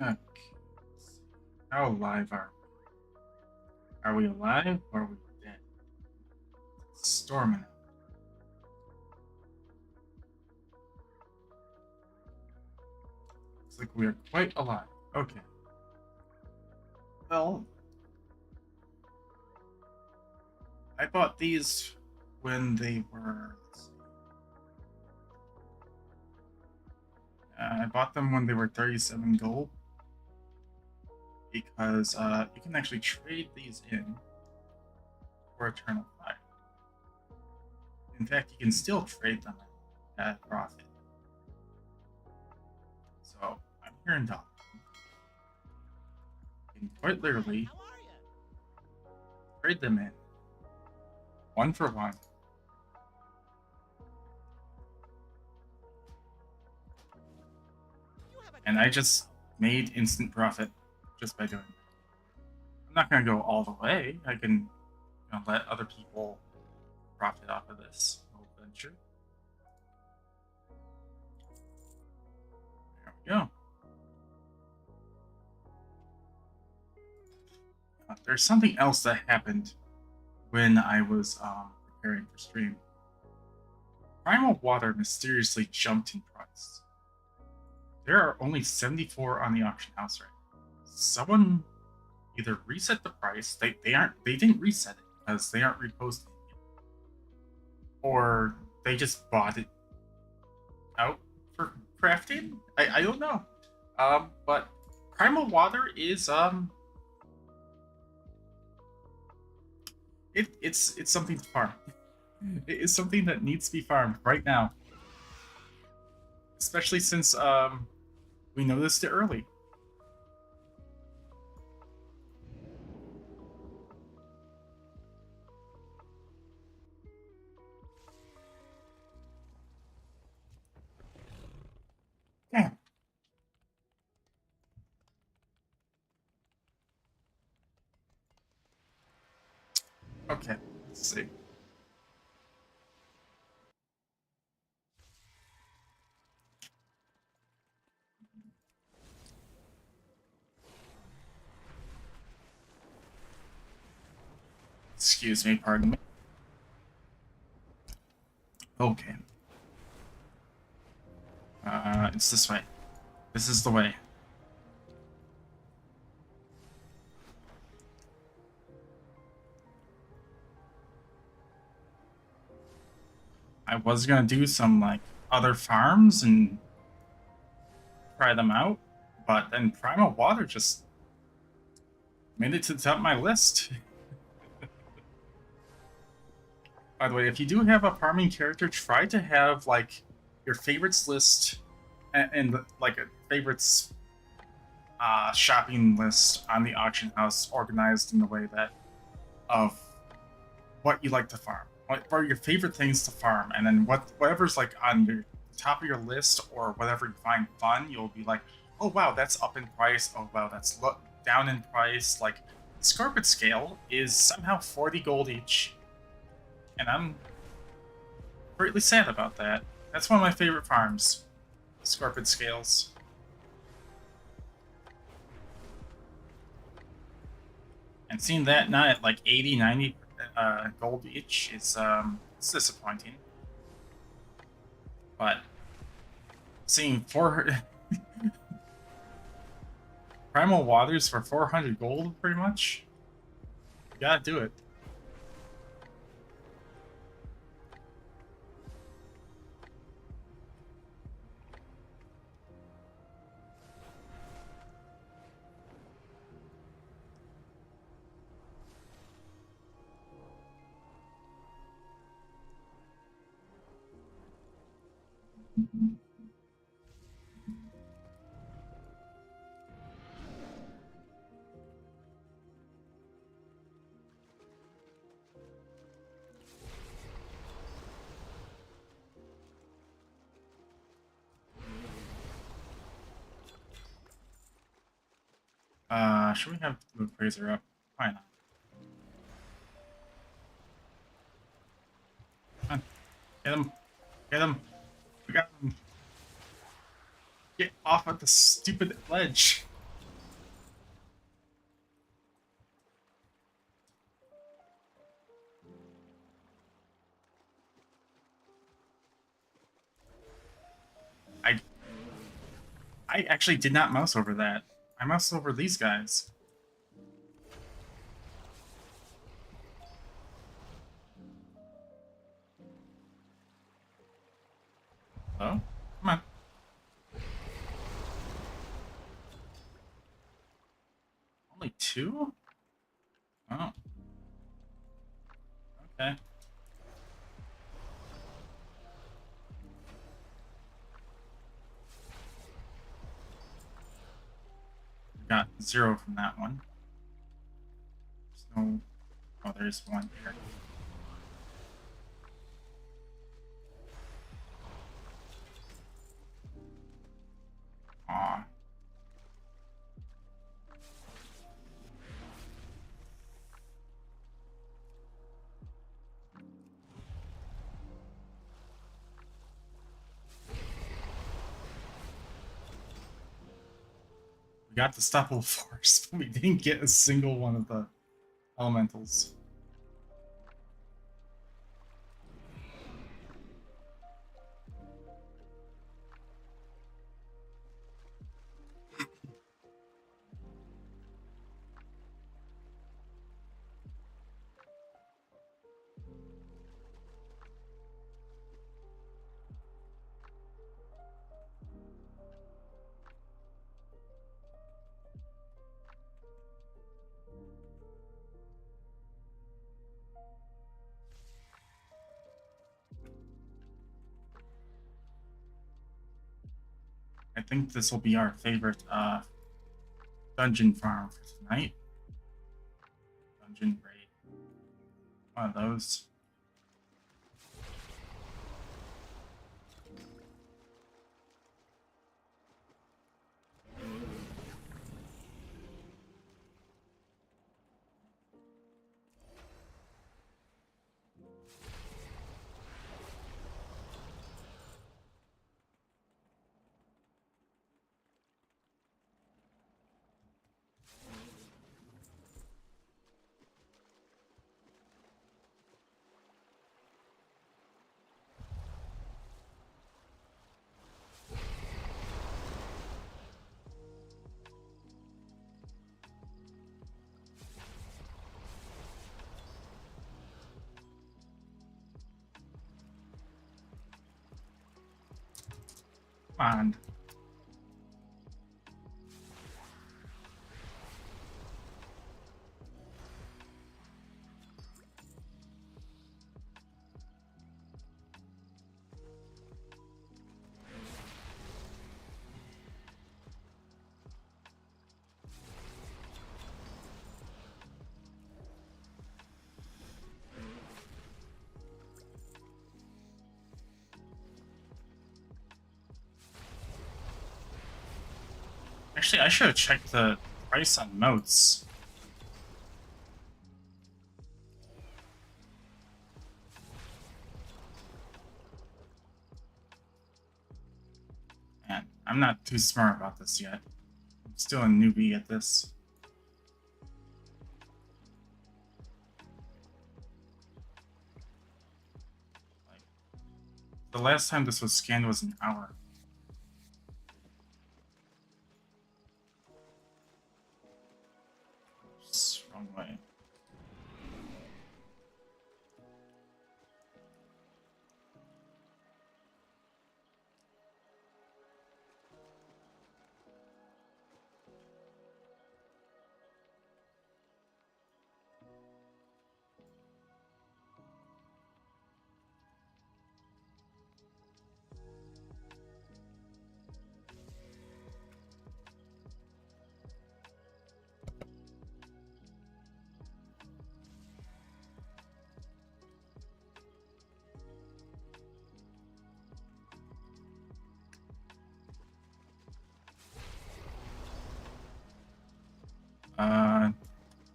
Okay. How alive are we? Are we alive or are we dead? It's storming out. Looks like we are quite alive. Okay. Well, I bought these when they were. I bought them when they were 37 gold because you can actually trade these in for Eternal Fire. In fact, you can still trade them at profit. So I'm here in Dublin. You can quite literally trade them in one for one. And I just made instant profit just by doing that. I'm not going to go all the way. I can let other people profit off of this little venture. There we go. There's something else that happened when I was preparing for stream. Primal Water mysteriously jumped in price. There are only 74 on the auction house right now. Someone either reset the price, they didn't reset it because they aren't reposting it yet, or they just bought it out for crafting. I don't know. But Primal Water is it's something to farm. It is something that needs to be farmed right now, especially since we noticed it early. Damn. Okay, let's see. Excuse me, pardon me. Okay. It's this way. This is the way. I was gonna do some like other farms and try them out, but then Primal Water just made it to the top of my list. By the way, if you do have a farming character, try to have like your favorites list and like a favorites shopping list on the auction house organized in the way that of what you like to farm, what are your favorite things to farm, and then whatever's like on your top of your list or whatever you find fun, you'll be like, oh wow, that's up in price. Oh wow, that's down in price. Like Scarpet Scale is somehow 40 gold each, and I'm greatly sad about that. That's one of my favorite farms, Scarpet Scales. And seeing that not at like 80, 90 gold each is it's disappointing. But seeing Primal Waters for 400 gold, pretty much, you gotta do it. Should we have Blue Fraser up? Why not? Come on. Get him. Get him. We got him. Get off of the stupid ledge. I actually did not mouse over that. I moused over these guys. Oh, come on. Only two? Oh. Okay. Got 0 from that one. There's no... Oh, there's one here. Aw. We got the Stoppable Force, but we didn't get a single one of the elementals. I think this will be our favorite dungeon farm for tonight. Dungeon raid. One of those. Come on. Actually, I should have checked the price on moats. Man, I'm not too smart about this yet. I'm still a newbie at this. Like, the last time this was scanned was an hour. Oops, wrong way.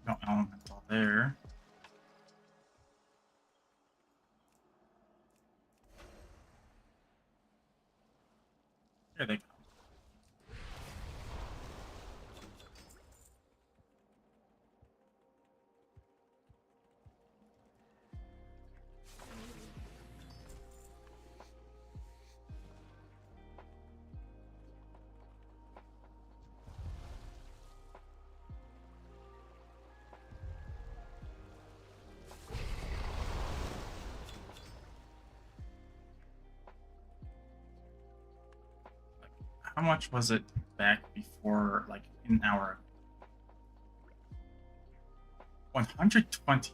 No elemental there. Here they go. How much was it back before, like, an hour? 120.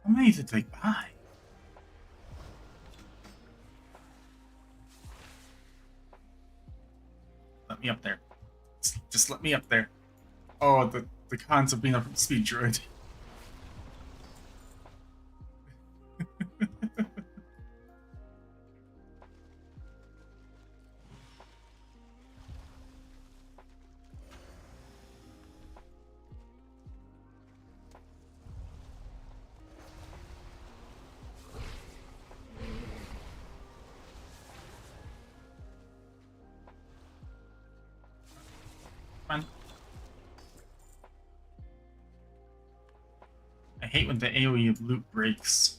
How many did they buy? Let me up there. Just let me up there. Oh, the cons of being a speed druid. Come on. I hate when the AoE loot breaks.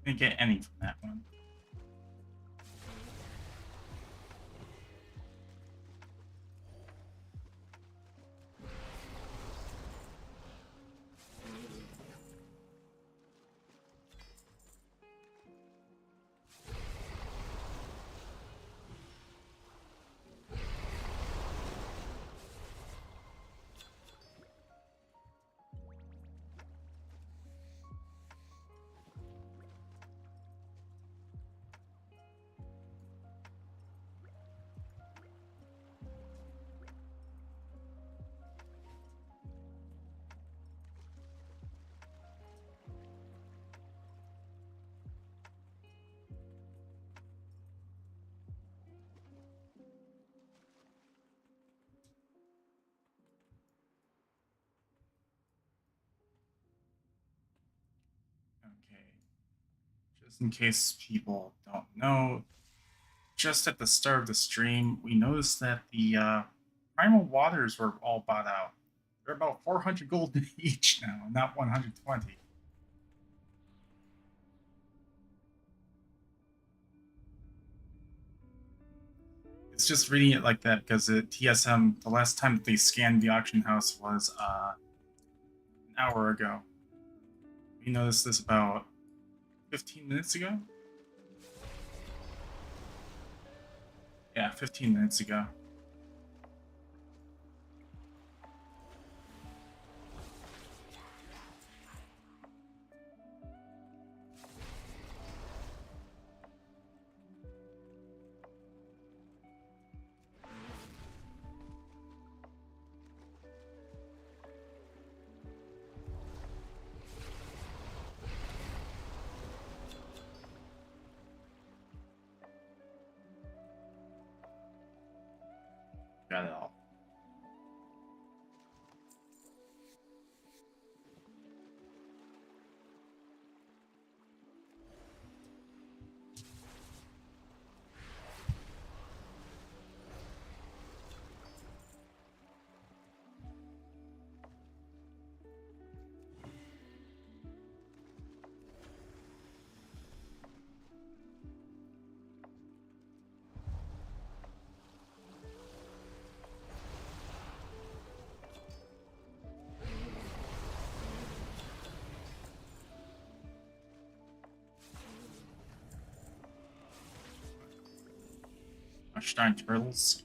Didn't get any from that one. Okay. Just in case people don't know, just at the start of the stream, we noticed that the Primal Waters were all bought out. They're about 400 gold each now, not 120. It's just reading it like that because at TSM, the last time that they scanned the auction house was an hour ago. We noticed this about 15 minutes ago. Yeah, 15 minutes ago. Got it all. Gosh darn turtles.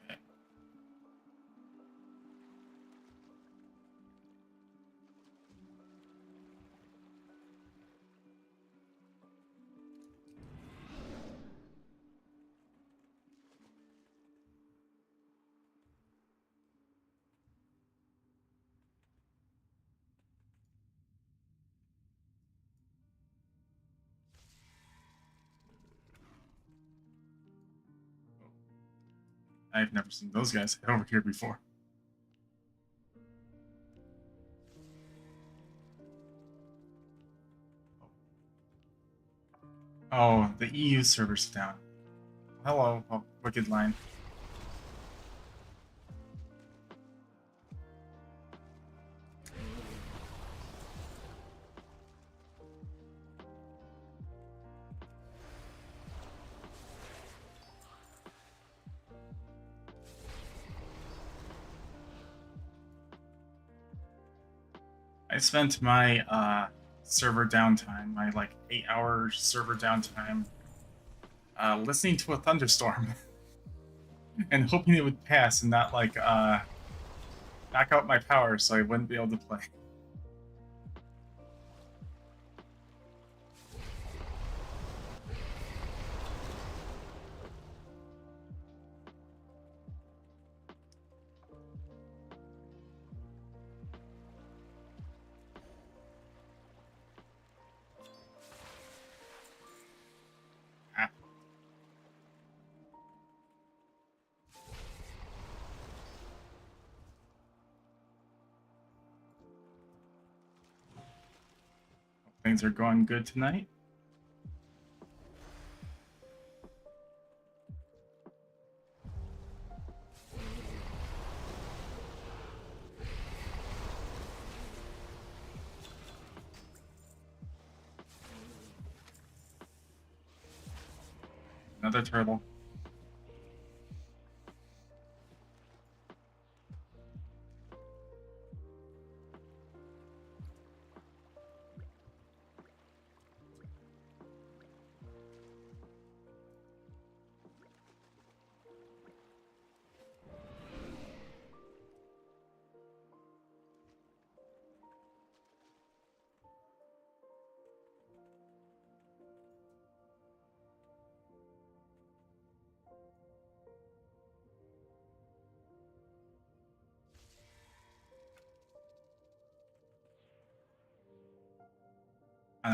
Okay. I've never seen those guys head over here before. Oh, the EU server's down. Hello, oh, Wicked Line. I spent my server downtime, my like 8-hour server downtime, listening to a thunderstorm and hoping it would pass and not like knock out my power so I wouldn't be able to play. Ah, things are going good tonight. Another turtle.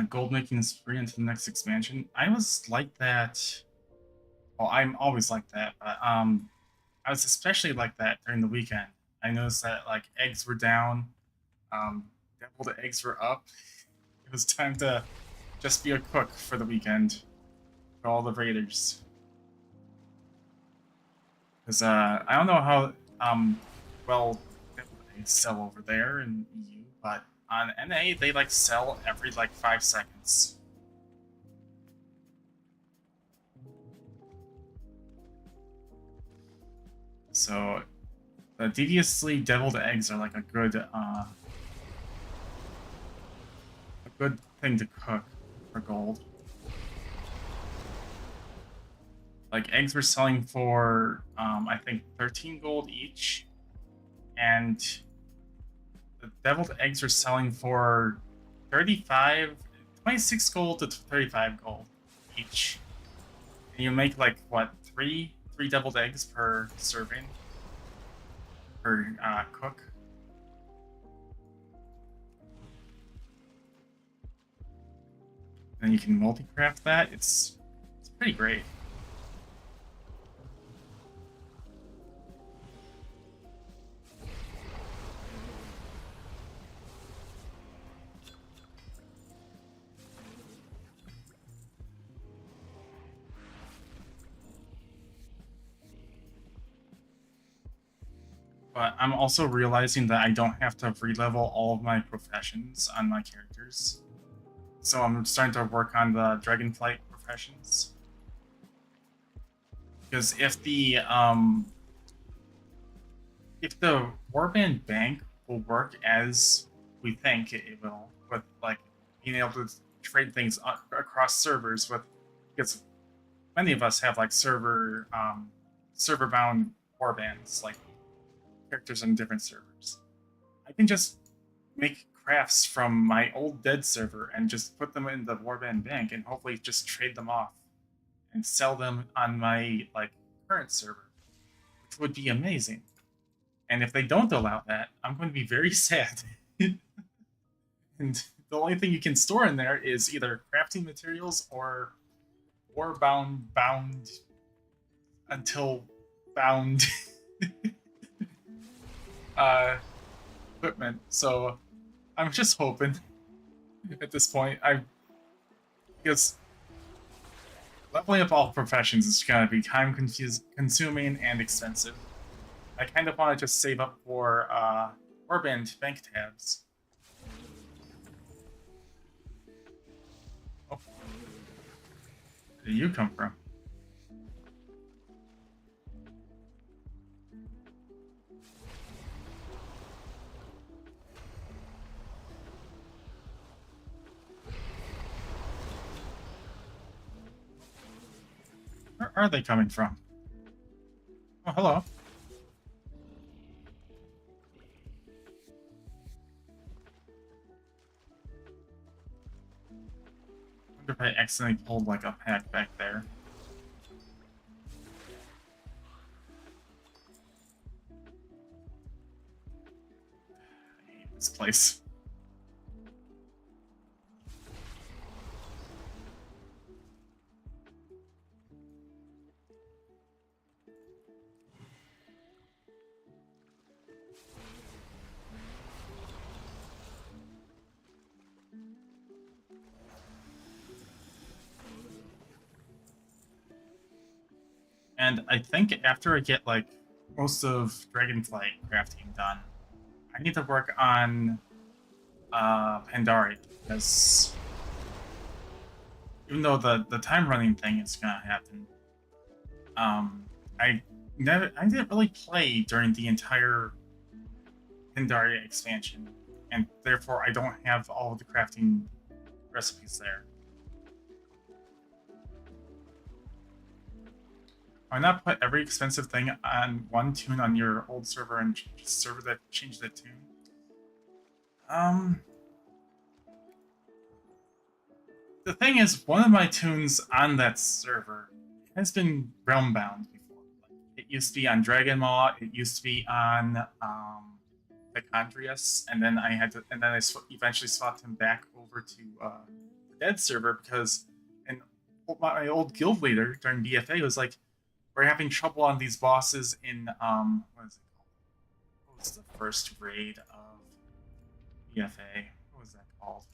Gold making spree into the next expansion. I was like that. Well, I'm always like that, but I was especially like that during the weekend. I noticed that like eggs were down, deviled eggs were up. It was time to just be a cook for the weekend for all the raiders. Because I don't know how well deviled eggs sell over there in EU, but on NA they like sell every like 5 seconds. So the deviously deviled eggs are like a good thing to cook for gold. Like eggs were selling for I think 13 gold each, and the deviled eggs are selling for 35, 26 gold to 35 gold each. And you make like what, three deviled eggs per serving per cook. And you can multi-craft that. It's pretty great. But I'm also realizing that I don't have to re-level all of my professions on my characters. So I'm starting to work on the Dragonflight professions. Because if the if the Warband Bank will work as we think it will, with like being able to trade things across servers, with because many of us have like server bound warbands, like characters in different servers. I can just make crafts from my old dead server and just put them in the Warband Bank and hopefully just trade them off and sell them on my like current server, which would be amazing. And if they don't allow that, I'm going to be very sad. And the only thing you can store in there is either crafting materials or bound until bound equipment. So I'm just hoping at this point. Because leveling up all professions is gonna be time consuming and expensive. I kind of want to just save up for Warband bank tabs. Oh, where did you come from? Where are they coming from? Oh, hello. I wonder if I accidentally pulled like a pack back there. I hate this place. And I think after I get like most of Dragonflight crafting done, I need to work on Pandaria, because even though the time running thing is gonna happen, I didn't really play during the entire Pandaria expansion, and therefore I don't have all of the crafting recipes there. Why not put every expensive thing on one toon on your old server and just server that change that toon? The thing is, one of my toons on that server has been realm bound before. Like, it used to be on Dragon Maw, it used to be on Vicandrius, and then I eventually swapped him back over to the Dead server because my old guild leader during BFA was like, we're having trouble on these bosses in what is it called? What was the first raid of BFA? What was that called?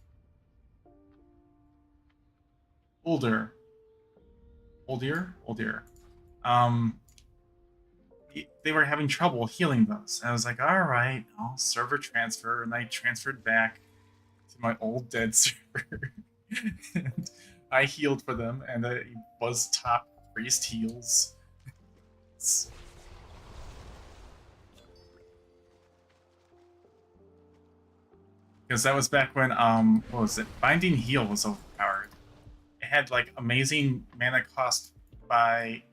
Uldir. Uldir. Um, they were having trouble healing those. And I was like, all right, I'll server transfer, and I transferred back to my old dead server. And I healed for them, and I was top priest heals. Because that was back when what was it? Binding Heal was overpowered. It had like amazing mana cost by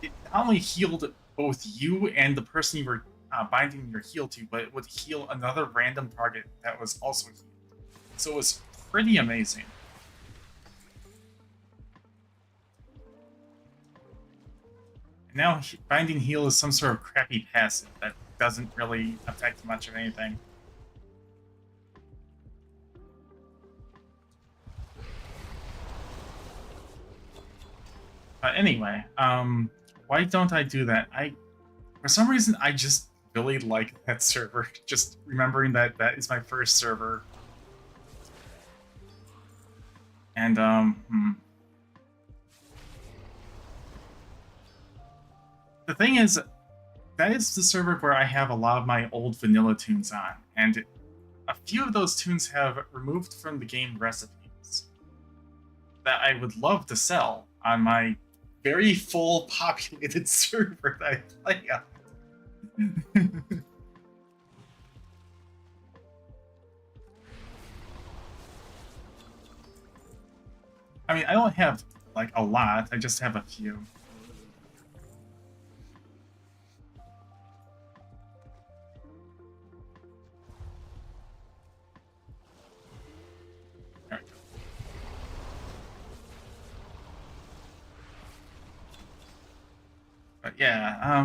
it not only healed both you and the person you were binding your heal to, but it would heal another random target that was also healed. So it was pretty amazing. And now Binding Heal is some sort of crappy passive that doesn't really affect much of anything. But anyway, why don't I do that? For some reason, I just really like that server. Just remembering that that is my first server. And, the thing is, that is the server where I have a lot of my old vanilla toons on. And a few of those toons have removed from the game recipes that I would love to sell on my very full populated server that I play on. I mean, I don't have like a lot. I just have a few. There we go. But yeah,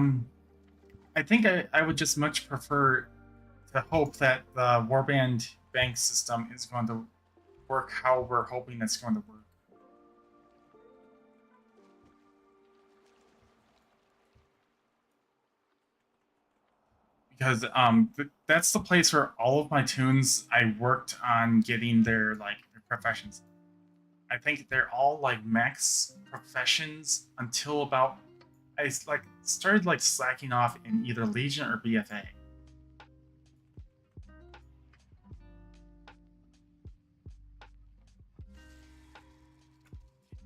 I think I would just much prefer to hope that the Warband bank system is going to work how we're hoping it's going to work. Because that's the place where all of my tunes I worked on getting their like their professions. I think they're all like max professions until about I like started like slacking off in either Legion or BFA.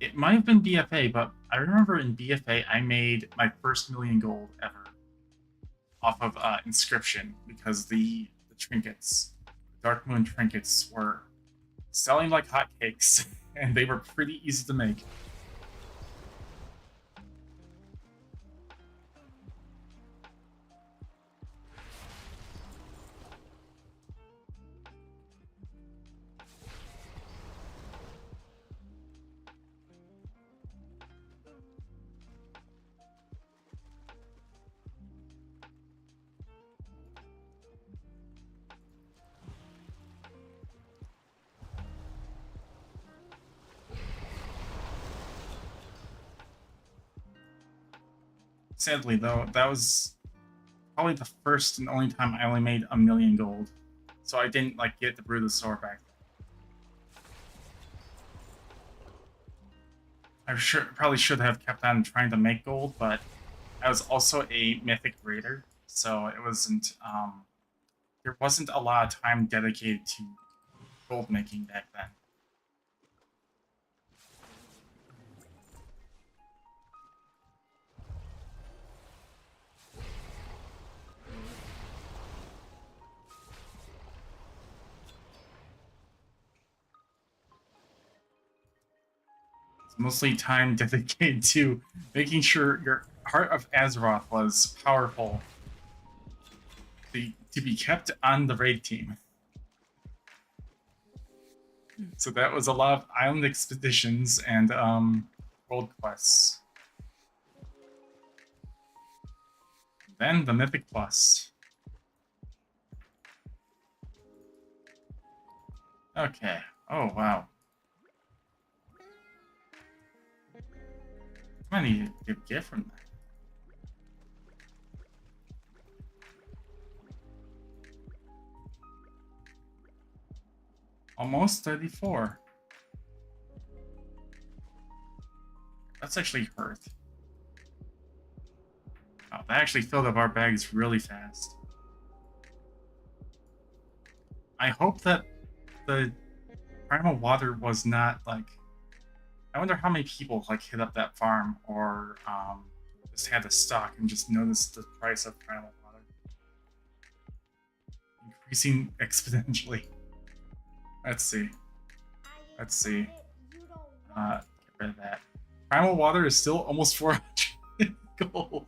It might have been BFA, but I remember in BFA I made my first million gold ever off of Inscription because the trinkets, the Dark Moon trinkets, were selling like hotcakes, and they were pretty easy to make. Sadly, though, that was probably the first and only time I only made a million gold, so I didn't like get the Brutalosaur back. I probably should have kept on trying to make gold, but I was also a mythic raider, so it wasn't there wasn't a lot of time dedicated to gold making back then. It's mostly time dedicated to making sure your Heart of Azeroth was powerful to be kept on the raid team. So that was a lot of island expeditions and world quests. Then the Mythic Plus. Okay. Oh, wow. How many did you get from that? Almost 34. That's actually hurt. Oh, that actually filled up our bags really fast. I hope that the Primal Water was not like. I wonder how many people like hit up that farm or just had the stock and just noticed the price of Primal Water increasing exponentially. Let's see. Let's see. Get rid of that. Primal Water is still almost 400 gold.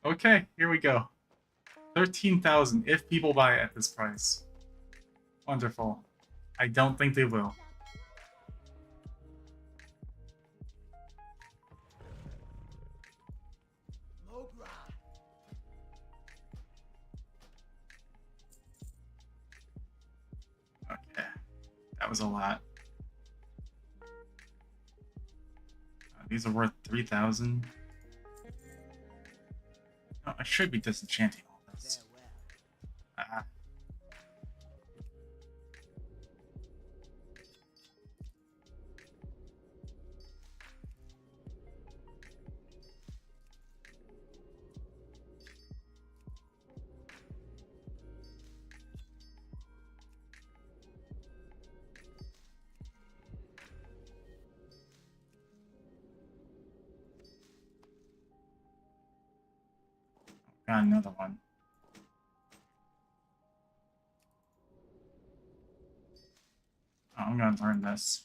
Okay, here we go. 13,000 if people buy it at this price. Wonderful. I don't think they will. Okay, that was a lot. These are worth 3,000. Oh, I should be disenchanting all this. Ah. got another one. Oh, I'm gonna learn this.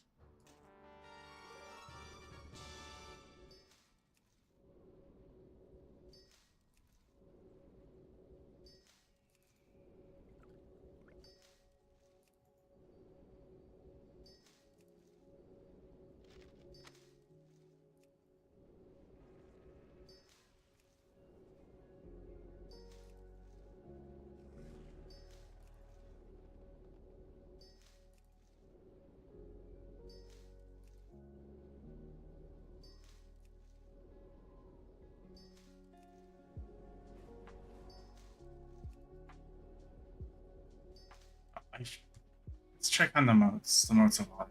Let's check on the modes. The modes of audit.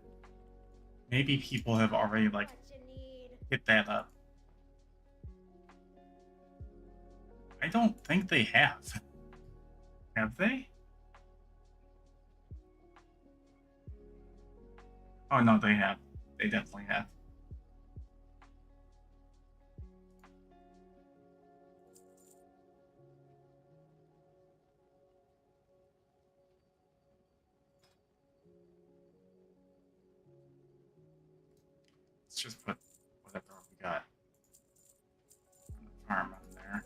Maybe people have already like hit that up. I don't think they have. Have they? Oh no, they have. They definitely have. Let's just put whatever we got on the farm on there.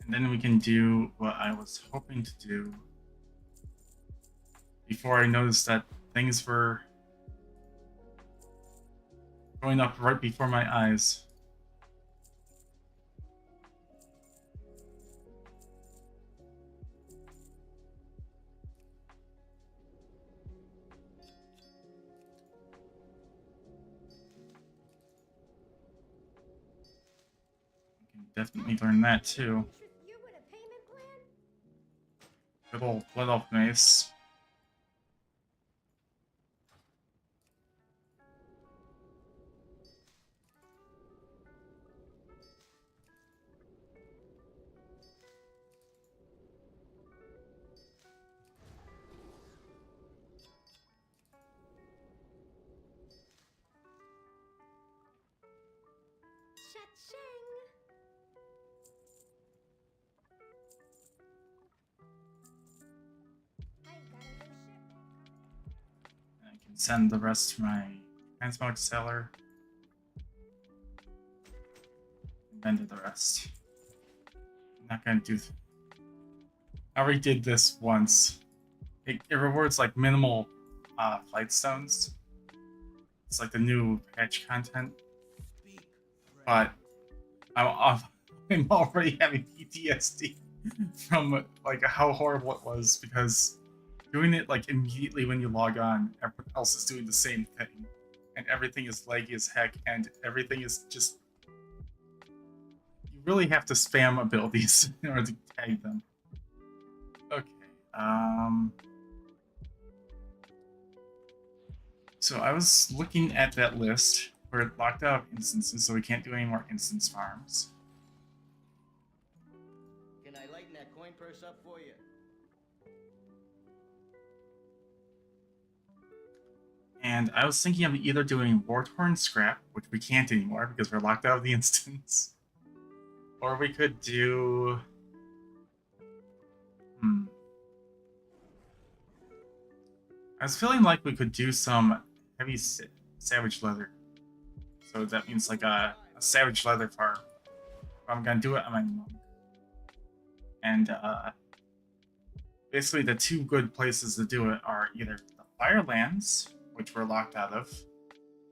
And then we can do what I was hoping to do before I noticed that things were going up right before my eyes. We can definitely learn that too. Good old Blood Elf Mace. I can send the rest to my transmog seller. And then do the rest. I'm not gonna do. I already did this once. It rewards like minimal flight stones. It's like the new patch content. But I'm already having PTSD from like how horrible it was, because doing it like immediately when you log on, everyone else is doing the same thing, and everything is laggy as heck, and everything is just, you really have to spam abilities in order to tag them. Okay. So I was looking at that list. We're locked out of instances, so we can't do any more instance farms. Can I lighten that coin purse up for you? And I was thinking of either doing War-Torn Scrap, which we can't anymore because we're locked out of the instance, or we could do... I was feeling like we could do some heavy savage leather. So that means like a savage leather farm. I'm gonna do it on my monk. And basically the two good places to do it are either the Firelands, which we're locked out of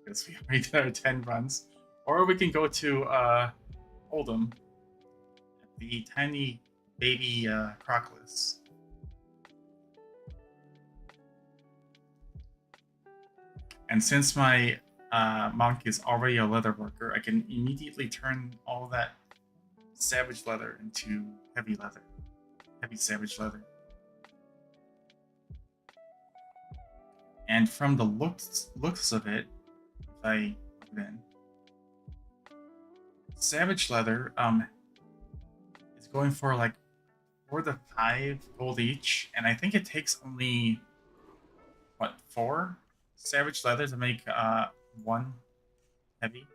because we already did our 10 runs, or we can go to Oldham, the tiny baby Croclus. And since my monk is already a leather worker, I can immediately turn all that savage leather into heavy leather. Heavy savage leather. And from the looks of it, if I put it in, savage leather is going for like 4 to 5 gold each, and I think it takes only, what, 4 savage leather to make 1 Heavy.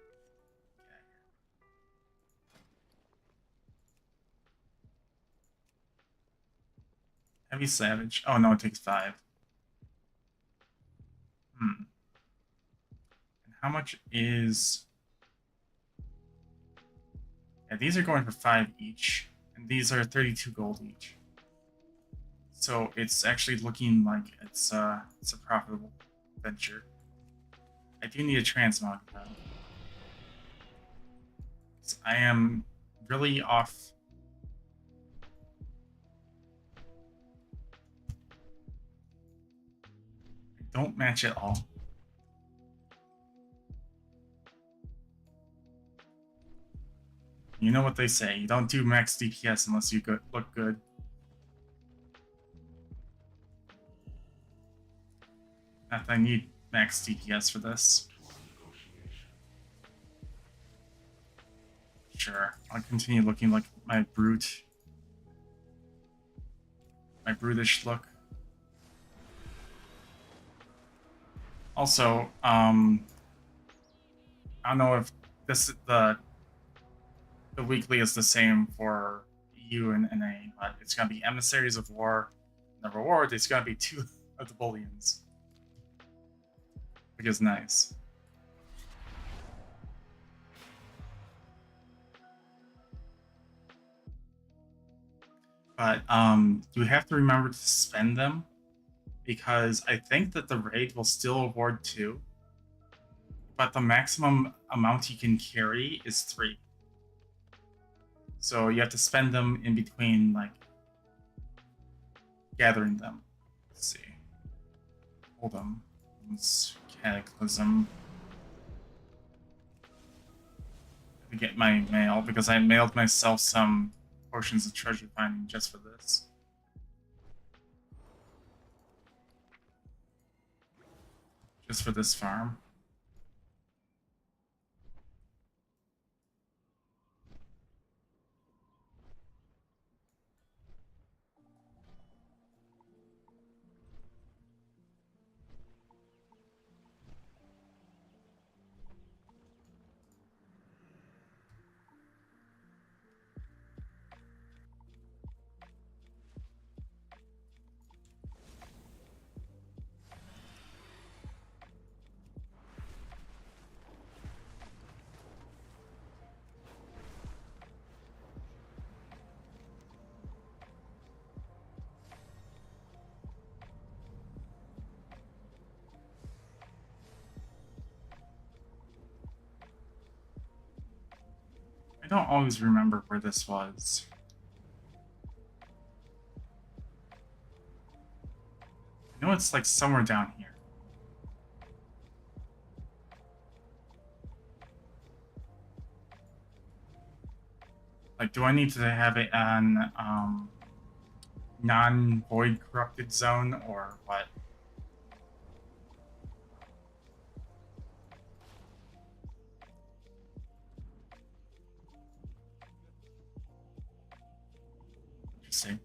Heavy Savage. Oh no, it takes 5. Hmm. And how much is... Yeah, these are going for 5 each. And these are 32 gold each. So it's actually looking like it's a profitable venture. I do need a transmog though. I am really off. I don't match at all. You know what they say, you don't do max DPS unless you look good. Not that I need max DPS for this. Sure, I'll continue looking like my brute. My brutish look. Also, I don't know if the weekly is the same for EU and NA, but it's gonna be Emissaries of War. The reward is gonna be 2 of the bullions, which is nice. But you have to remember to spend them, because I think that the raid will still award 2, but the maximum amount you can carry is 3. So you have to spend them in between, like, gathering them. Let's see. Hold on. It's Cataclysm. To get my mail, because I mailed myself some portions of treasure finding just for this. Just for this farm. I don't always remember where this was. I know it's like somewhere down here. Like, do I need to have it on non-void corrupted zone or what? Interesting.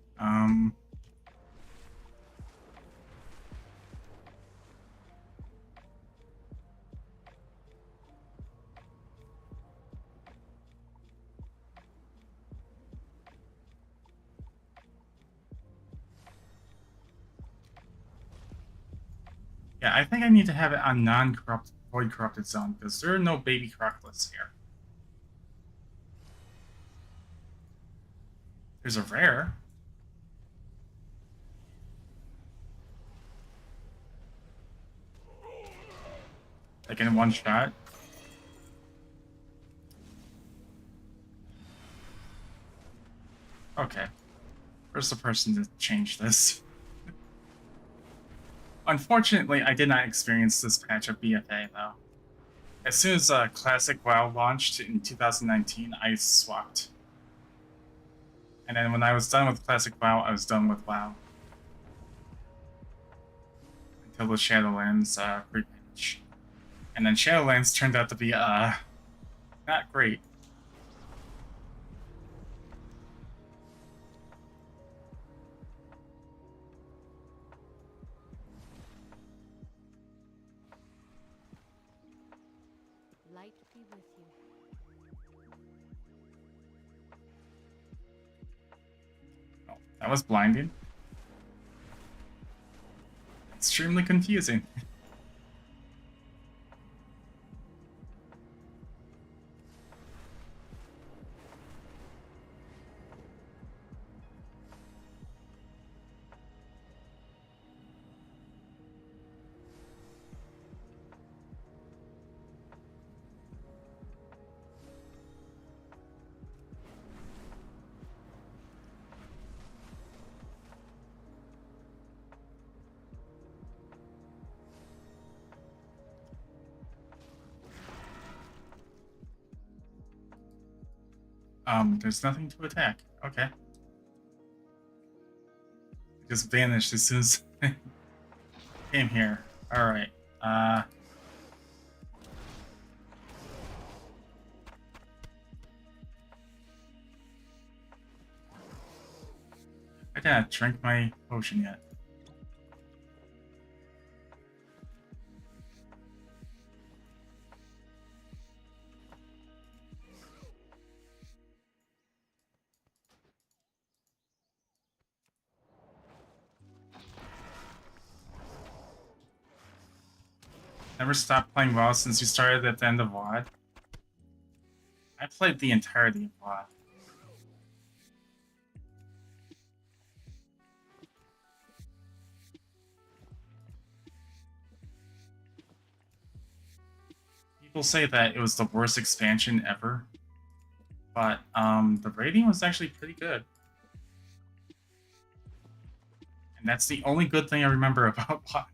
Yeah, I think I need to have it on non-corrupt void corrupted zone because there are no baby Crockless here. There's a rare. Like in one shot. Okay. Where's the person to change this? Unfortunately, I did not experience this patch of BFA, though. As soon as Classic WoW launched in 2019, I swapped. And then when I was done with Classic WoW, I was done with WoW. Until the Shadowlands pre-patch. And then Shadowlands turned out to be, not great. Light be with you. Oh, that was blinding. Extremely confusing. There's nothing to attack. Okay. It just vanished as soon as I came here. Alright. I didn't drink my potion yet. Never stopped playing WoW since you started at the end of WoD. I played the entirety of WoD. People say that it was the worst expansion ever, but the rating was actually pretty good. And that's the only good thing I remember about WoD.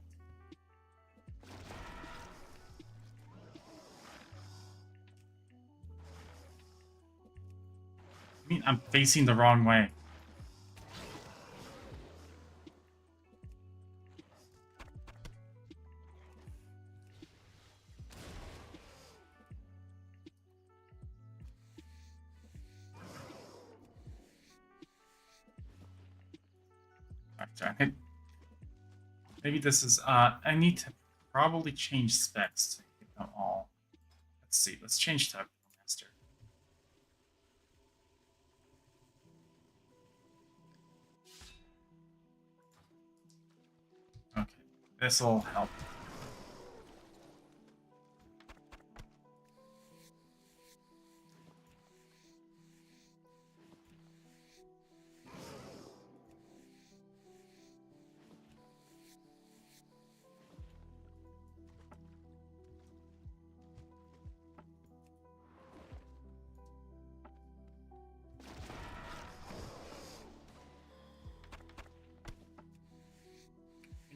I mean, I'm facing the wrong way. Maybe this is, I need to probably change specs to get them all. Let's see, let's change to Master. Okay, this will help.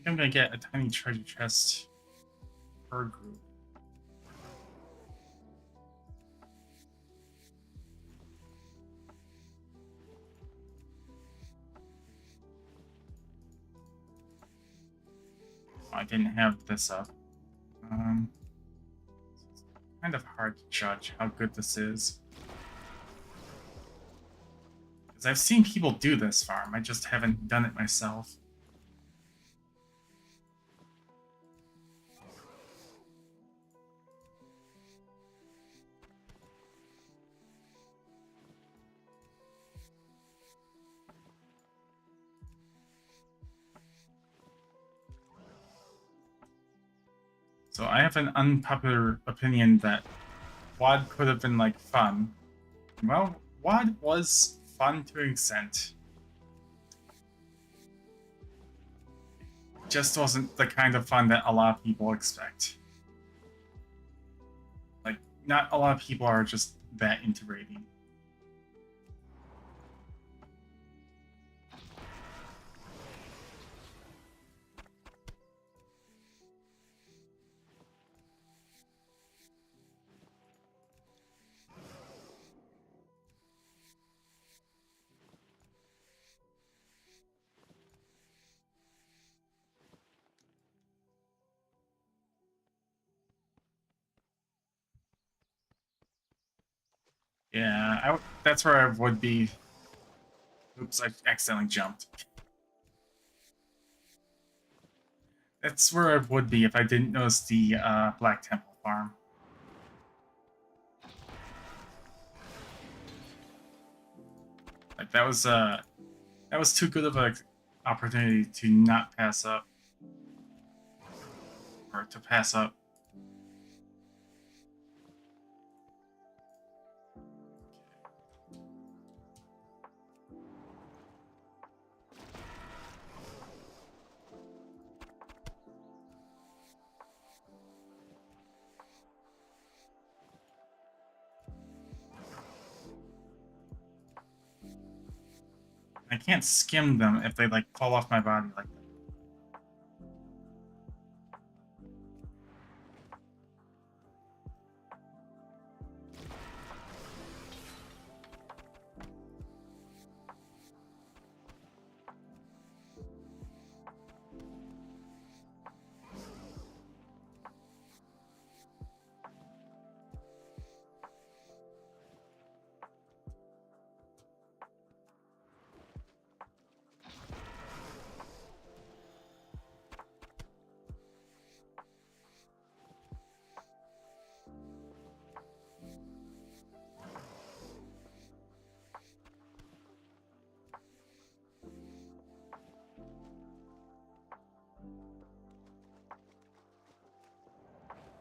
I'm gonna get a tiny treasure chest per group. I didn't have this up. It's kind of hard to judge how good this is. Because I've seen people do this farm, I just haven't done it myself. So I have an unpopular opinion that WoD could have been like fun. Well, WoD was fun to an extent. Just wasn't the kind of fun that a lot of people expect. Like, not a lot of people are just that into raiding. Yeah, that's where I would be. Oops, I accidentally jumped. That's where I would be if I didn't notice the Black Temple farm. Like that was too good of an opportunity to not pass up or to pass up. I can't skim them if they like fall off my body like that.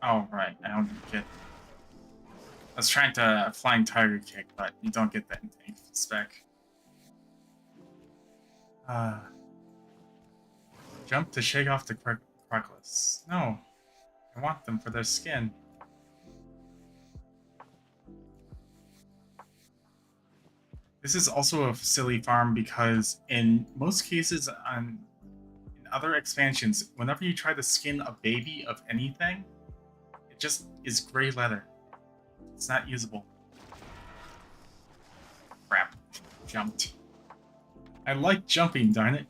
Oh right, I don't get. I was trying to flying tiger kick, but you don't get that in tank spec. Jump to shake off the Crockless. No, I want them for their skin. This is also a silly farm because in most cases in other expansions, whenever you try to skin a baby of anything, it just is gray leather. It's not usable. Crap. Jumped. I like jumping, darn it.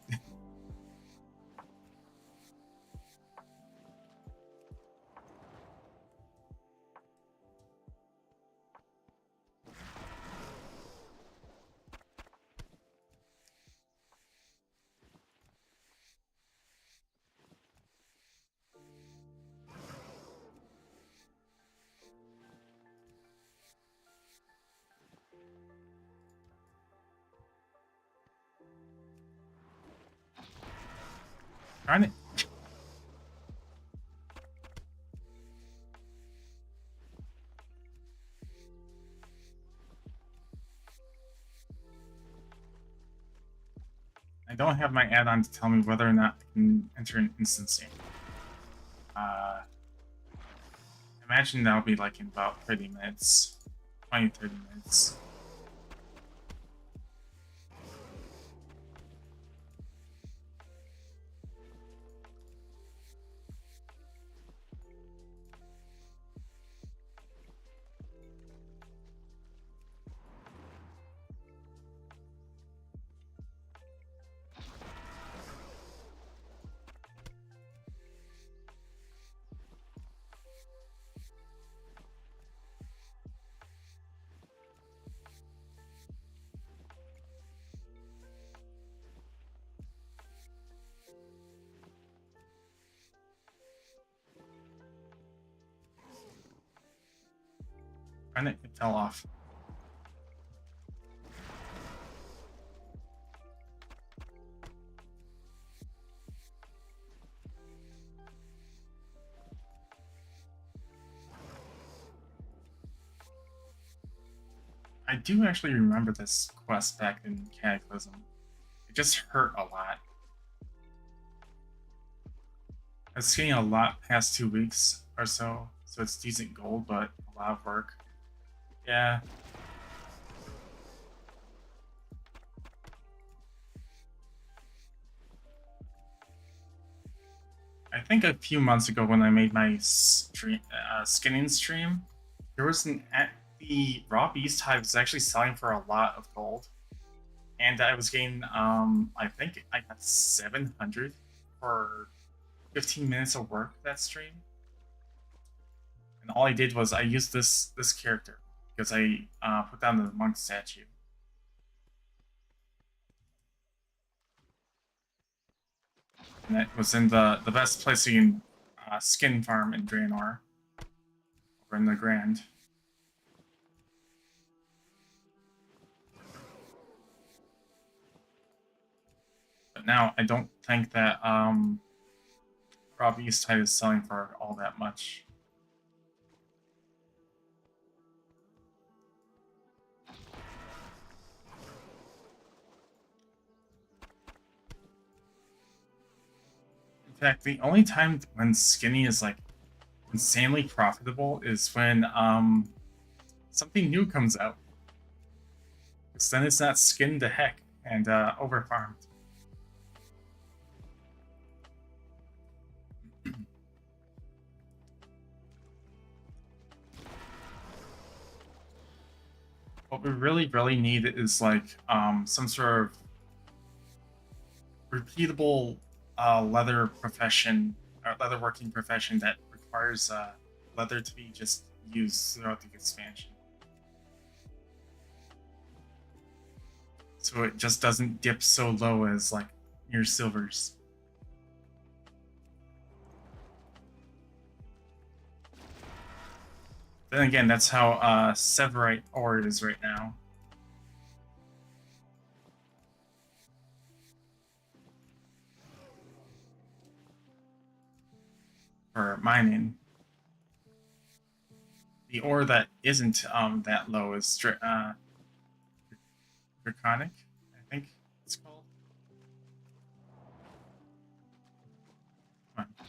Darn it. I don't have my add-on to tell me whether or not I can enter an instancing. Imagine that'll be like in about 30 minutes. 20-30 minutes. Darn it, it fell off. I do actually remember this quest back in Cataclysm. It just hurt a lot. I was getting a lot past 2 weeks or so it's decent gold, but a lot of work. Yeah. I think a few months ago when I made my skinning stream, there was the raw beast hive was actually selling for a lot of gold, and I was getting I think I got 700 for 15 minutes of work that stream, and all I did was I used this character because I put down the monk statue. And it was in the best place you can skin farm in Draenor, over in the Grand. But now I don't think that Rob Easttide is selling for all that much. In fact, the only time when Skinny is like insanely profitable is when something new comes out. Because then it's not skinned to heck and overfarmed. What we really need is like some sort of repeatable leather profession or leather working profession that requires leather to be just used throughout the expansion. So it just doesn't dip so low as like near silvers. Then again, that's how Severite ore is right now. For mining. The ore that isn't that low is Draconic, I think it's called. Come on.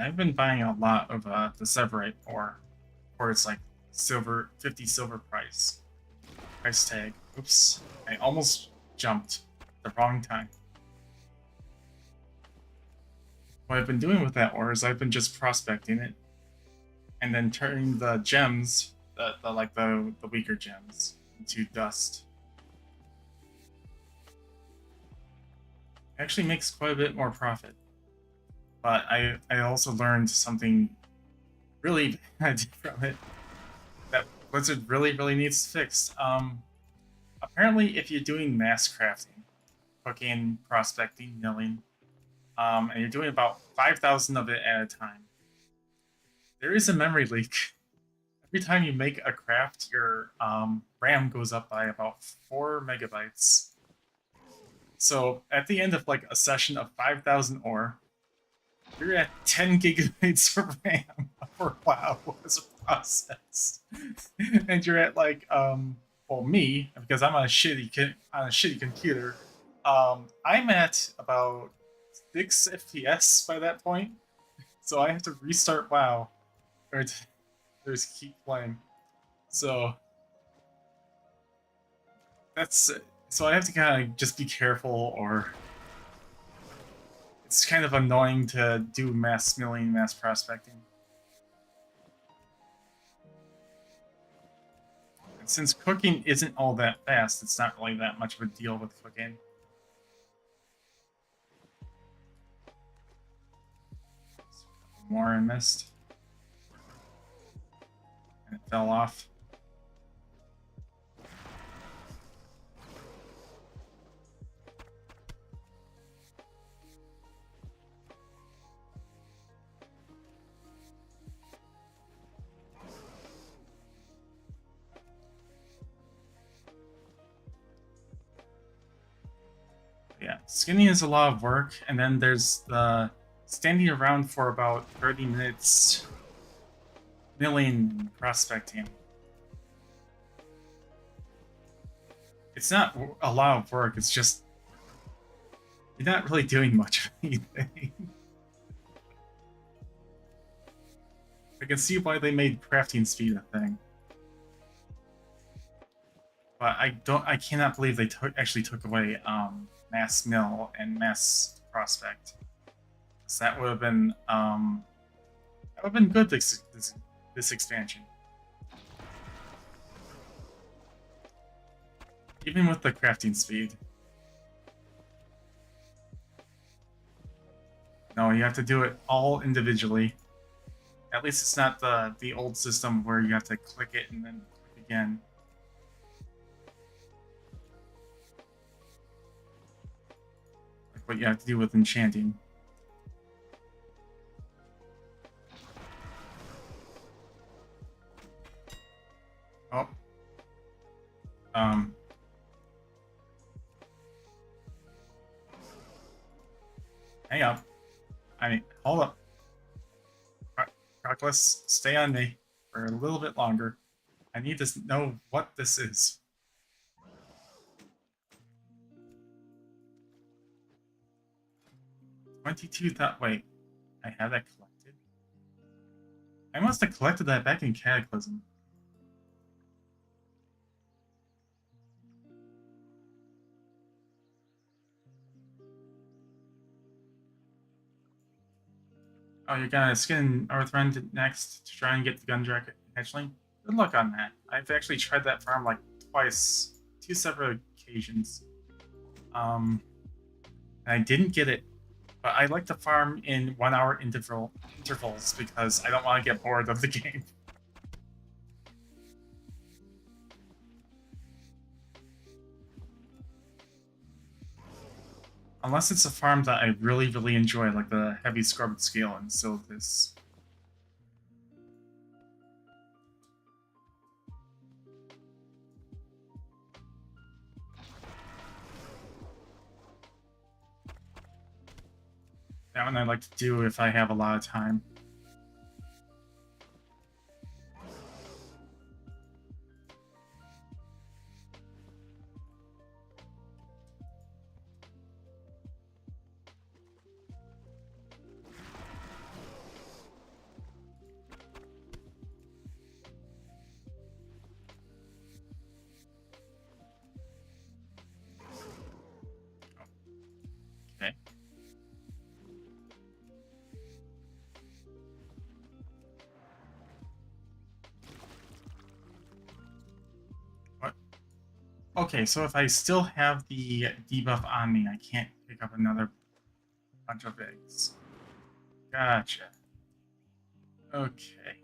I've been buying a lot of the Severite ore, or it's like silver 50 silver price tag. Oops, I almost jumped the wrong time. What I've been doing with that ore is I've been just prospecting it, and then turning the gems, the weaker gems, into dust. It actually makes quite a bit more profit. But I also learned something really bad from it that Blizzard really needs fixed. Apparently, if you're doing mass crafting, cooking, prospecting, milling, and you're doing about 5,000 of it at a time, there is a memory leak. Every time you make a craft, your RAM goes up by about 4 megabytes. So at the end of like a session of 5,000 ore, you're at 10 gigabytes of RAM for WoW as a process, and you're at like well, me, because I'm on a shitty computer, I'm at about 6 FPS by that point, so I have to restart WoW or just keep playing. So that's so I have to kind of just be careful, or it's kind of annoying to do mass milling, mass prospecting. And since cooking isn't all that fast, it's not really that much of a deal with cooking. More I missed. And it fell off. Yeah, skinning is a lot of work, and then there's the standing around for about 30 minutes milling prospecting. It's not a lot of work, it's just you're not really doing much of anything. I can see why they made crafting speed a thing. But I cannot believe they actually took away mass mill and mass prospect. So that would have been good this expansion. Even with the crafting speed. No, you have to do it all individually. At least it's not the old system where you have to click it and then click again. what you have to do with enchanting. Oh. Hang up. I mean, hold up. Proclus, stay on me for a little bit longer. I need to know what this is. 22 thought. Wait, I have that collected? I must have collected that back in Cataclysm. Oh, you're gonna skin Northrend next to try and get the Gundrake hatchling? Good luck on that. I've actually tried that farm like twice, 2 separate occasions. And I didn't get it, but I like to farm in 1 hour intervals because I don't want to get bored of the game. Unless it's a farm that I really, really enjoy, like the heavy scrubbed scale and Silithus. That one I like to do if I have a lot of time. Okay. What? Okay, so if I still have the debuff on me, I can't pick up another bunch of eggs. Gotcha. Okay.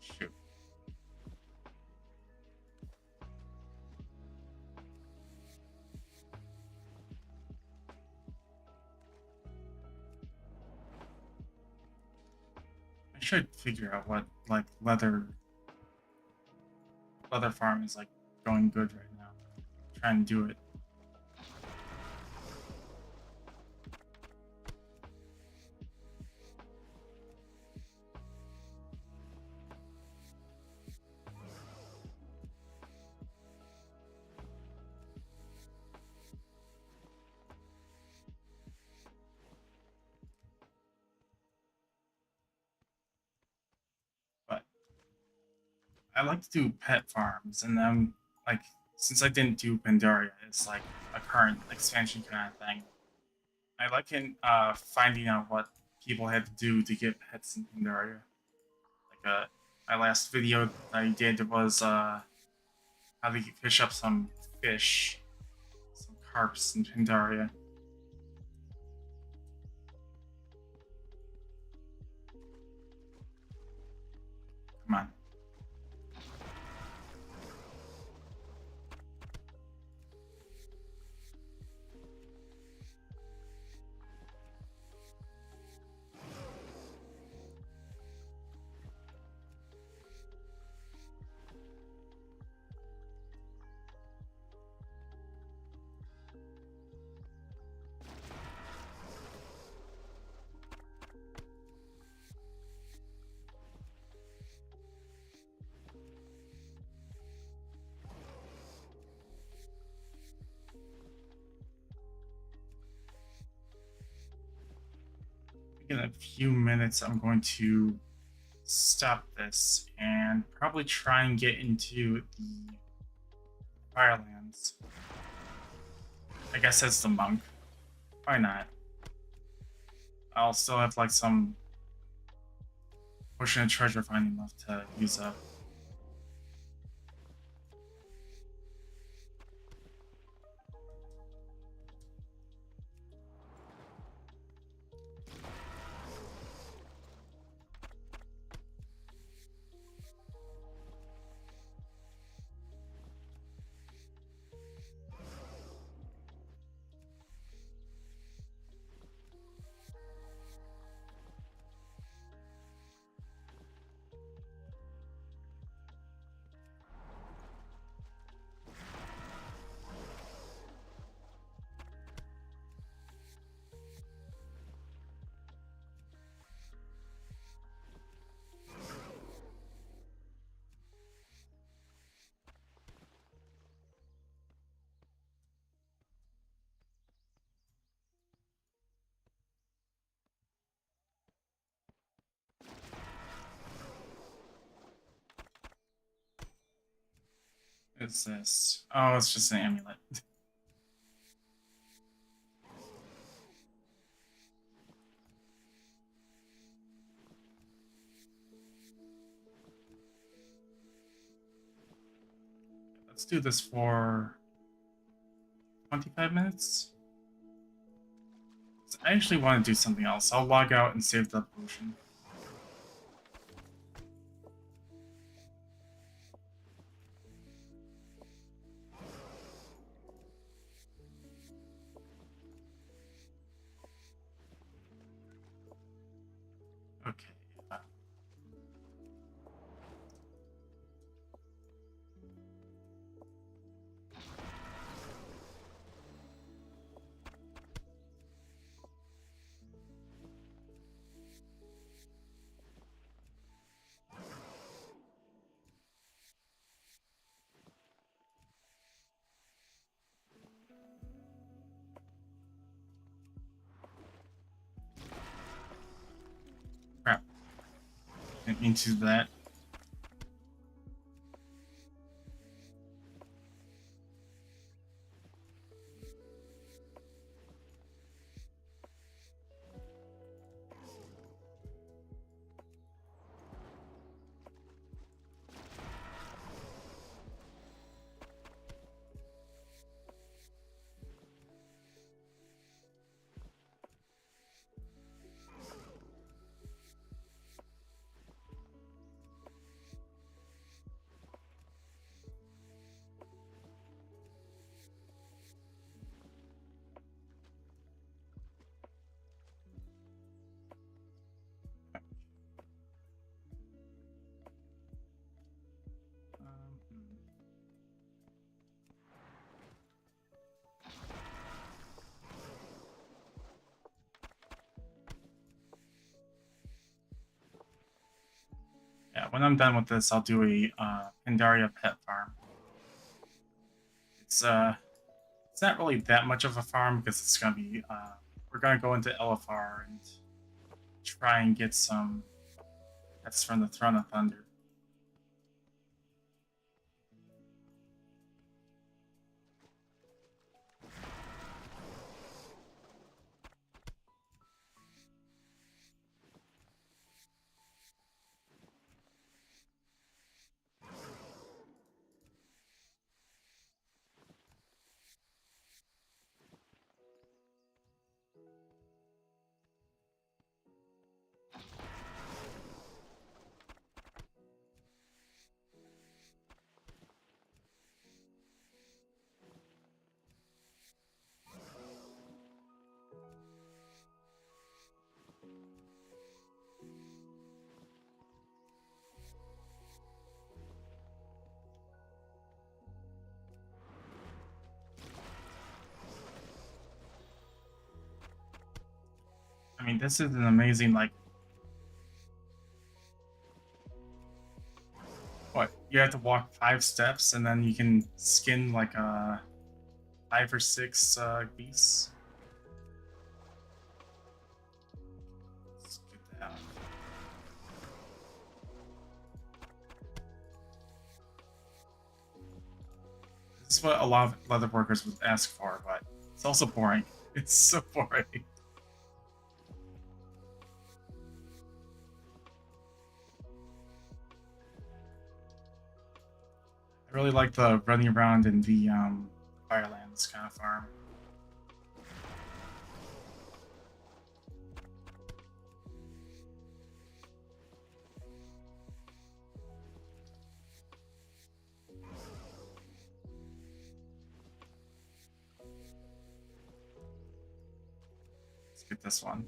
Shoot. I should figure out what like leather farm is like going good right now. Try and do it. But I like to do pet farms, and then like since I didn't do Pandaria, it's like a current expansion kind of thing. I like in finding out what people had to do to get pets in Pandaria. Like my last video that I did was how to fish up some fish, some carps in Pandaria. Come on. In a few minutes, I'm going to stop this and probably try and get into the Firelands. I guess as the monk. Why not? I'll still have like some potion of treasure finding left to use up. What's this? Oh, it's just an amulet. Let's do this for 25 minutes. I actually want to do something else. I'll log out and save the potion. Okay. Crap. Didn't mean to do that. Yeah, when I'm done with this, I'll do a Pandaria pet farm. It's not really that much of a farm because it's gonna be we're gonna go into Elefar and try and get some pets from the Throne of Thunder. mean, this is an amazing, like, what? You have to walk 5 steps and then you can skin like 5 or 6 beasts. Let's get that out. This is what a lot of leather workers would ask for, but it's also boring. It's so boring. I really like the running around in the Firelands kind of farm. Let's get this one.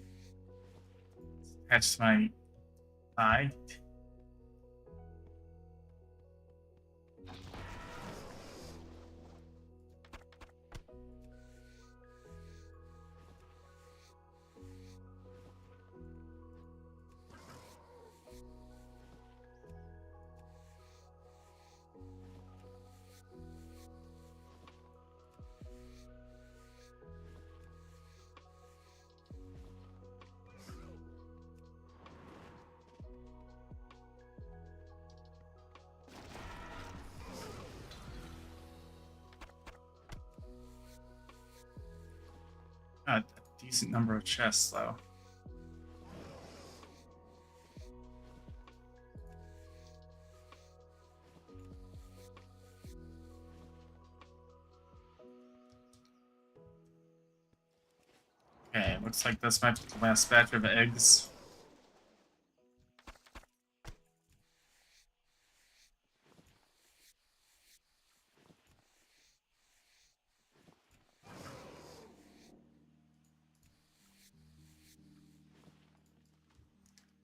Attach to my eye. Got a decent number of chests, though. Okay, looks like this might be the last batch of eggs.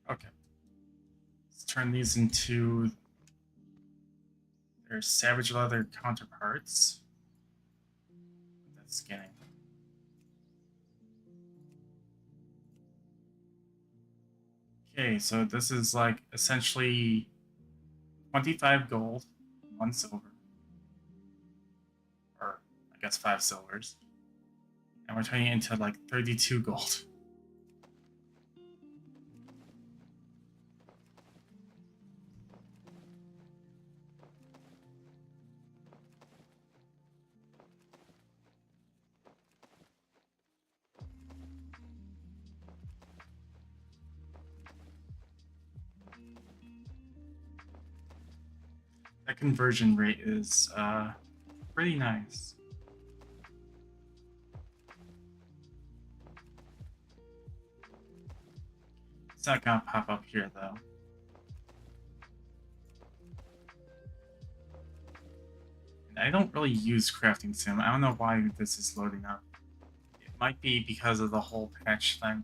Okay. Let's turn these into their savage leather counterparts. That's scanning. Okay, so this is like essentially 25 gold, 1 silver. Or I guess 5 silvers. And we're turning it into like 32 gold. That conversion rate is pretty nice. It's not gonna pop up here though. And I don't really use crafting sim. I don't know why this is loading up. It might be because of the whole patch thing.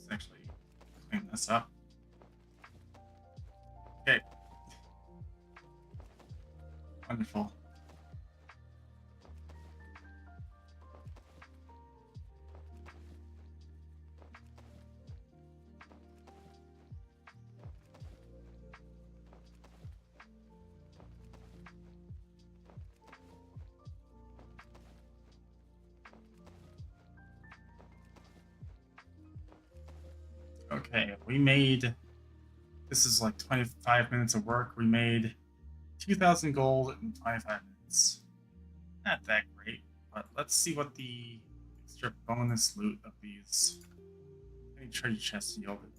Let's actually clean this up. Okay. Wonderful. Okay, we made, this is like 25 minutes of work. We made 2,000 gold in 25 minutes. Not that great, but let's see what the extra bonus loot of these treasure chests yielded,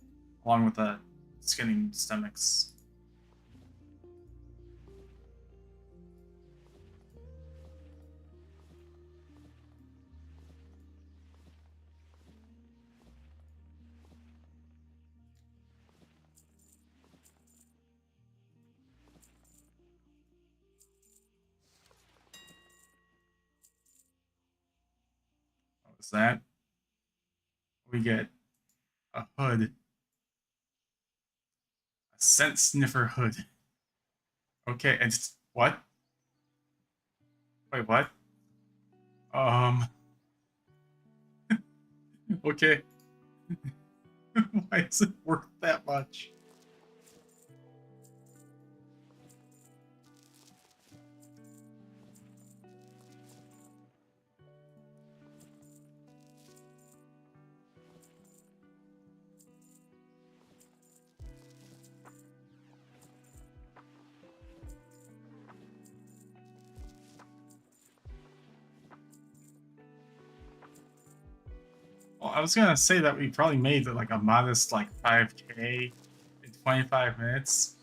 along with the skinning stomachs. What's that? We get a hood. A scent sniffer hood. Okay, and what? Wait, what? Um, okay. Why is it worth that much? Well, I was gonna say that we probably made like a modest like 5K in 25 minutes,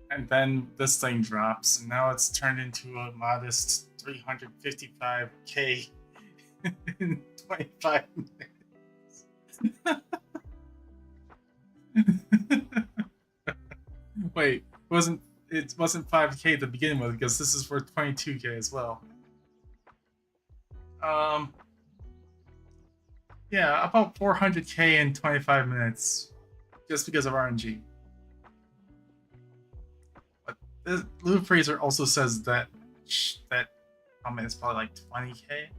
and then this thing drops, and now it's turned into a modest 355K in 25 minutes. Wait, it wasn't 5K to begin with because this is for 22K as well. Um, yeah, about 400K in 25 minutes, just because of RNG. But the Loot Appraiser also says that comment is probably like 20K.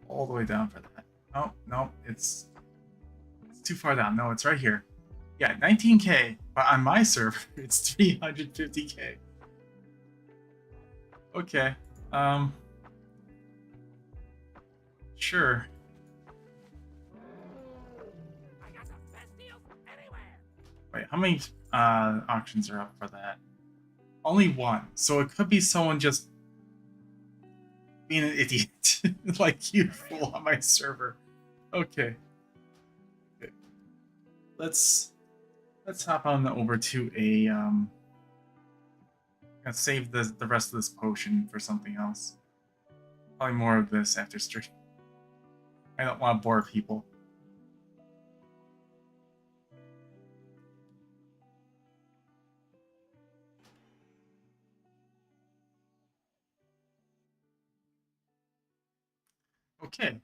All the way down for that. Oh no, it's too far down. No, it's right here. Yeah, 19K, but on my server, it's 350K. Okay. Sure. Wait, how many auctions are up for that? Only one. So it could be someone just being an idiot like you fool on my server. Okay. Good. Let's hop on over to a gonna save the rest of this potion for something else. Probably more of this after stream. I don't want to bore people. Okay,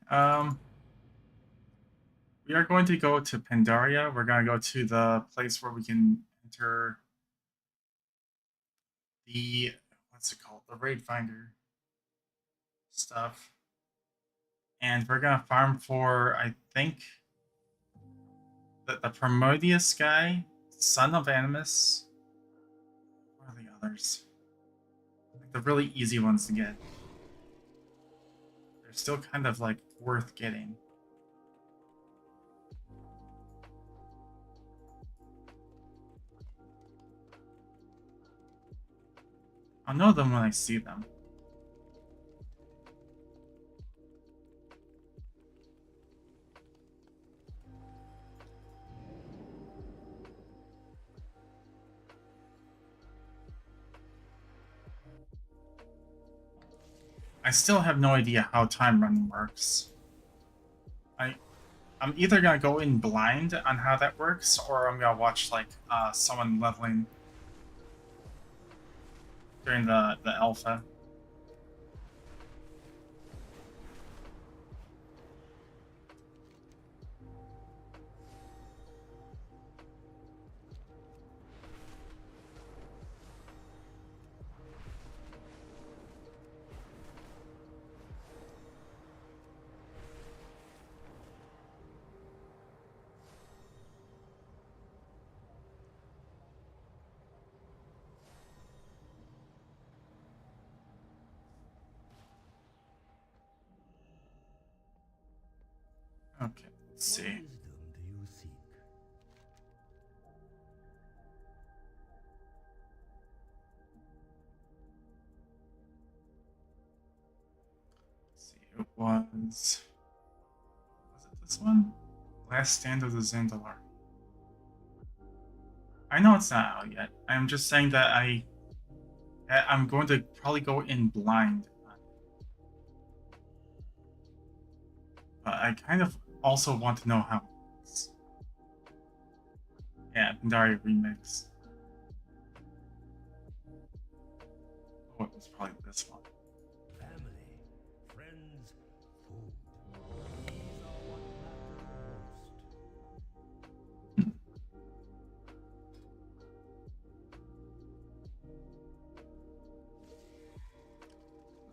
we are going to go to Pandaria. We're going to go to the place where we can enter the, what's it called? The Raid Finder stuff. And we're going to farm for, I think, the Prometheus guy, Son of Animus. What are the others? Like the really easy ones to get. They're still kind of like worth getting. I'll know them when I see them. I still have no idea how time running works. I'm either gonna go in blind on how that works, or I'm gonna watch like someone leveling during the alpha. Okay, let's see. What wisdom do you seek? Let's see, it was it this one? Last Stand of the Zandalar. I know it's not out yet. I'm just saying that I'm going to probably go in blind. But I kind of also want to know how it works. Yeah, Pandaria Remix. what was probably this one. Family, friends, food. These are what matter most.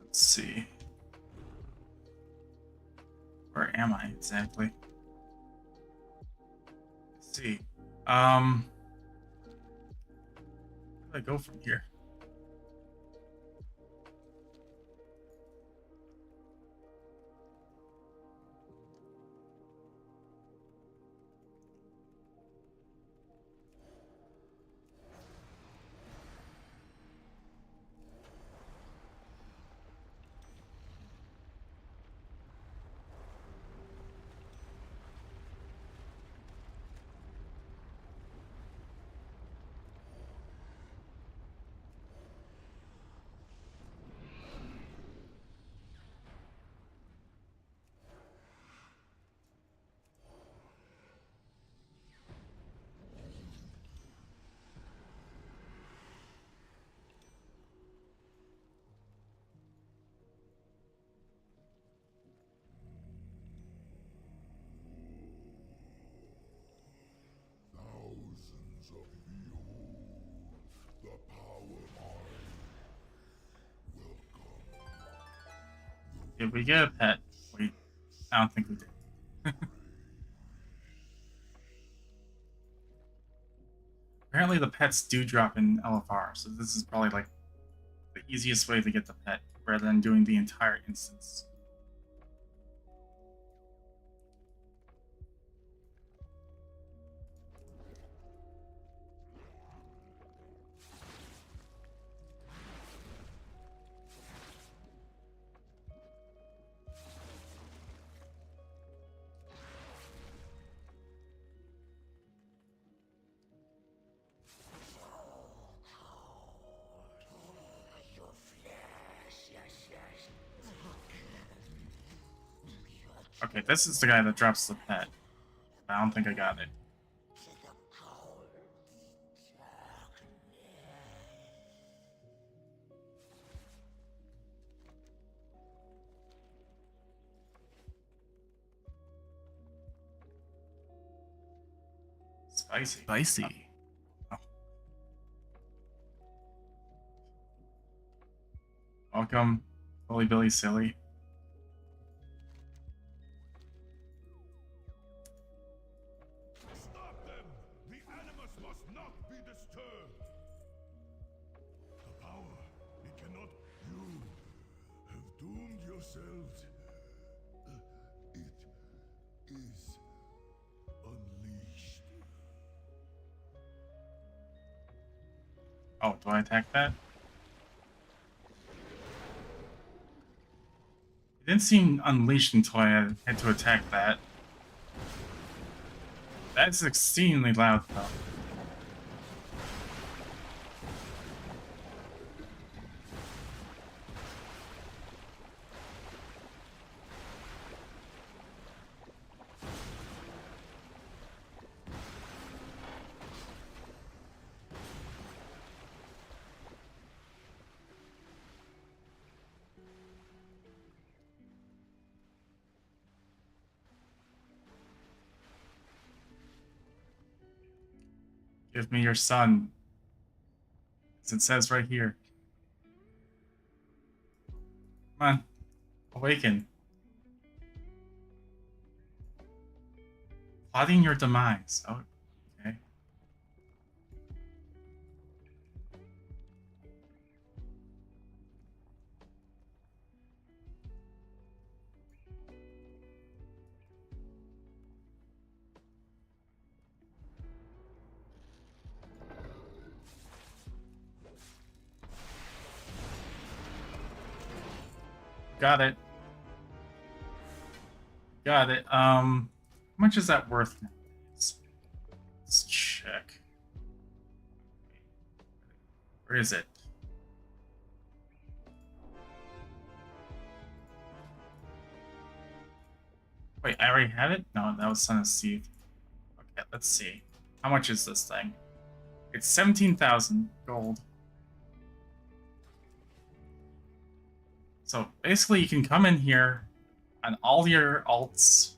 Let's see. Where am I exactly? Let's see. Where do I go from here? Thousands of behold the power I welcome. Did we get a pet? Wait, I don't think we did. Apparently the pets do drop in LFR, so this is probably like the easiest way to get the pet rather than doing the entire instance. Your flesh, yes. Okay, this is the guy that drops the pet. I don't think I got it. Spicy. Spicy. Welcome, Bully Billy Silly. Stop them! The animus must not be disturbed! The power, it cannot. You have doomed yourselves. It is unleashed. Oh, do I attack that? It didn't seem unleashed until I had to attack that. That's exceedingly loud, though. Give me your son. As it says right here. Come on. Awaken. Plotting your demise. Oh, okay. Got it. Got it. How much is that worth nowadays? Let's check. Where is it? Wait, I already had it? No, that was Son of Steve. Okay, let's see. How much is this thing? It's 17,000 gold. So basically, you can come in here on all your alts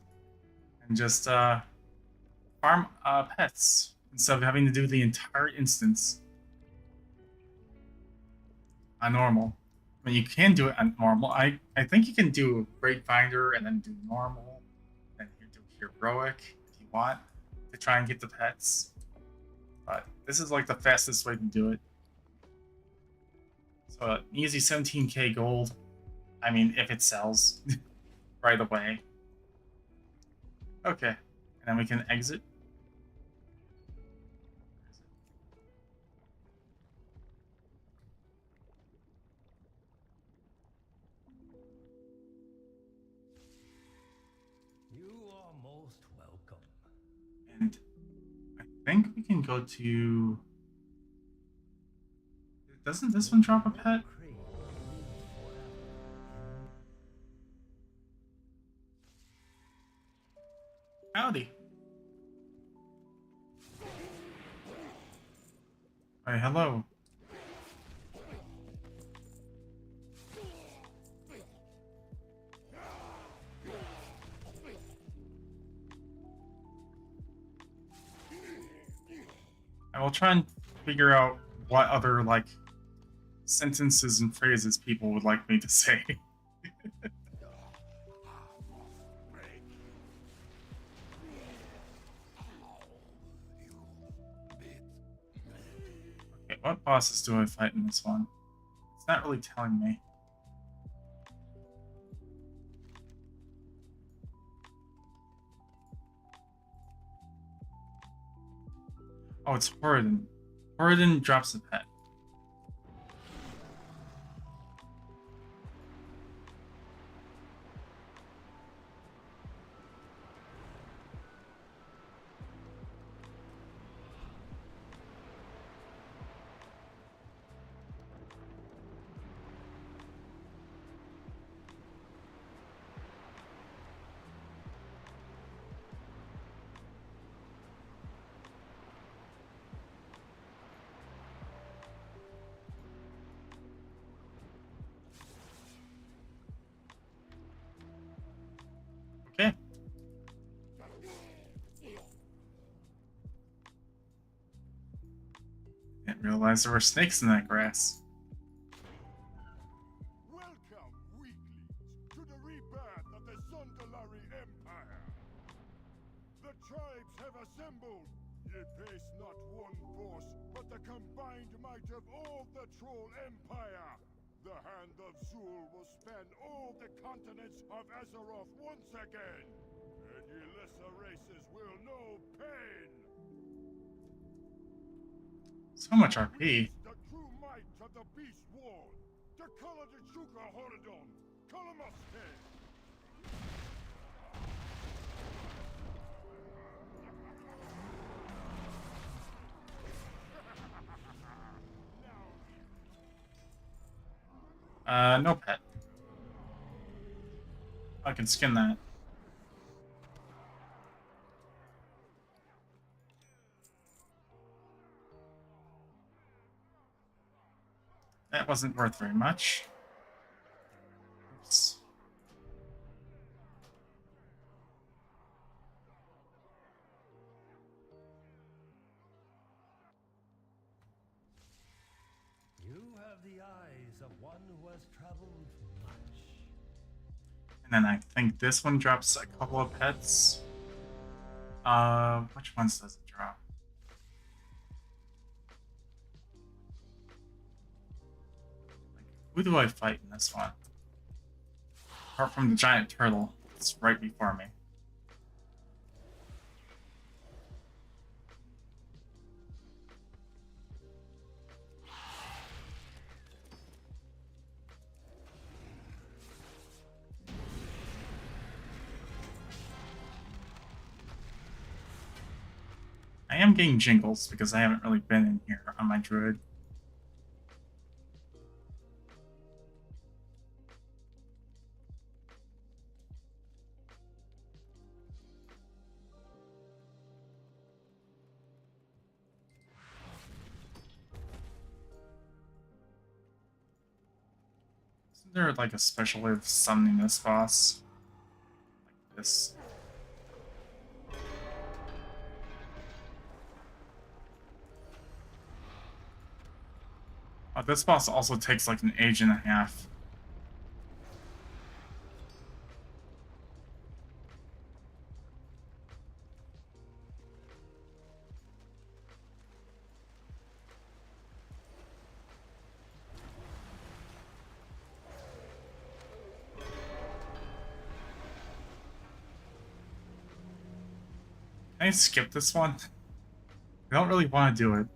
and just farm pets instead of having to do the entire instance on normal. I mean, you can do it on normal. I think you can do Great Finder and then do normal, and you do heroic if you want to try and get the pets. But this is like the fastest way to do it. So an easy 17k gold. I mean, if it sells right away. Okay, and then we can exit. You are most welcome. And I think we can go to... Doesn't this one drop a pet? Crane will live forever. Howdy. Hey, hello. I will try and figure out what other, like, sentences and phrases people would like me to say. Okay, what bosses do I fight in this one? It's not really telling me. Oh, it's Horadin. Horadin drops a pet. Okay. Didn't realize there were snakes in that grass. Welcome, weaklings, to the rebirth of the Zondalari Empire. The tribes have assembled. Ye face not one force, but the combined might of all the Troll Empire. The hand of Zul will span all the continents of Azeroth once again, and ye lesser races will know pain. So much RP. The true might of the Beast Ward, the color the Chuka Horadon, Kalamuste. No pet. I can skin that. That wasn't worth very much. Oops. You have the eyes of one who has traveled much. And then I think this one drops a couple of pets. Which ones does it drop? Like, who do I fight in this one? Apart from the giant turtle, it's right before me. I am getting jingles because I haven't really been in here on my druid. Isn't there like a special way of summoning this boss? Like this? This boss also takes like an age and a half. Can I skip this one? I don't really want to do it.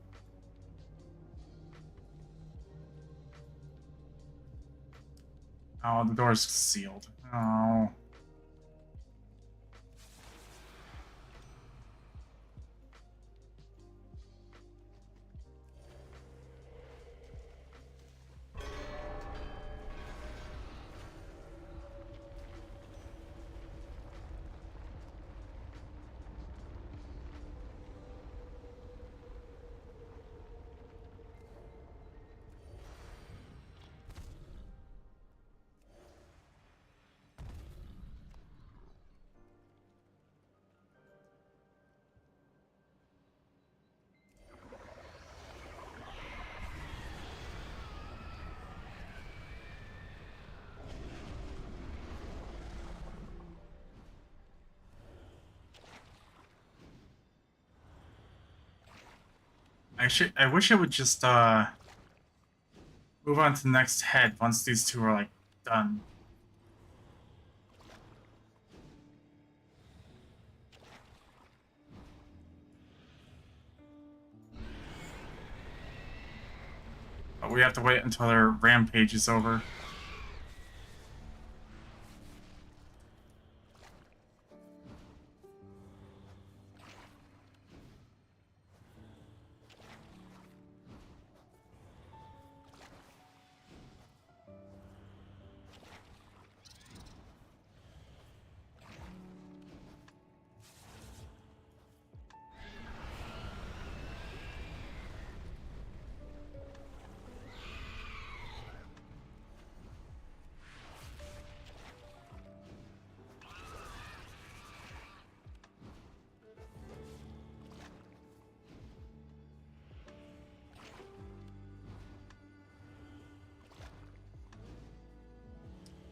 Oh, the door's sealed. Oh. I wish it would just move on to the next head once these two are like done. But we have to wait until their rampage is over.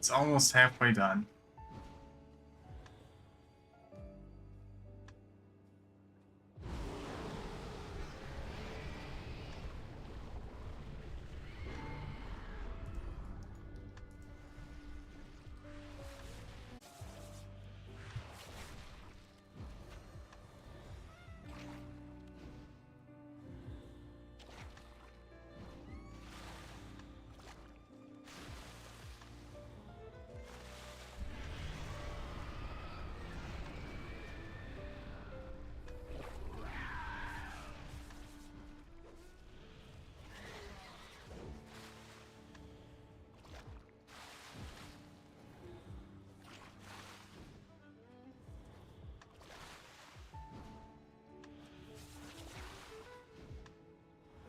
It's almost halfway done.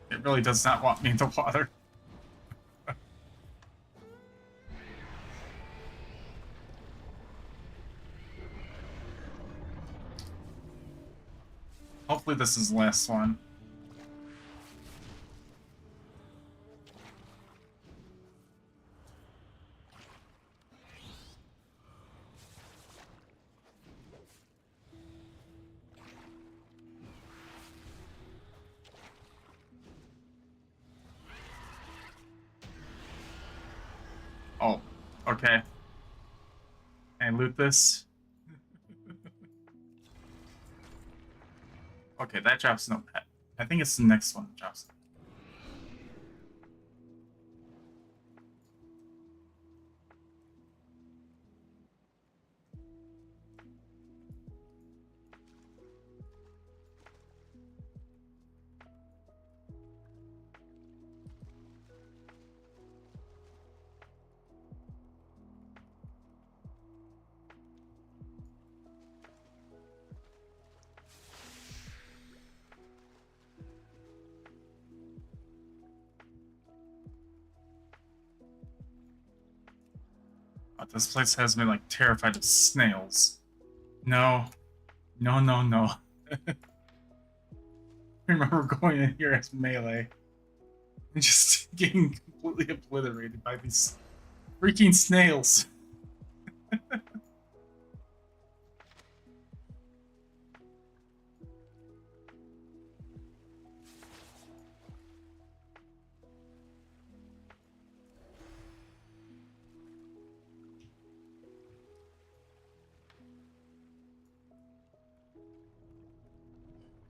It really does not want me in the water. Hopefully this is the last one. Oh, okay. And loot this. Okay, that drops no pet. I think it's the next one that drops. But this place has me like terrified of snails. No, no, no, no. I remember going in here as melee and just getting completely obliterated by these freaking snails.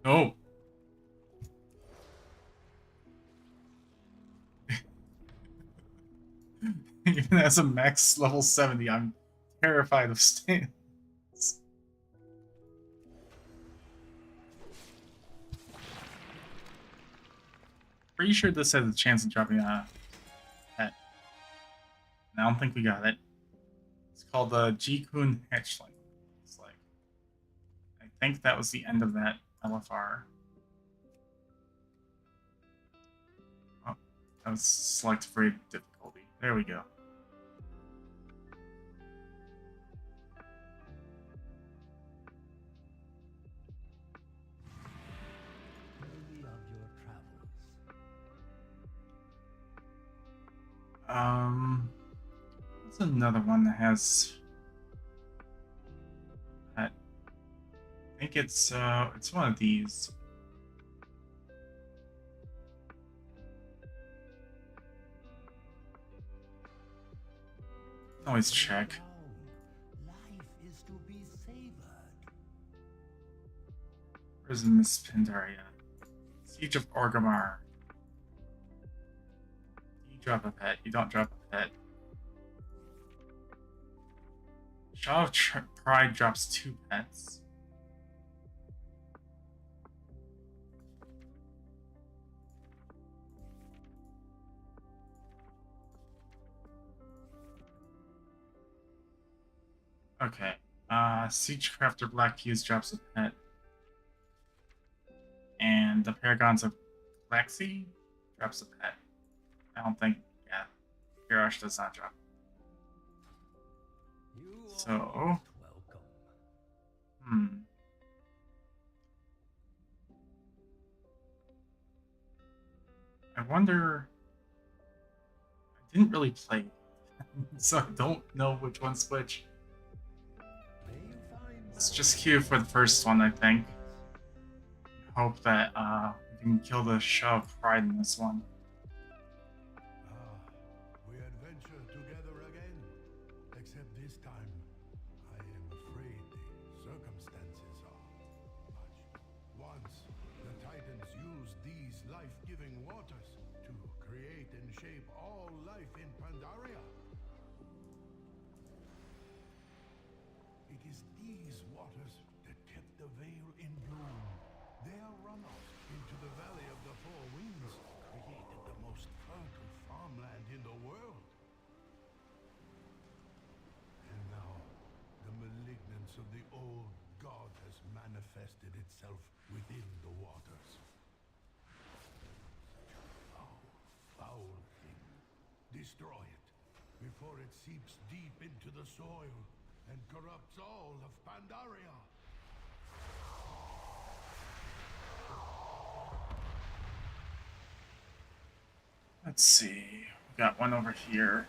Oh. Even as a max level 70, I'm terrified of snails. Pretty sure this has a chance of dropping a pet. I don't think we got it. It's called the G-Kun Hatchling. It's like, I think that was the end of that LFR. Oh, that was select for difficulty. There we go. Tell me of your travels. What's another one that has that? I think it's one of these. Always check. Life is to be savored. Where's Miss Pandaria? Siege of Orgrimmar. You drop a pet. You don't drop a pet. Shaw of Pride drops 2 pets. Okay. Siegecrafter Black Hughes drops a pet. And the Paragons of Lexi drops a pet. I don't think, yeah, Hirosh does not drop. You So, are welcome. I wonder. I didn't really play, so I don't know which one's which. May you find Let's just queue for the first one, I think. Hope that we can kill the Shaw of Pride in this one. We adventure together again. Except this time, I am afraid the circumstances are much. Once, the Titans used these life-giving waters to create and shape all life in Pandaria. It is these waters that kept the Vale in bloom. Their runoff into the Valley of the Four Winds created the most fertile farmland in the world. And now, the malignance of the old god has manifested itself within the waters. Such a foul, foul thing. Destroy it before it seeps deep into the soil and corrupts all of Pandaria. Let's see. We got one over here.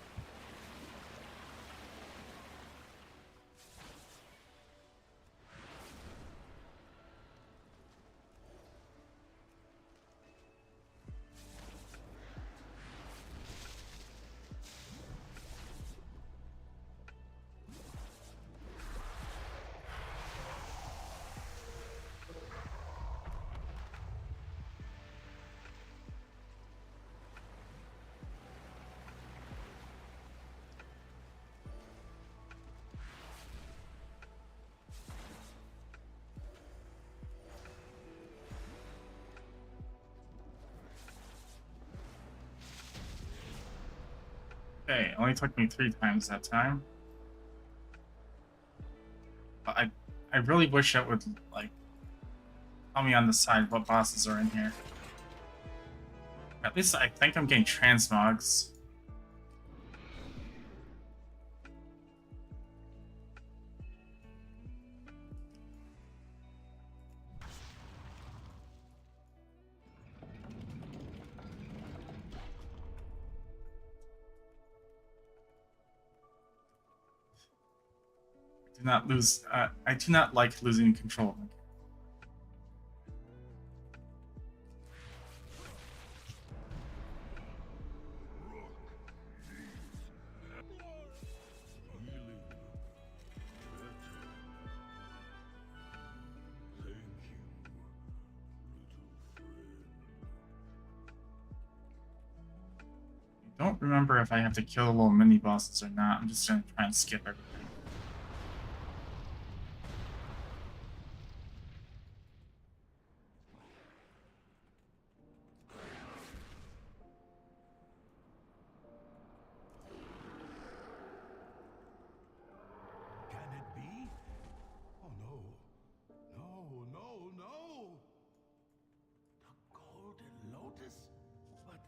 Okay, only took me 3 times that time. But I really wish it would, like, tell me on the side what bosses are in here. At least I think I'm getting transmogs. Do not lose. I do not like losing control of my character. I don't remember if I have to kill the little mini bosses or not. I'm just gonna try and skip everything. Can it be? Oh no. No, no, no! The Golden Lotus? But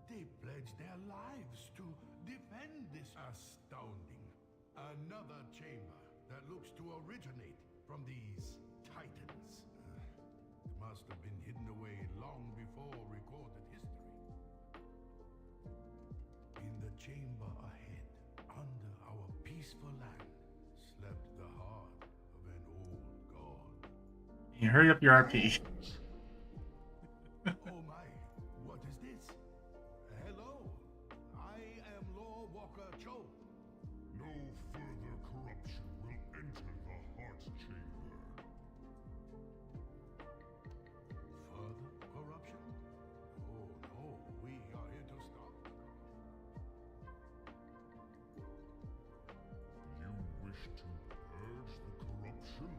they pledged their lives to defend this. Astounding. Another chamber that looks to originate from these titans. It must have been hidden away long before recorded history. In the chamber ahead, under our peaceful land, slept the heart of an old god. Can you hurry up your RP? Oh my, what is this? Hello, I am Lord Walker Cho. No further corruption will enter the heart chamber. Further corruption? Oh no, we are here to stop. You wish to purge the corruption?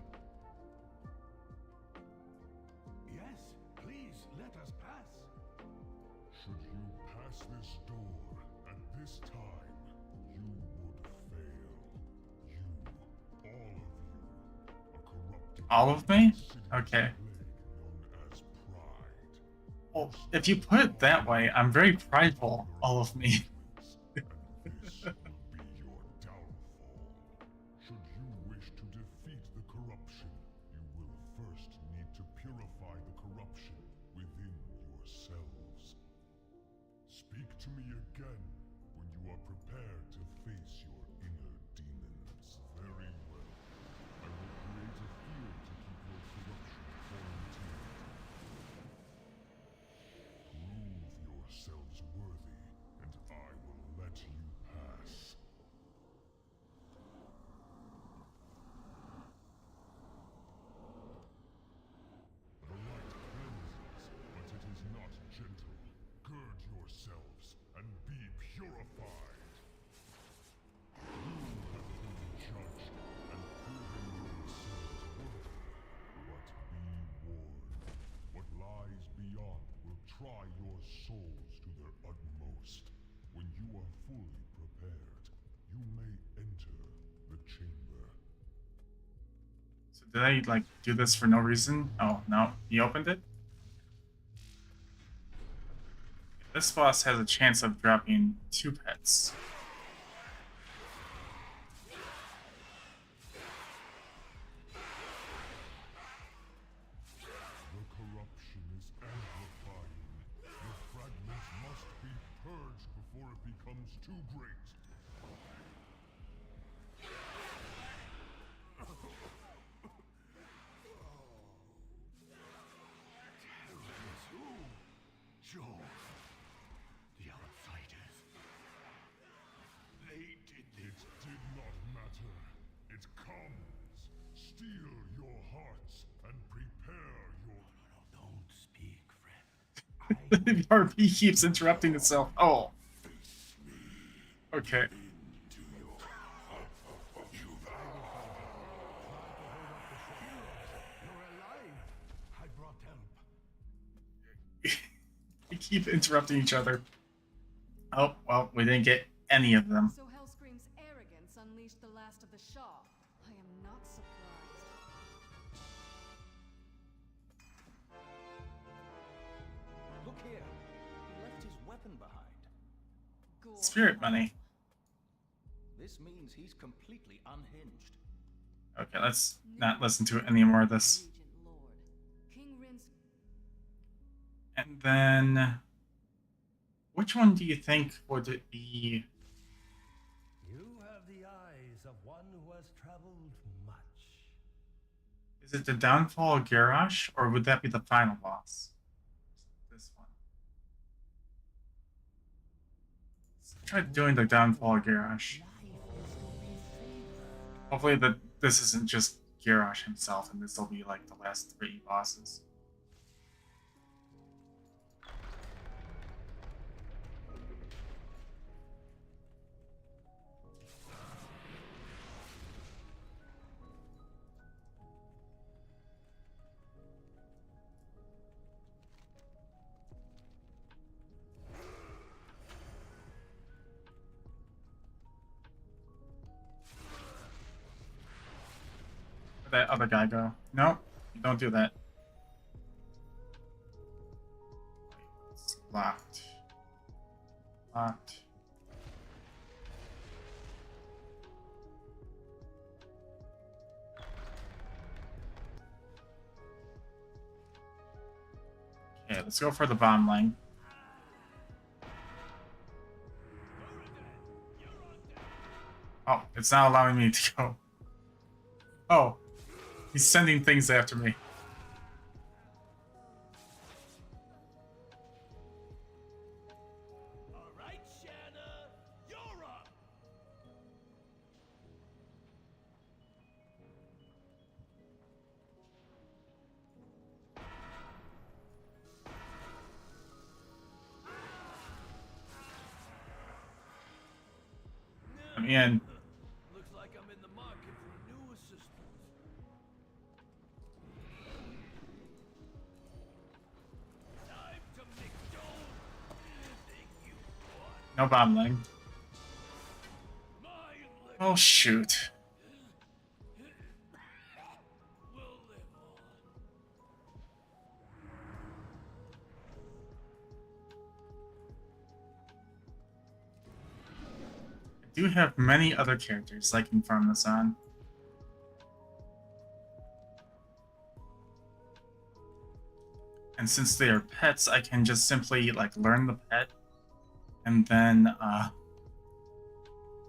Yes, please let us pass. Should you pass this door at this time, you would fail. You, all of you, are corrupted. All of me? Insidious Okay. plague known as pride. Well, if you put it that way, I'm very prideful. All of me. And this will be your downfall. Should you wish to defeat the corruption, you will first need to purify the corruption within yourselves. Speak to me again when you are prepared to face your inner demons. Very well. I will create a field to keep your corruption quarantined. Prove yourselves worthy, and I will let you pass. The light cleanses, but it is not gentle. Gird yourselves and be purified. You have been judged and proven yourselves worthy. But be warned, what lies beyond will try your souls to their utmost. When you are fully prepared, you may enter the chamber. So did I like do this for no reason? Oh no, he opened it. This boss has a chance of dropping 2 pets. The corruption is amplifying. The fragments must be purged before it becomes too great. Sure. The outsiders. They did It did not matter. It comes. Steel your hearts and prepare your... Don't speak, friend. The RP keeps interrupting itself. Oh. Okay. You're alive. I brought help. We keep interrupting each other. Oh, well, we didn't get any of them. So Hellscream's arrogance unleashed the last of the Shaw. I am not surprised. Look here. He left his weapon behind. Gore Spirit money. This means he's completely unhinged. Okay, let's not listen to any more of this. Regent Lord. King Rin's And then, which one do you think would it be? You have the eyes eyes of one who has traveled much. Is it the downfall of Garrosh, or would that be the final boss? This one. Let's try doing the downfall of Garrosh. Hopefully this isn't just Garrosh himself, and this will be like the last 3 bosses. Where'd that other guy go? No, don't do that. It's locked. Locked. Okay, let's go for the bomb line. Oh, it's not allowing me to go. Oh, he's sending things after me. All right, Shanna, you're up. I'm in. Looks like I'm in the market for a new assistant. Time to make dough. Anything you want. No bomb line. My liquor Oh shoot. will live on. I do have many other characters I can farm this on. And since they are pets, I can just simply like learn the pet and then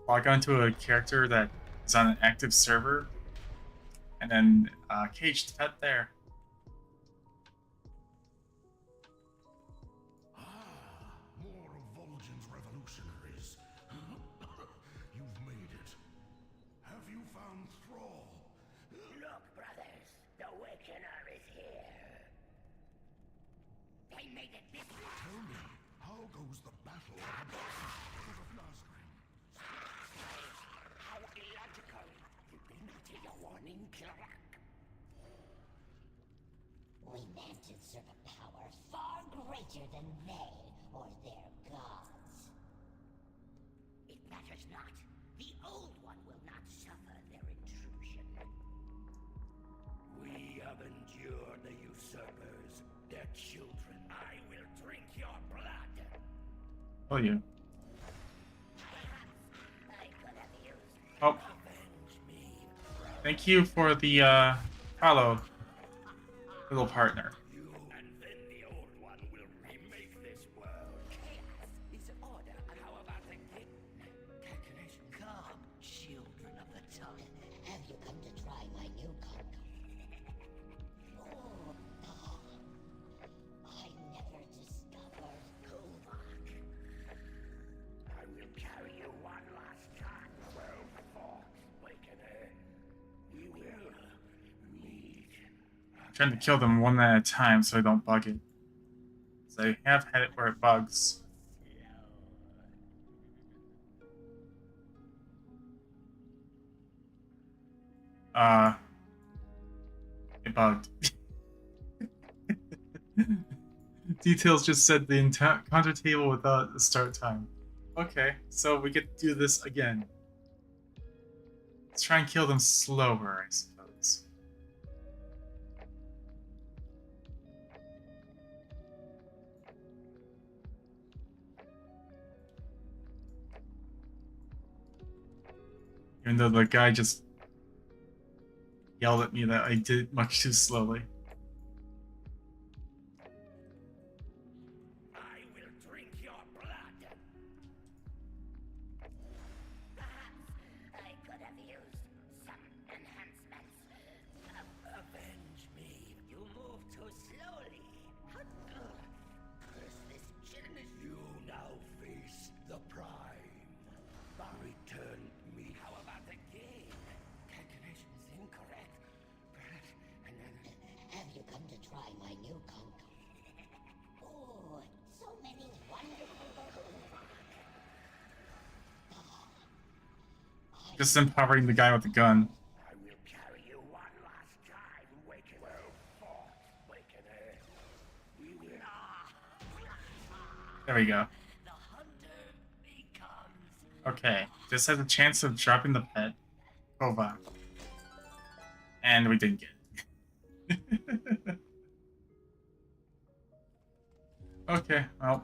log onto a character that is on an active server and then cage the pet there. More of Vol'jin's revolutionaries. You've made it. Have you found Thrall? Look, brothers, the Awakener is here. They made it this far. Tell me, how goes the battle of the Battle of Nazgrim? How illogical. You did not hear your warning, Kirak. We meant to serve a power far greater than they or their gods. It matters not. The Old One will not suffer their intrusion. We have endured the usurpers, their children. I will drink your blood. Oh yeah. I could have used Oh, Avenge me. thank you for the follow, little partner. You and then the Old One will remake this world. chaos is order. How about the king? Come, children of the tongue. Have you come to try my new conquer? Oh, I never discovered Kovak. I will carry you one last time. Well fought, Awakener. We will meet. I'm trying to kill them one at a time so I don't bug it. So I have had it where it bugs. It bugged. Details just said the encounter table without the start time. Okay, so we get to do this again. Let's try and kill them slower, I suppose. Even though the guy just yelled at me that I did it much too slowly. I will drink your blood. I could have Just empowering the guy with the gun. I will carry you one last time, Waken. Well fought, Wakener. We will. There we go. The hunter becomes. Okay, this has a chance of dropping the pet. Kova. And we didn't get it. Okay, well.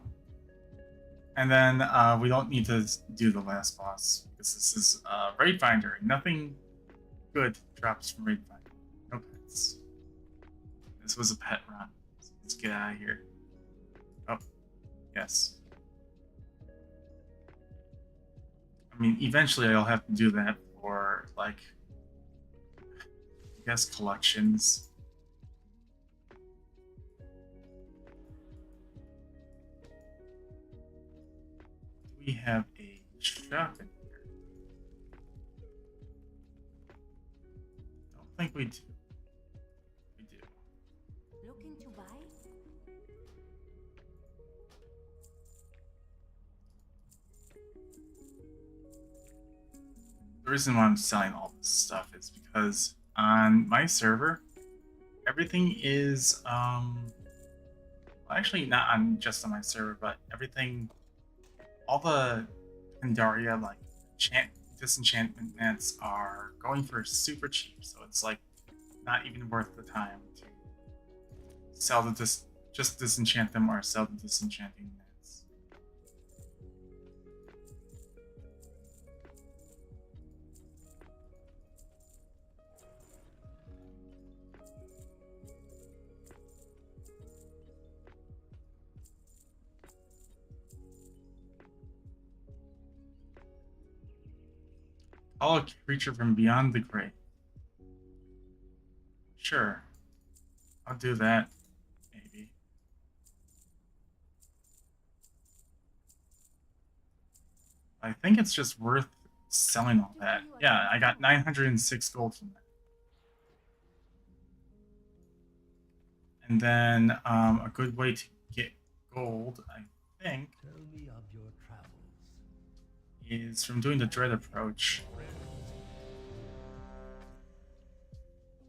And then we don't need to do the last boss, because this is Raid Finder. Nothing good drops from Raid Finder. No pets. This was a pet run. So let's get out of here. Oh, yes. I mean, eventually I'll have to do that for, like, I guess collections. We have a shop in here. Don't think we do. We do. Looking to buy? The reason why I'm selling all this stuff is because on my server, everything is well, actually not on just on my server, but everything, all the Pandaria like disenchantment nets are going for super cheap, so it's like not even worth the time to sell the just disenchant them or sell the disenchanting nets. Call a creature from beyond the grave. Sure. I'll do that, maybe. I think it's just worth selling all that. Yeah, I got 906 gold from that. And then a good way to get gold, I think, Tell me of your travels. is from doing the dread approach.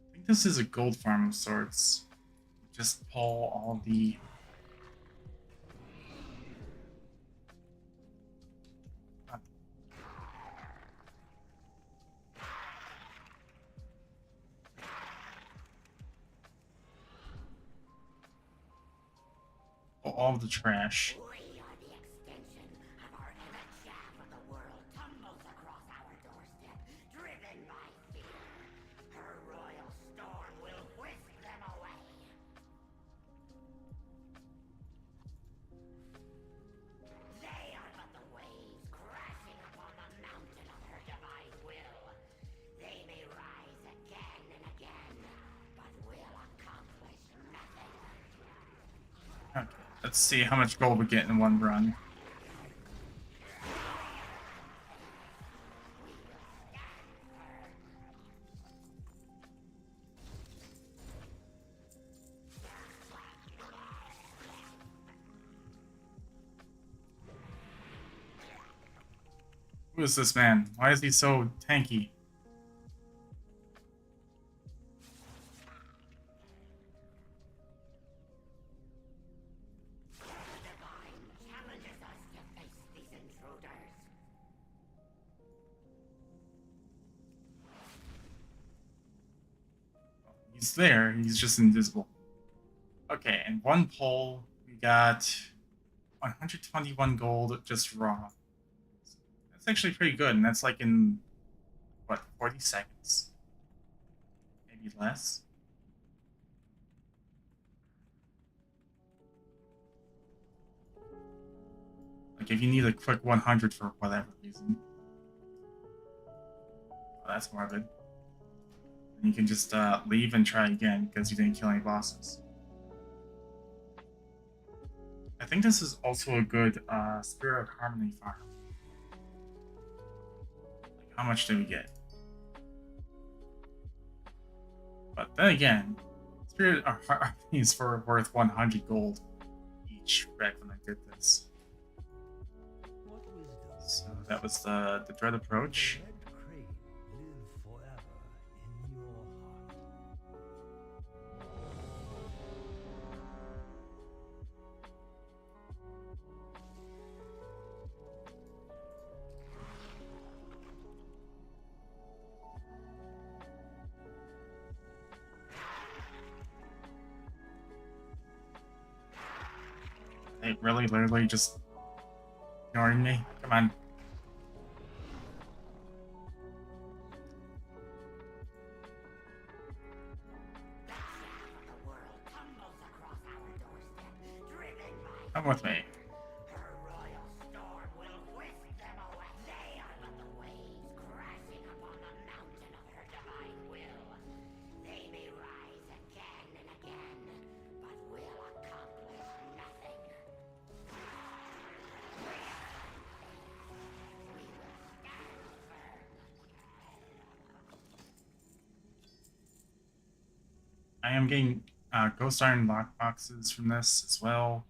I think this is a gold farm of sorts. Just pull all the pull all of the trash. We are the extension of our inner shaft of the world tumbles across our doorstep, driven by fear. Her royal storm will whisk them away. They are but the waves crashing upon the mountain of her divine will. They may rise again and again, but will accomplish nothing. Okay, let's see how much gold we get in one run. Who is this man? Why is he so tanky? Divine challenges us to face these intruders. He's there, he's just invisible. Okay, and one pull, we got 121 gold just raw. That's actually pretty good, and that's like in, what, 40 seconds? Maybe less? Like if you need a quick 100 for whatever reason. Oh, that's morbid. And you can just leave and try again because you didn't kill any bosses. I think this is also a good Spirit of Harmony farm. Like, how much do we get? But then again, Spirit of Harmony is worth 100 gold each back when I did this. What wisdom? So that was the Dread Approach. Red crane Really? Literally just ignoring me? Come on. The world tumbles across our doorstep, driven by Come with me. her royal storm will whisk them away. They are but the waves crashing upon the mountain of her divine will. They may rise again and again, but will accomplish nothing. I am getting Ghost Iron lockboxes from this as well.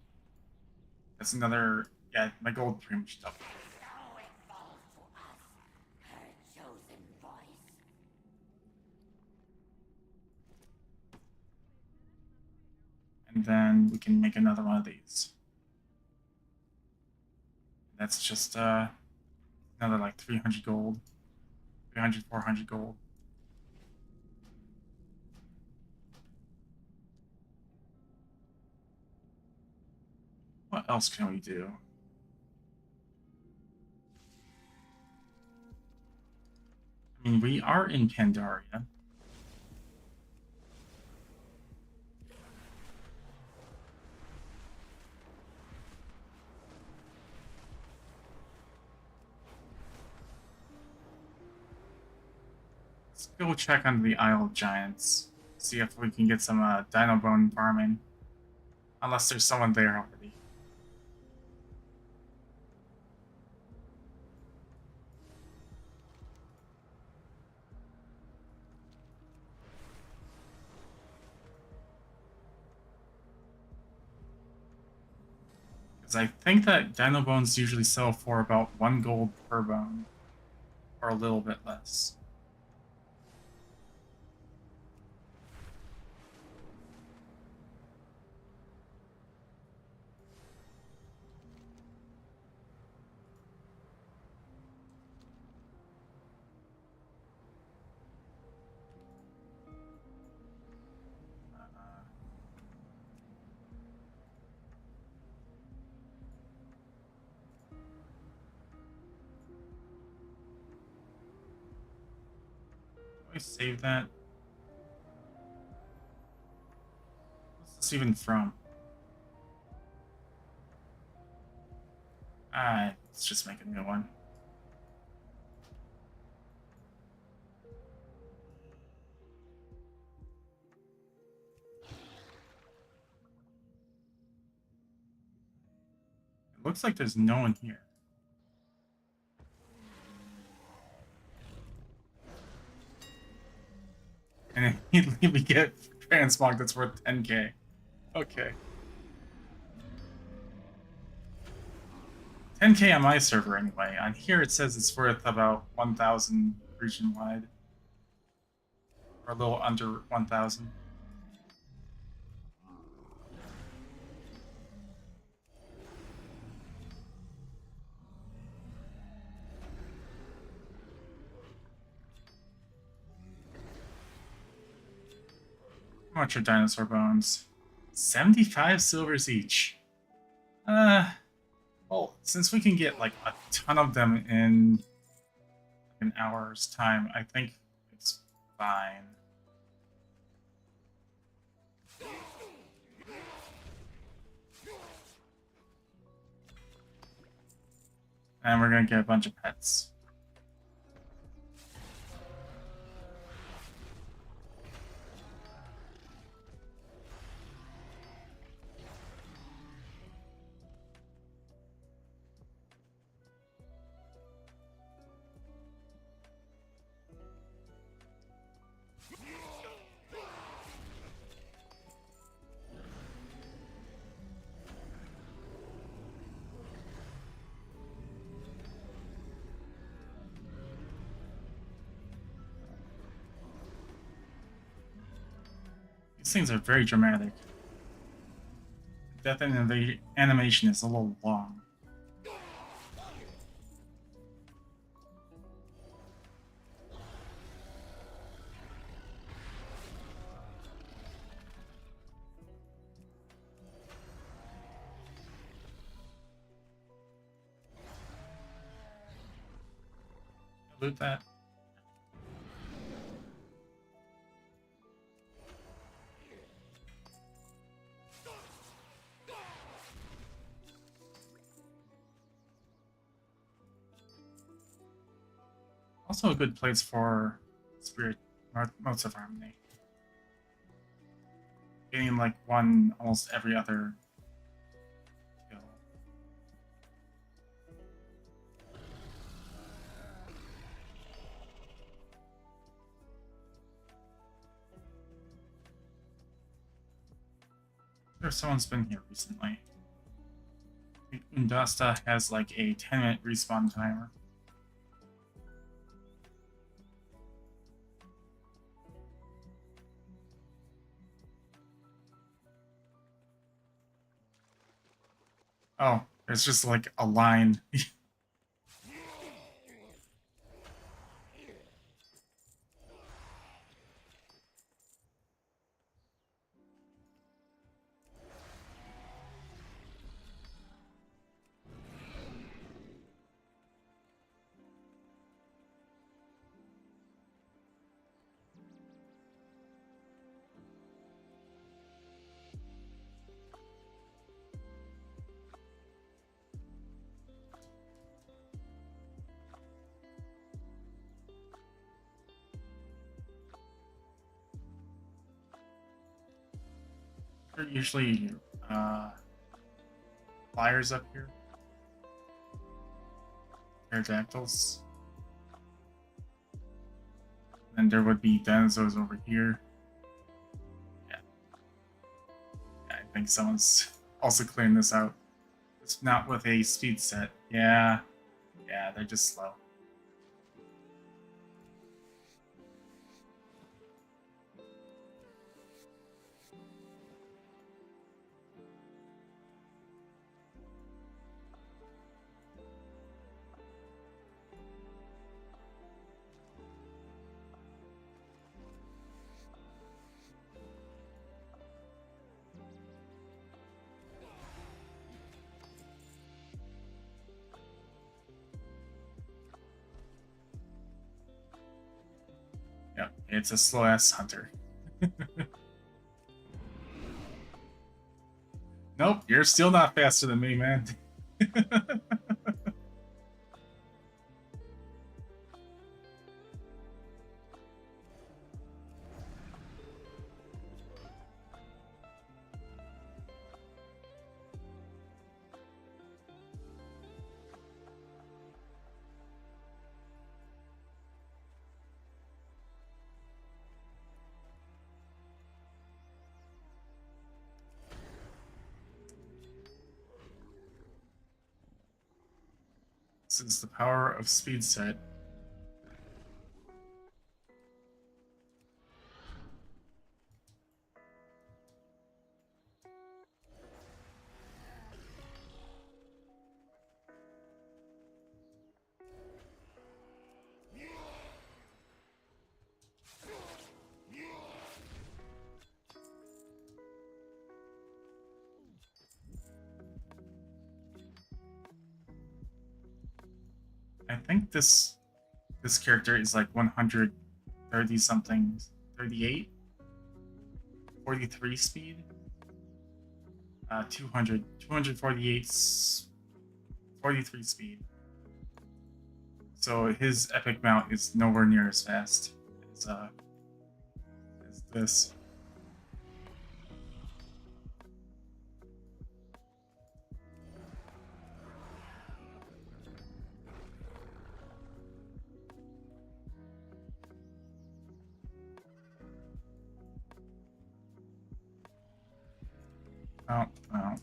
That's another, yeah, my gold pretty much doubled. So it falls to us, her chosen voice. And then we can make another one of these. That's just another like 300 gold. 300, 400 gold. What else can we do? I mean, we are in Pandaria. Let's go check on the Isle of Giants. See if we can get some Dino Bone farming. Unless there's someone there already. Because I think that Dino Bones usually sell for about 1 gold per bone. Or a little bit less. I save that? What's this even from? Let's just make a new one. It looks like there's no one here. And immediately we get transmog that's worth 10k. Okay. 10k on my server anyway. On here it says it's worth about 1,000 region-wide. Or a little under 1,000. How much are dinosaur bones? 75 silvers each. Well, since we can get like a ton of them in an hour's time, I think it's fine. And we're gonna get a bunch of pets. These things are very dramatic. Death animation is a little long. loot that. Also a good place for Spirit Motes of Harmony. Getting like one almost every other kill. There's someone's been here recently. Undasta has like a 10-minute respawn timer. Oh, it's just like a line. They're usually flyers up here. Pterodactyls. And there would be dinosaurs over here. Yeah. I think someone's also clearing this out. It's not with a speed set. Yeah. Yeah, they're just slow. Yep, it's a slow ass hunter. Nope, you're still not faster than me, man. This is the power of speed set. I think this character is like 130 something, 38, 43 speed, 248, 43 speed. So his epic mount is nowhere near as fast as this. Oh, oh.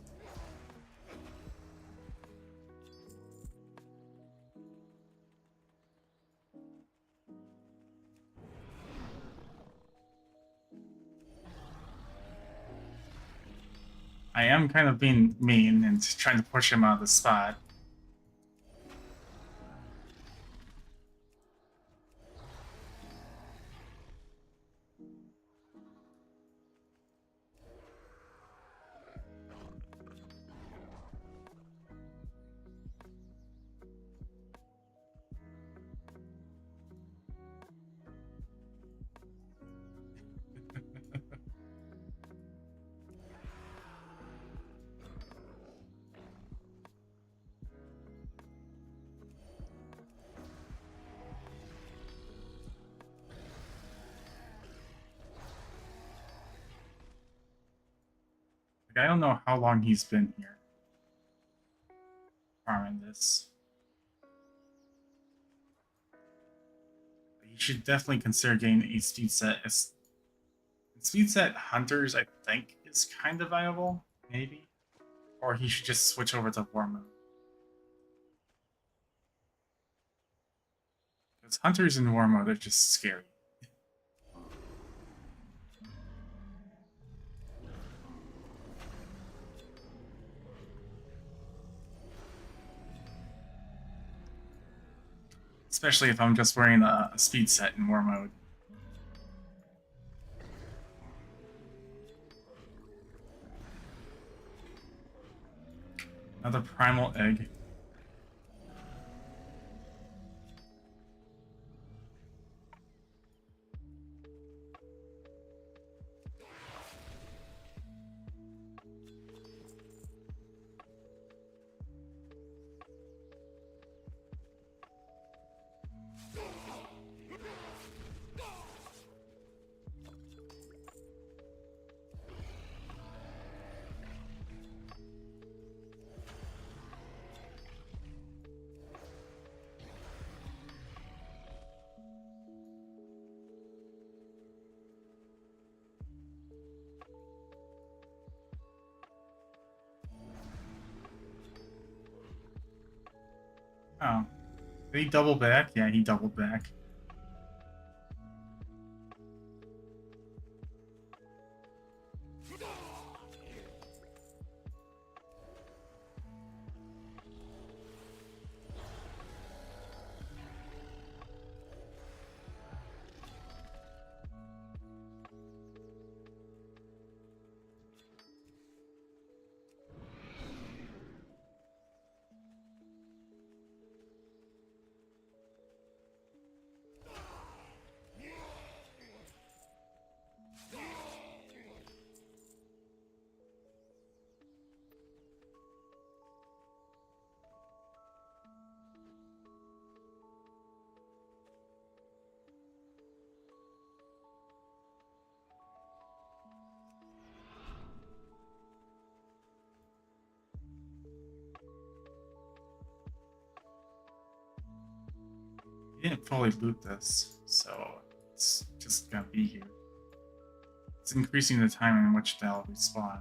I am kind of being mean and trying to push him out of the spot. I don't know how long he's been here farming this. He should definitely consider getting a speed set. Speed set Hunters, I think, is kind of viable, maybe. Or he should just switch over to War Mode. Because Hunters in War Mode are just scary. Especially if I'm just wearing a speed set in War Mode. Another Primal Egg. Oh. Did he double back? Yeah, he doubled back. He didn't fully loot this, so it's just gonna be here. It's increasing the time in which they'll respawn.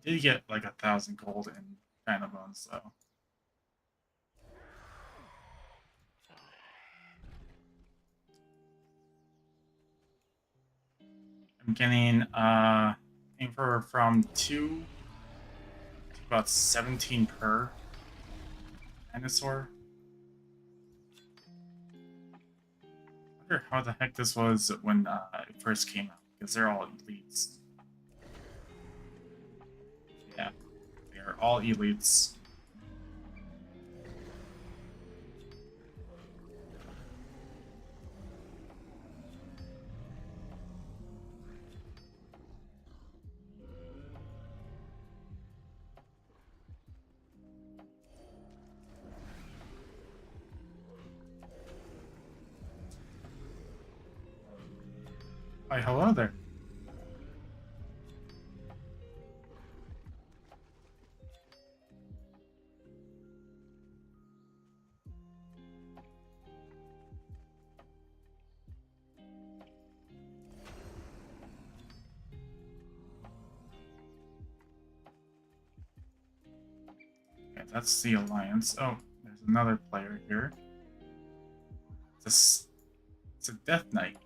Did get like 1,000 gold in China Bones though. I'm getting anywhere from 2 to about 17 per dinosaur. I wonder how the heck this was when it first came out, because they're all elites. Yeah, they're all elites. Hi, hello there. Okay, that's the Alliance. Oh, there's another player here. It's a Death Knight.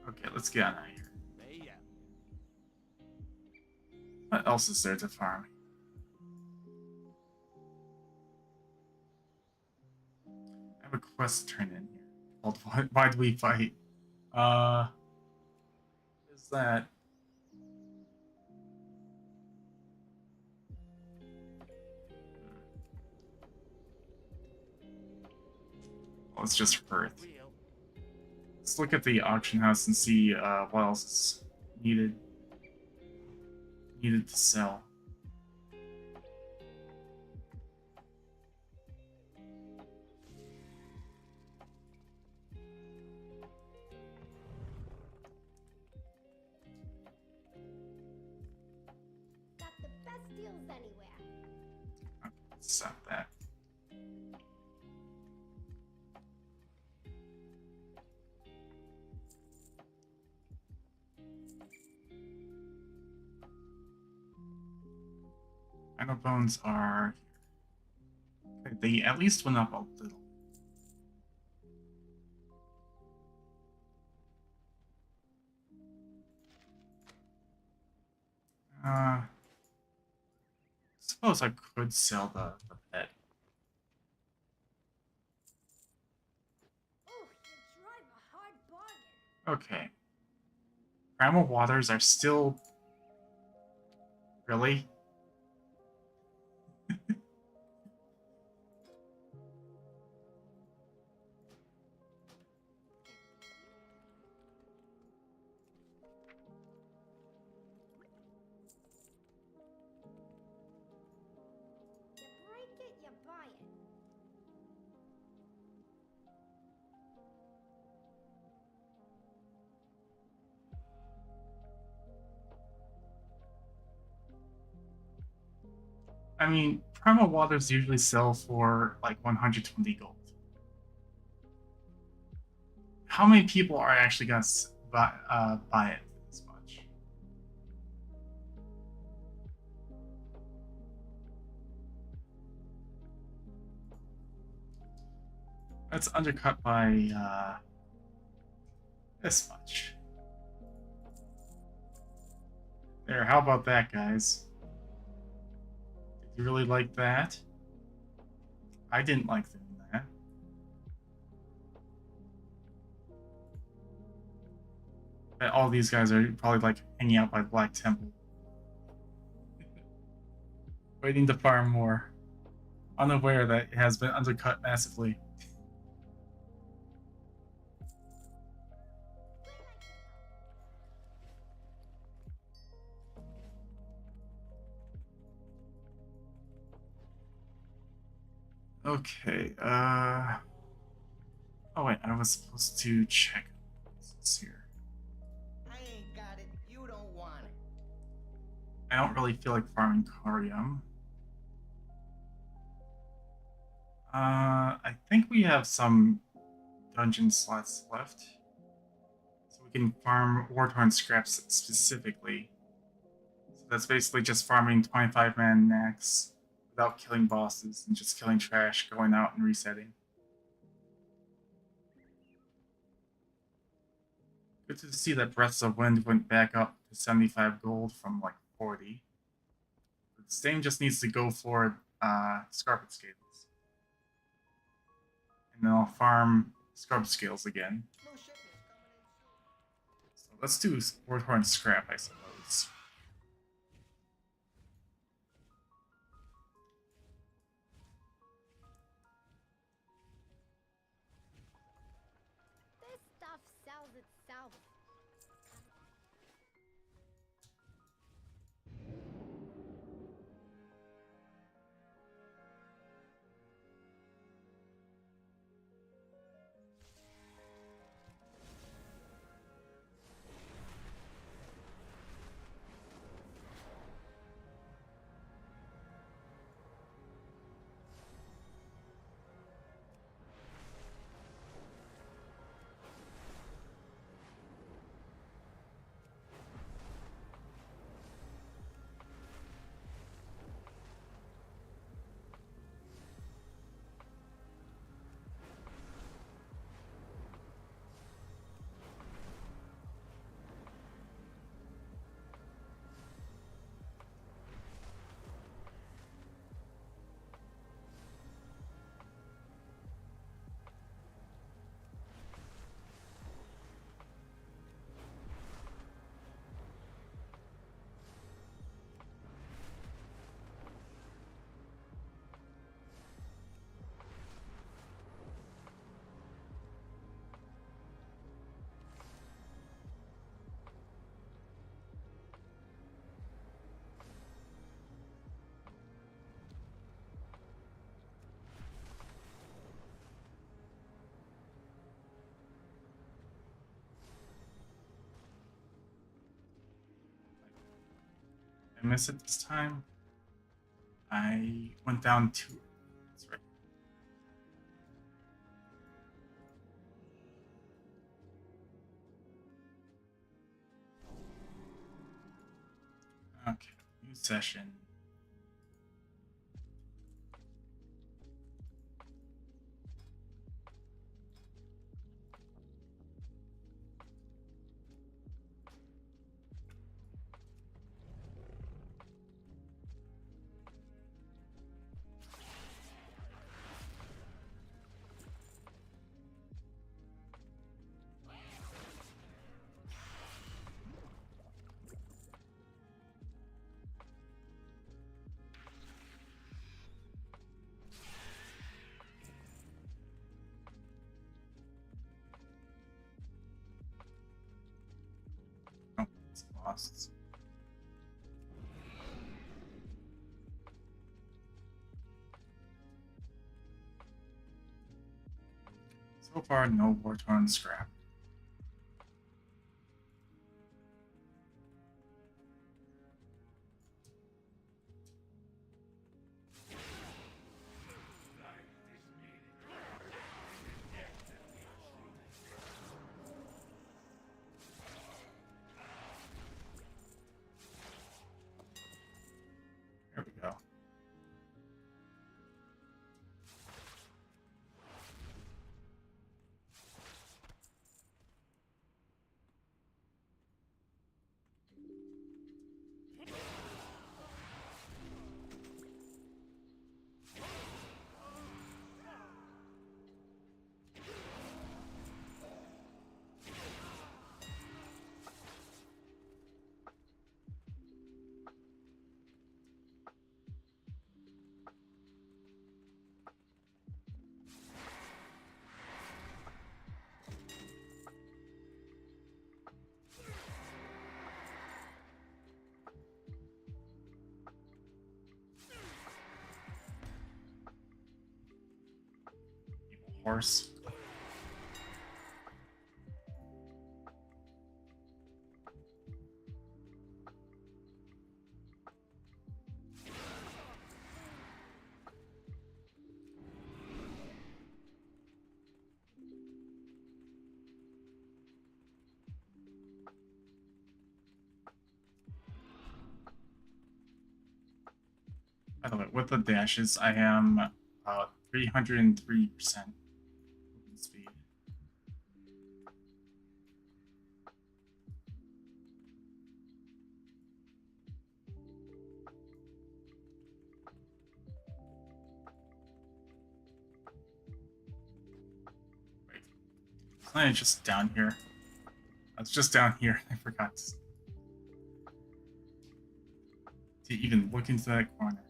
Okay, let's get out of here. What else is there to farm? I have a quest to turn in here called Why Do We Fight? What is that? it's just Earth. Let's look at the auction house and see what else is needed to sell. Got the best deals anywhere. Stop that. Final bones are okay, they at least went up a little. Suppose I could sell the pet. Oh, you drive a hard bargain. Okay. Primal waters are still really? You break it, you buy it. I mean, primal waters usually sell for like 120 gold. How many people are actually gonna buy it for this much? That's undercut by this much. There, how about that, guys? Did you really like that? I didn't like doing that. Bet all these guys are probably like hanging out by Black Temple. Waiting to farm more. Unaware that it has been undercut massively. Okay, oh wait, I was supposed to check this here. I ain't got it. You don't want it. I don't really feel like farming Carium. I think we have some dungeon slots left. So we can farm Warthorn scraps specifically. So that's basically just farming 25-man Nax without killing bosses and just killing trash, going out and resetting. Good to see that Breaths of Wind went back up to 75 gold from like 40. But the same just needs to go for Scarpet Scales. And then I'll farm Scrub Scales again. No shipment's coming in soon. So let's do Warthorn Scrap, I suppose. This stuff sells itself. I miss it this time. I went down 2. That's right. Okay, new session. Oh, it's lost. So far, no war-torn scrap. There we go. Horse. By the way, with the dashes, I am about 303% movement speed. Wait, isn't I just down here? I was just down here. I forgot to even look into that corner.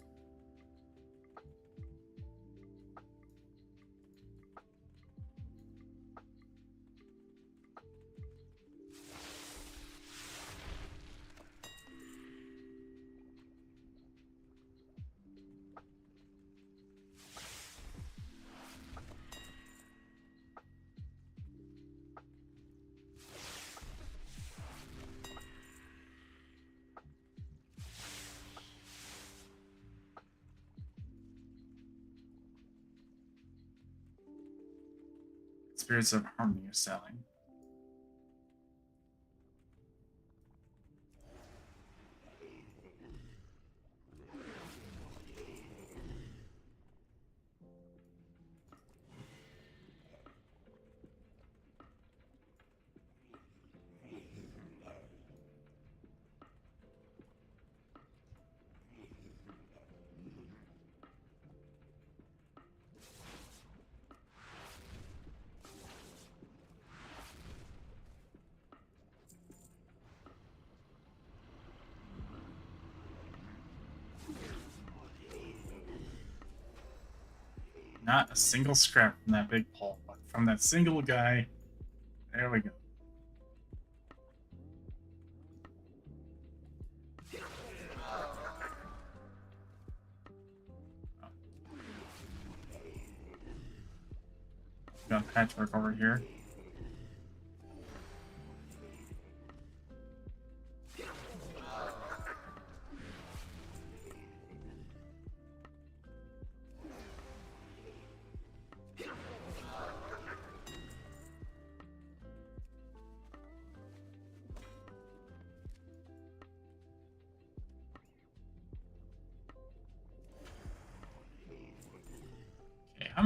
Spirits of Harmony are selling. Not a single scrap from that big pole, but from that single guy. There we go. Got Patchwork over here.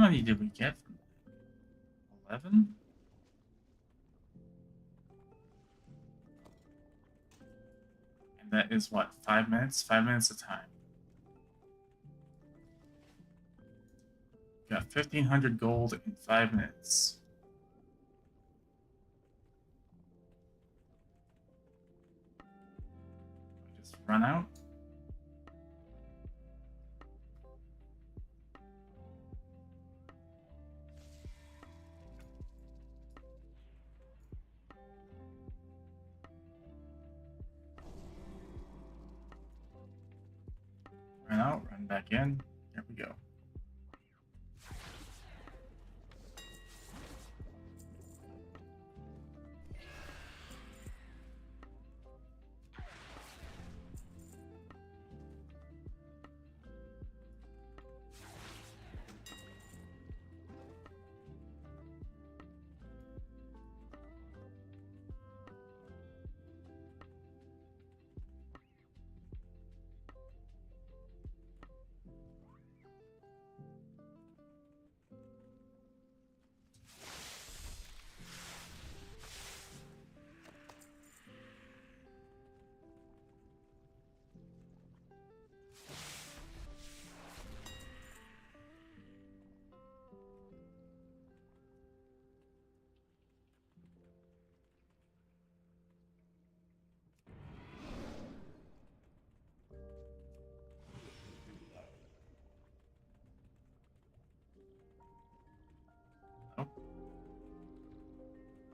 many did we get from that? 11? And that is what, 5 minutes? 5 minutes of time. Got 1,500 gold in 5 minutes. Just run out. Run out, run back in. There we go.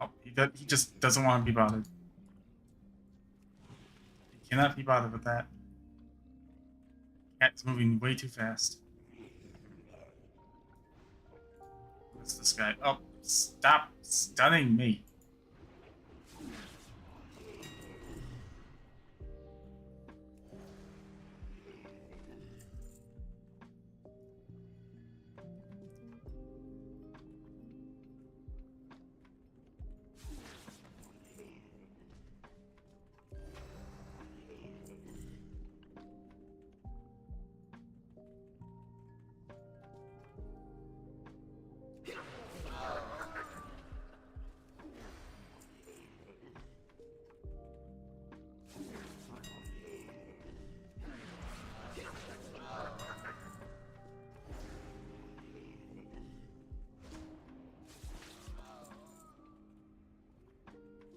Oh, he just doesn't want to be bothered. He cannot be bothered with that. Cat's moving way too fast. What's this guy? Oh, stop stunning me.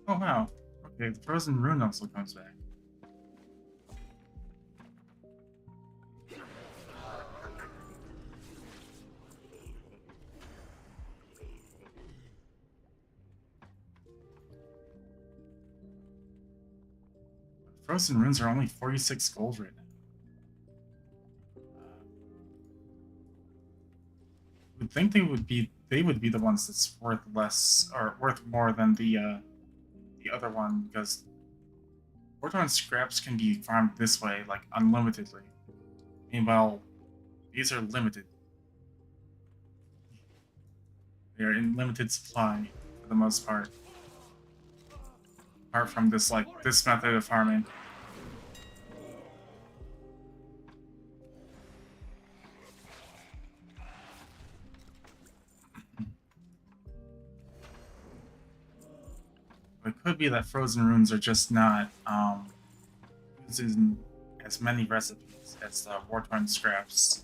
Oh wow. Okay, the frozen rune also comes back. Frozen runes are only 46 gold right now. I would think they would be the ones that's worth less or worth more than the other one, because Vortorn scraps can be farmed this way, like unlimitedly. Meanwhile, these are limited. They are in limited supply for the most part. Apart from this method of farming. It could be that frozen runes are just not using as many recipes as the Vortorn scraps.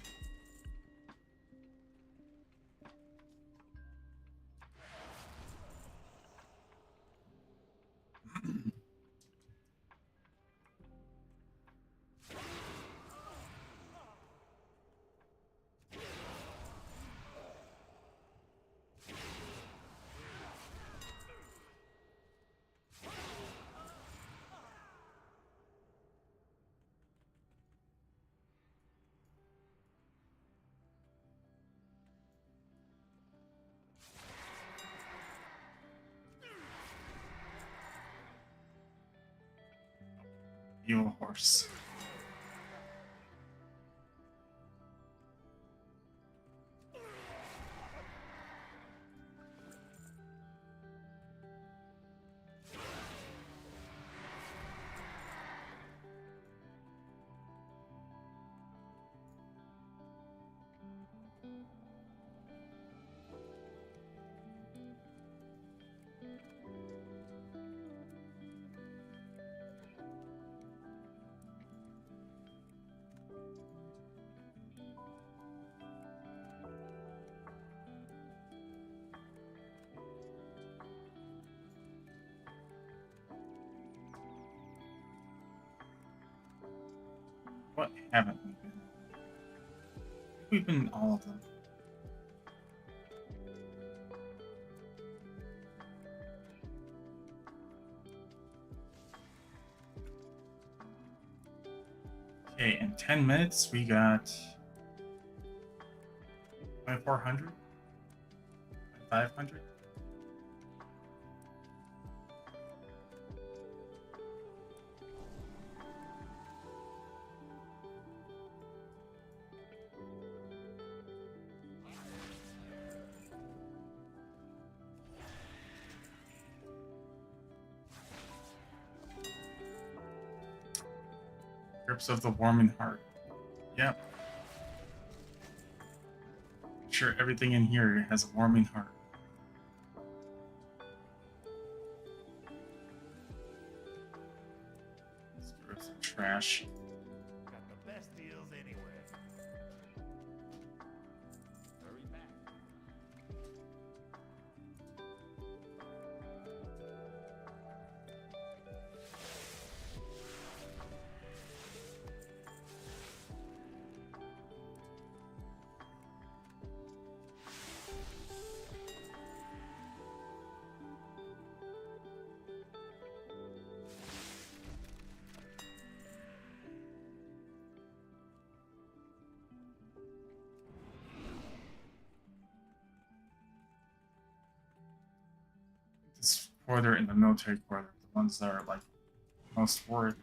You horse. What haven't we been? We've been in all of them. Okay, in 10 minutes we got 2,400, 500. Grips of the Warming Heart. Yep. Sure, everything in here has a warming heart. Let's get rid of some trash. Got the best deals anywhere. Hurry back. This quarter in the military quarter, the ones that are like most worth.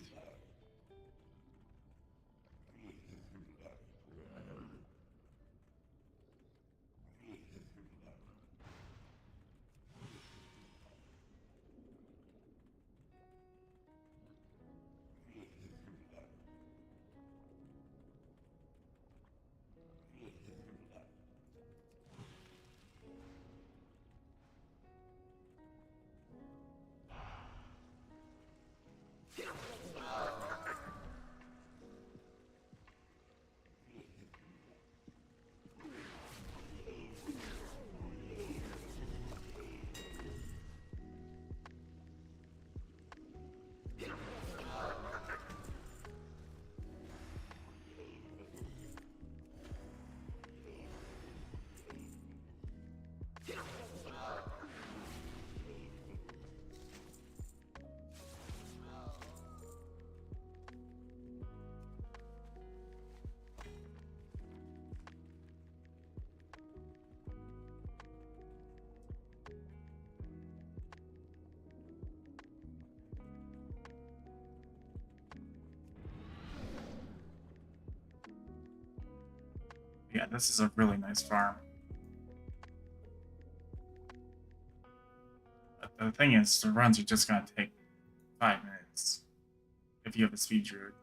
Yeah, this is a really nice farm. But the thing is, the runs are just gonna take 5 minutes if you have a speed druid.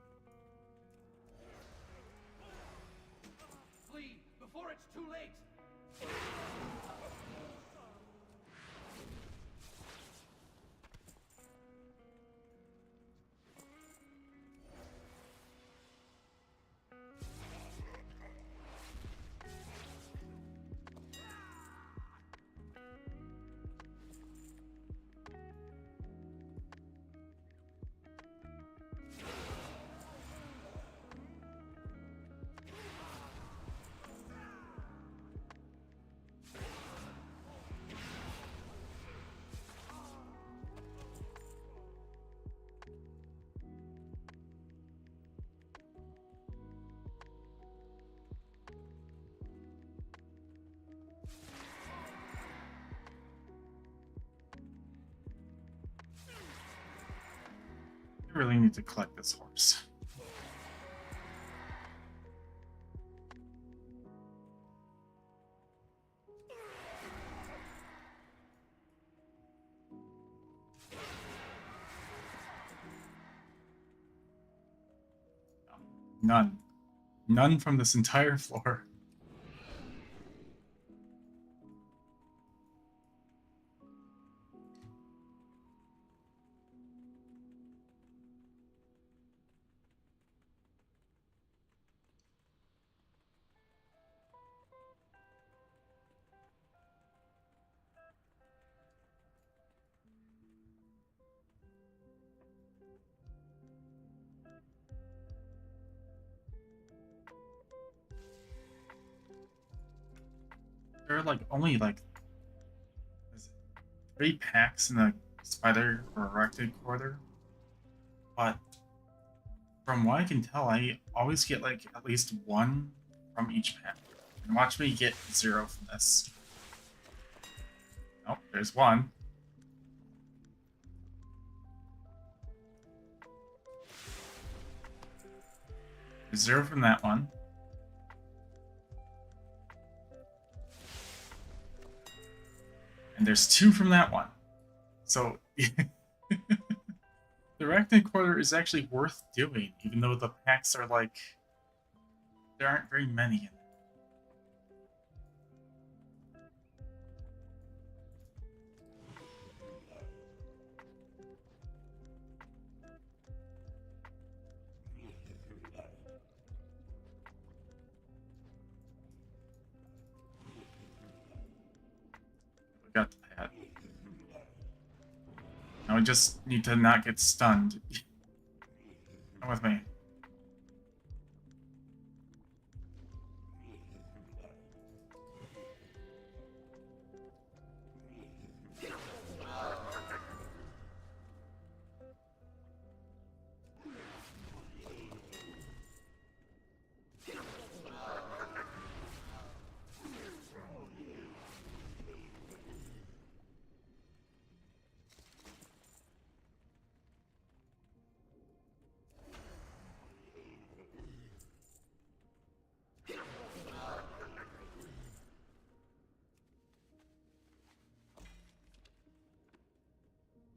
Flee before it's too late! I really need to collect this horse. None. None from this entire floor. there are like only like is it 3 packs in the spider or erected quarter, but from what I can tell, I always get like at least 1 from each pack. And watch me get 0 from this. Oh, there's 1. There's 0 from that one. And there's 2 from that one. So the Arachnid Quarter is actually worth doing, even though the packs are like there aren't very many in it. We got the pad. Now we just need to not get stunned. Come with me.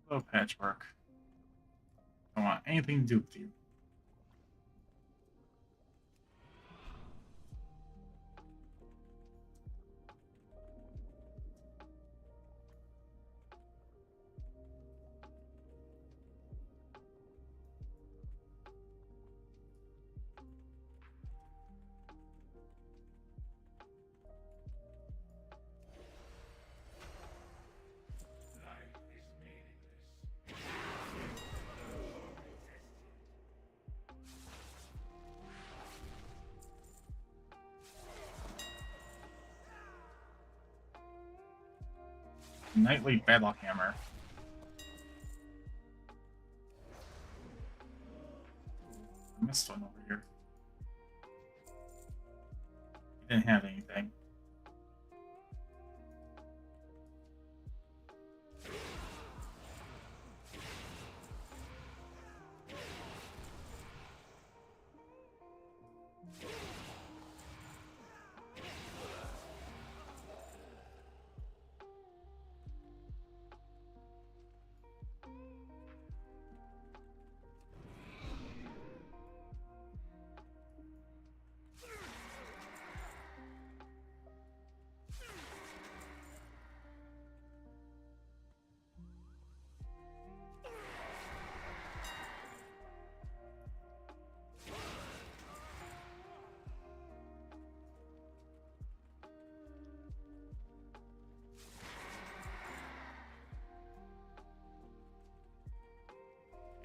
Hello, Patchwork. I don't want anything to do with you. Knightly Battle Hammer. I missed one over here. He didn't have anything.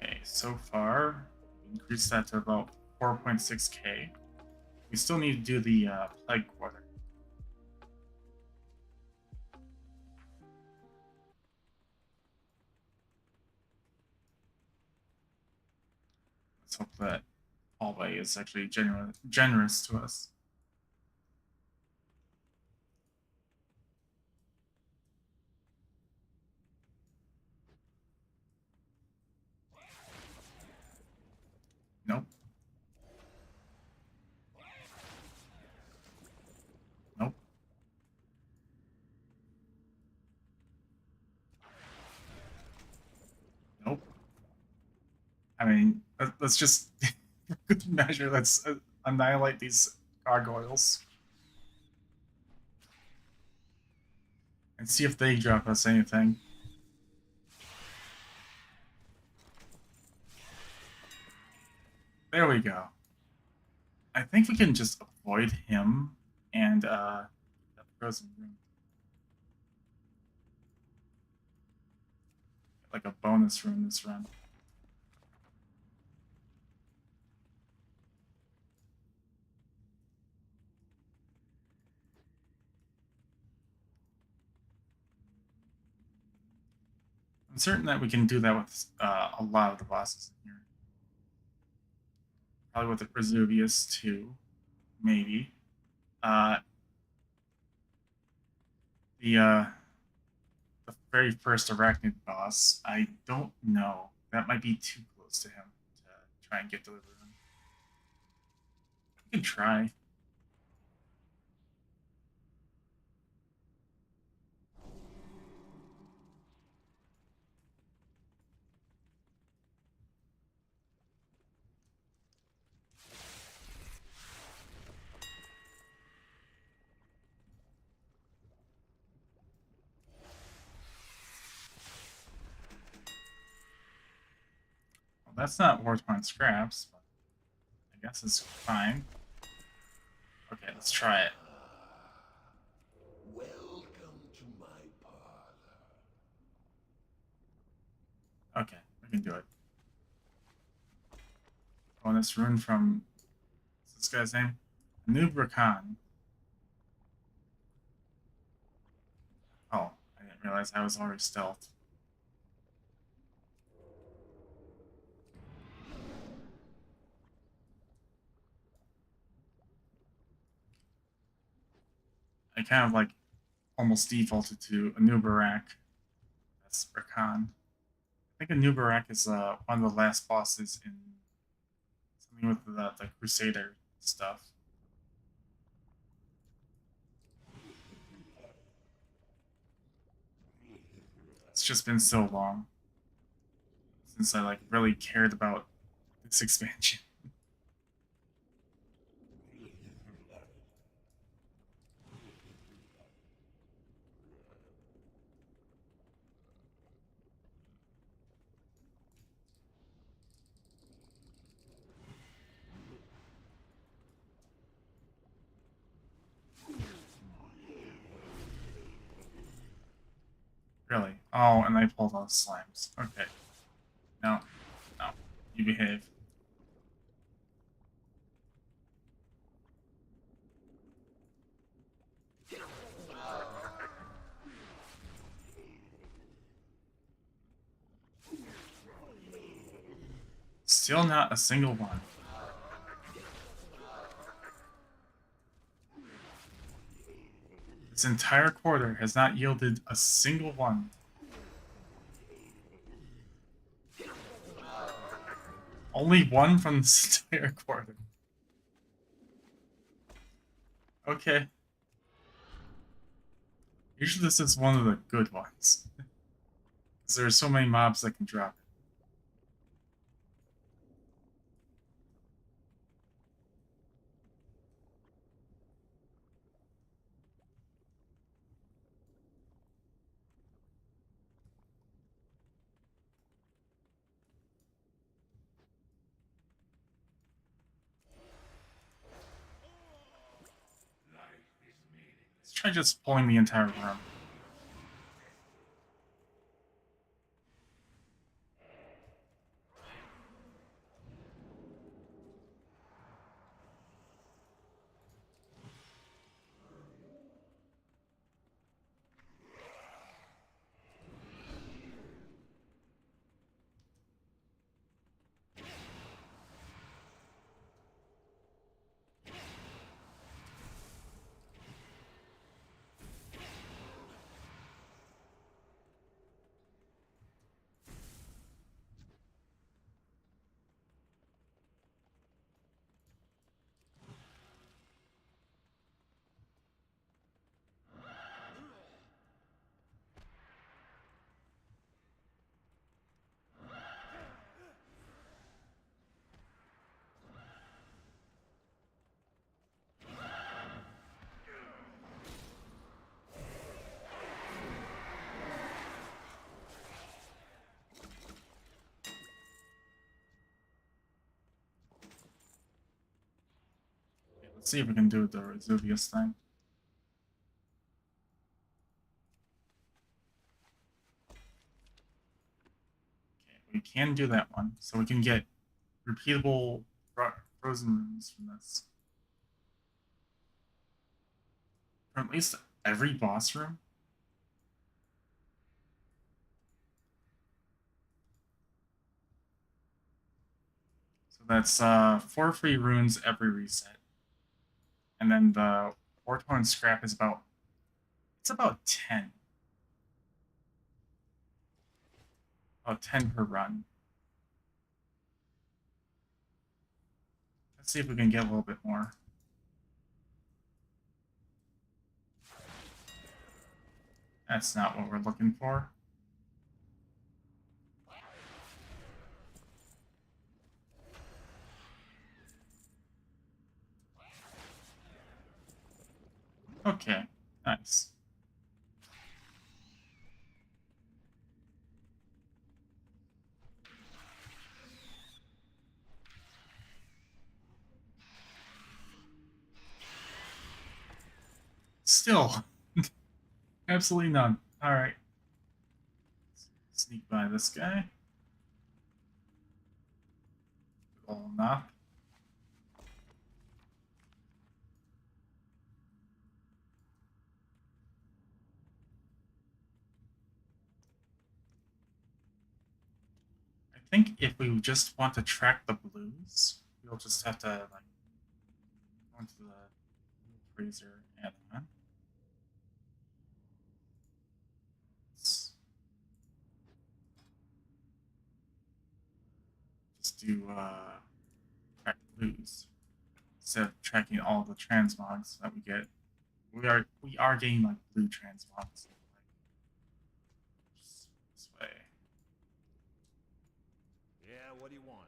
Okay, so far, we increased that to about 4.6k. We still need to do the Plague Quarter. Let's hope that hallway is actually generous to us. Nope. Nope. Nope. I mean, let's just, for good measure, let's annihilate these gargoyles. And see if they drop us anything. There we go. I think we can just avoid him and that frozen room. Like a bonus room this run. I'm certain that we can do that with a lot of the bosses in here. Probably with the Vesuvius too, maybe. Uh, the very first Arachnid boss, I don't know. That might be too close to him to try and get to the rune. We can try. Well, that's not Warthorn Scraps, but I guess it's fine. Okay, let's try it. Welcome to my parlor. Okay, we can do it. Oh, and this rune from... what's this guy's name? Anubra Khan. Oh, I didn't realize I was already stealthed. I kind of like almost defaulted to Anubarak. That's Rakan. I think Anubarak is one of the last bosses in something with the Crusader stuff. It's just been so long since I like really cared about this expansion. Really? Oh, and I pulled all the slimes. Okay. No. No. You behave. Still not a single one. This entire quarter has not yielded a single one. Only one from this entire quarter. Okay. Usually this is one of the good ones. Because there are so many mobs that can drop it. Let's try just pulling the entire room. Let's see if we can do the Vesuvius thing. Okay, we can do that one, so we can get repeatable frozen runes from this. From at least every boss room. that's 4 free runes every reset. And then the Warthorn scrap is about 10. About 10 per run. Let's see if we can get a little bit more. That's not what we're looking for. Okay, nice. Still, absolutely none. All right. Sneak by this guy. Well, enough. I think if we just want to track the blues, we'll just have to like go into the Razor add-on. Just do track blues instead of tracking all the transmogs that we get. We are getting like blue transmogs. Just this way. Yeah, what do you want?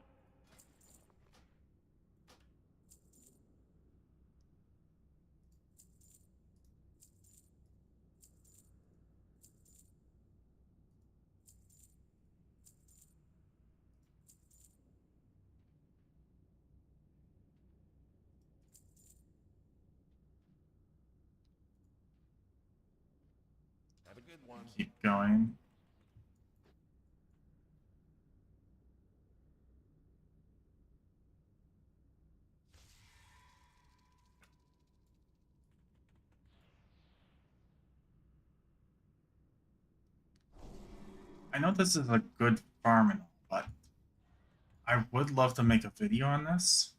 Have a good one. Keep going. I know this is a good farm and all, but I would love to make a video on this.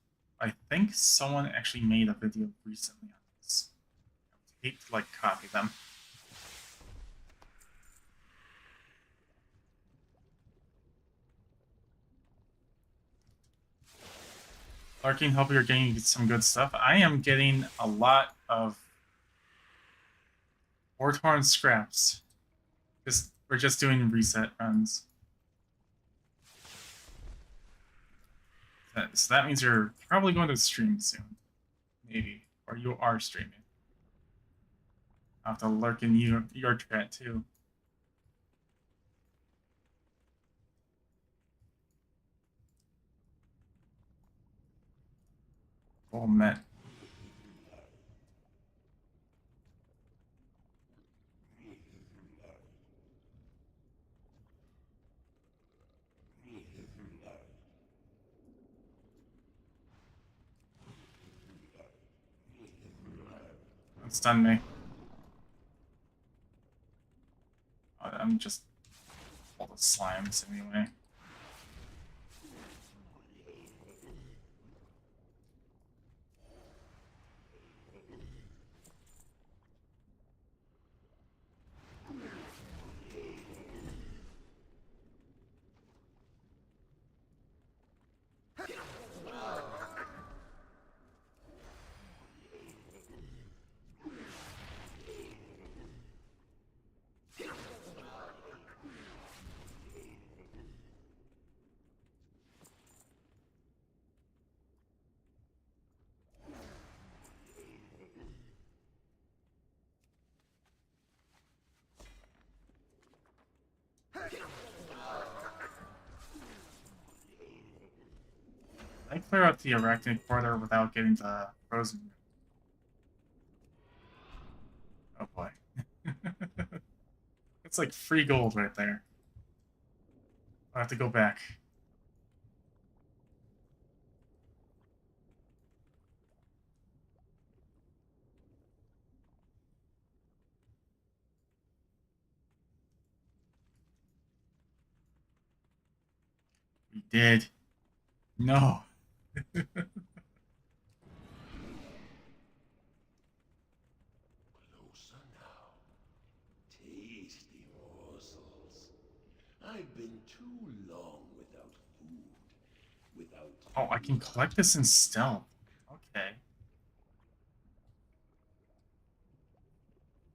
I think someone actually made a video recently on this. I would hate to like copy them. Larkin, hope you're getting some good stuff. I am getting a lot of Warthorn scraps. We're just doing reset runs. So that means you're probably going to stream soon. Maybe. Or you are streaming. I'll have to lurk in your chat too. Oh, man. That stunned me. I'm just all the slimes anyway. I clear out the arachnid corridor without getting the frozen. Oh boy. It's like free gold right there. I'll have to go back. We did. No. Closer now. Tasty morsels. I've been too long without food. Without Oh, I can collect this in stealth. Okay.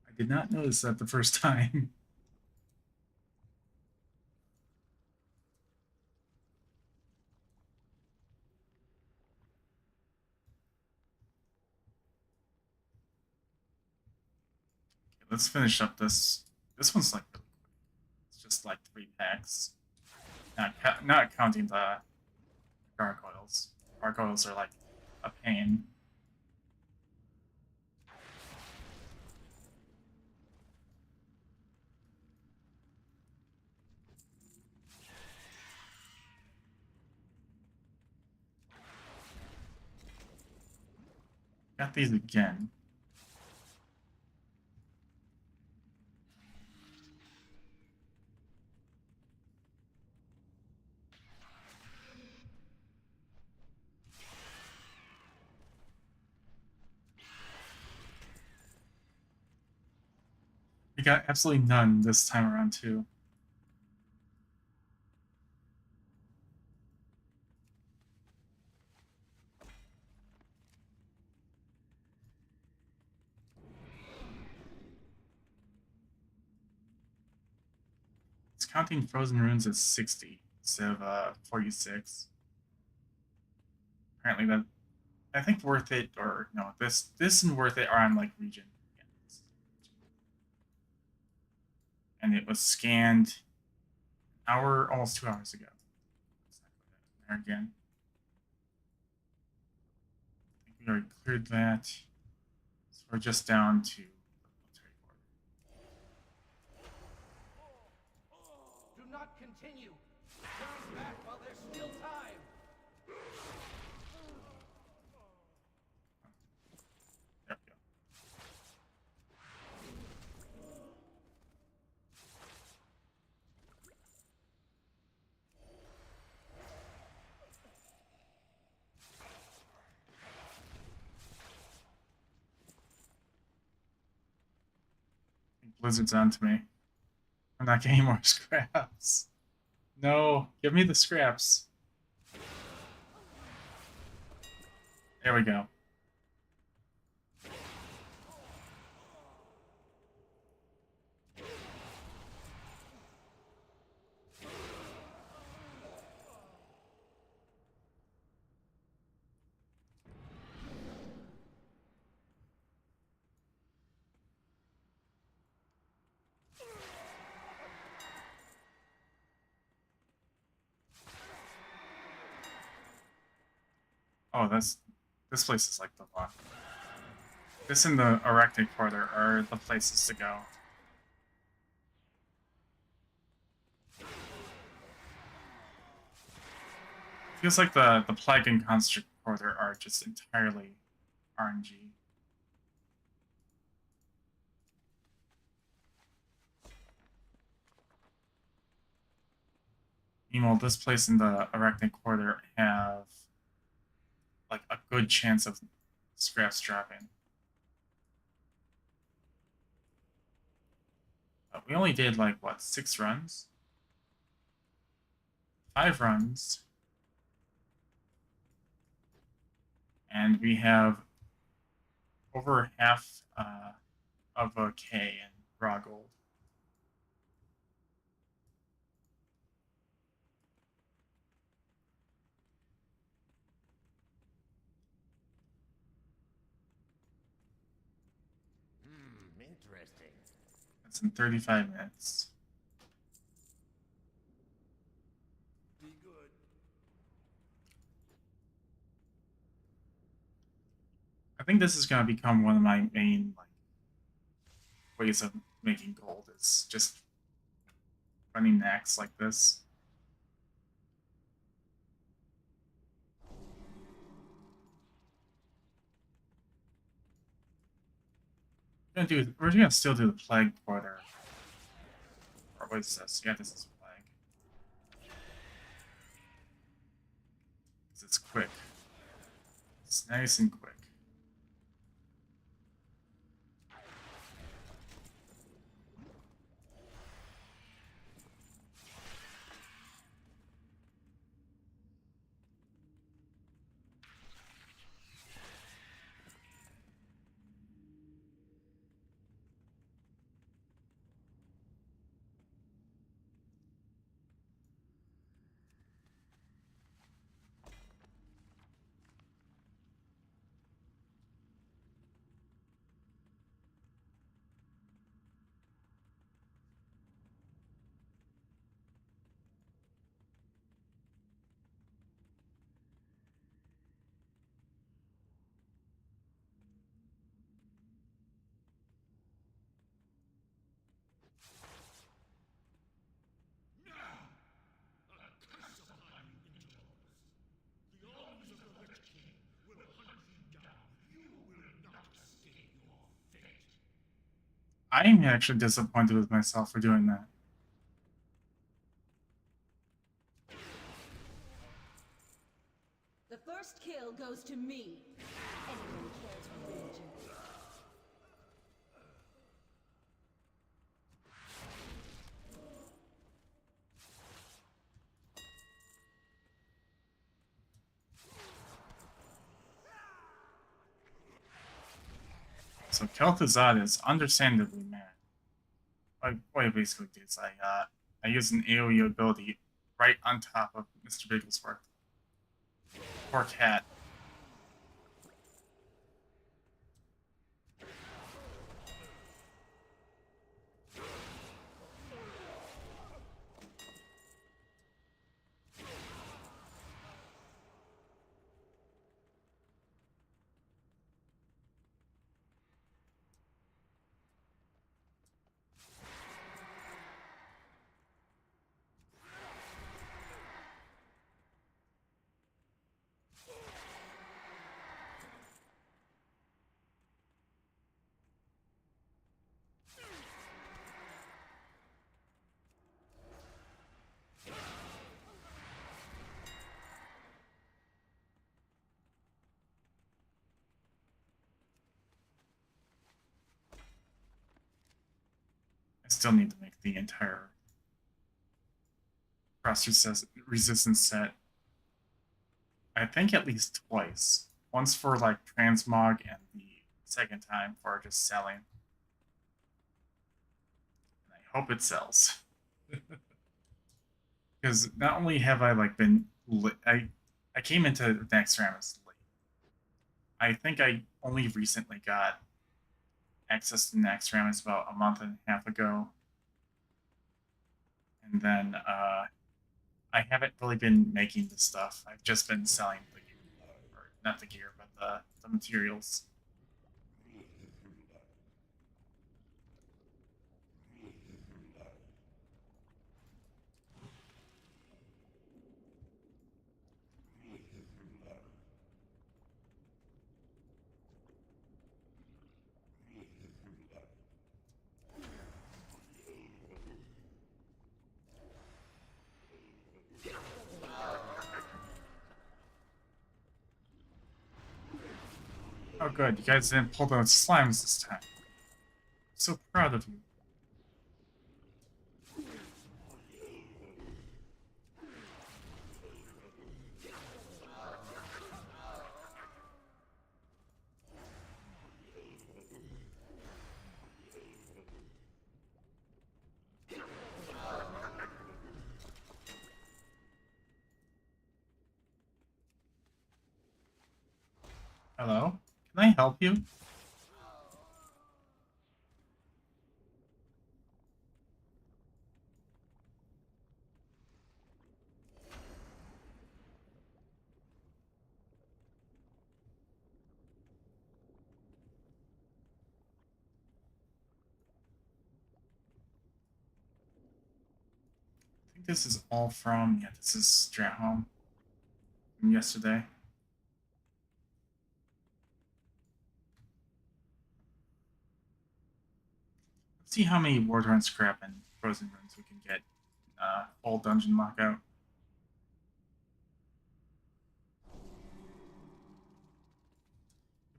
I did not notice that the first time. Okay, let's finish up this. This one's like really quick. It's just like 3 packs. Not counting the gargoyles. Gargoyles are like a pain. Got these again. We got absolutely none this time around too. It's counting frozen runes as 60 instead of 46. Apparently that, I think Worth It, or no, this and Worth It are on like region. And it was scanned an hour, almost 2 hours ago. There again. I think we already cleared that. So we're just down to the military border. Do not continue. Turn back while there's still time. There we go. Blizzard's on to me. I'm not getting more scraps. No, give me the scraps. There we go. Oh, this place is like the one. This and the Arachnic Quarter are the places to go. Feels like the Plague and Construct Quarter are just entirely RNG. Meanwhile, this place in the Arachnic Quarter have like a good chance of scraps dropping. But we only did like what, 6 runs? 5 runs. And we have over half of a K in raw gold. Interesting. That's in 35 minutes. Be good. I think this is going to become one of my main like ways of making gold, is just running Nax like this. We're gonna still do the Plague Quarter. Or what is this? Yeah, this is Plague. 'Cause it's quick. It's nice and quick. I'm actually disappointed with myself for doing that. The first kill goes to me. Anyone cares for vengeance? So Kel'Thuzad is understandably mad. What I basically did is I used an AoE ability right on top of Mr. Bigglesworth. Poor cat. I still need to make the entire cross resistance set. I think at least twice. Once for like transmog and the second time for just selling. And I hope it sells. Because not only have I like been I came into Naxxramas late. I think I only recently got access to Naxxramas about a month and a half ago. And then I haven't really been making the stuff. I've just been selling the gear, or not the gear, but the materials. Oh good, you guys didn't pull those slimes this time. I'm so proud of you. Hello? Can I help you? I think this is all from, yeah, this is Stratholme from yesterday. Let's see how many Wardrun scrap and frozen runes we can get full dungeon lockout.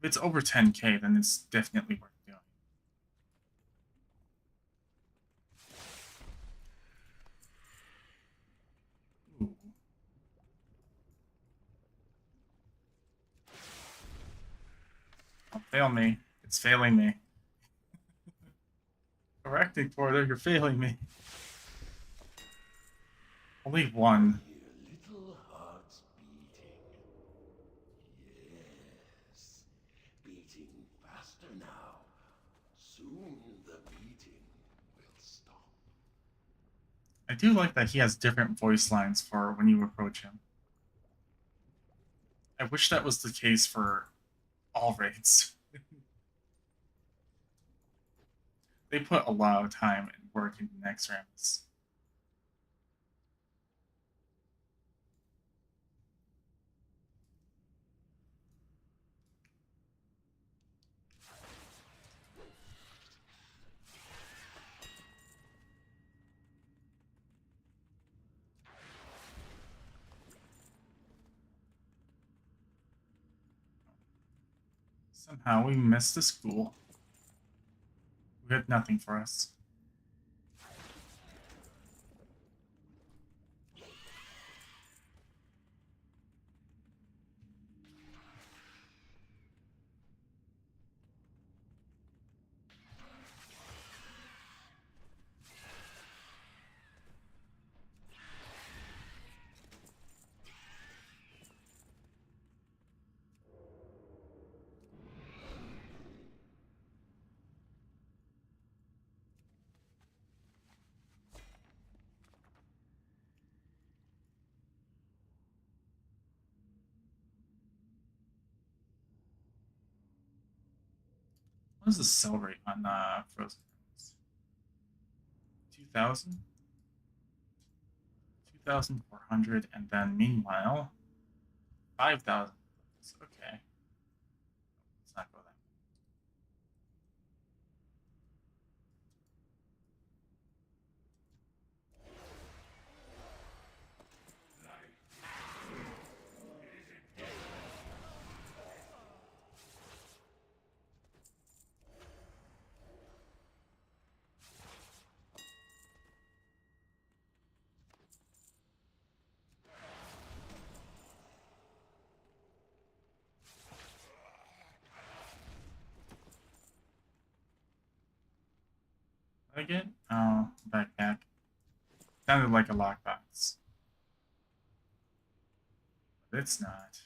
If it's over 10k, then it's definitely worth doing. Ooh. Don't fail me. It's failing me. Correcting, Porter, you're failing me. Only one. Hear little hearts beating. Yes, beating faster now. Soon the beating will stop. I do like that he has different voice lines for when you approach him. I wish that was the case for all raids. They put a lot of time and work into Naxxramas. Somehow we missed the school. We had nothing for us. What is the sell rate on Frozen Realms? 2,000? 2,400, and then meanwhile, 5,000. Okay. Let's not go that way. Again? Oh, backpack. Sounded like a lockbox. But it's not.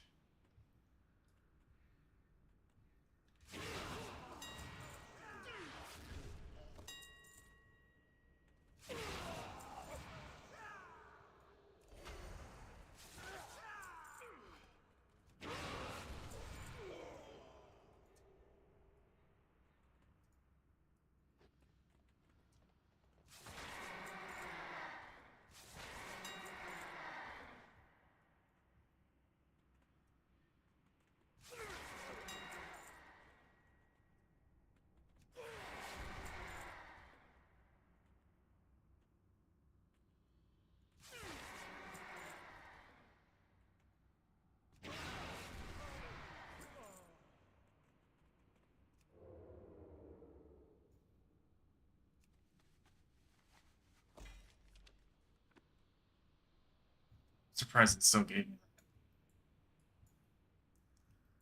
Surprised it still gave me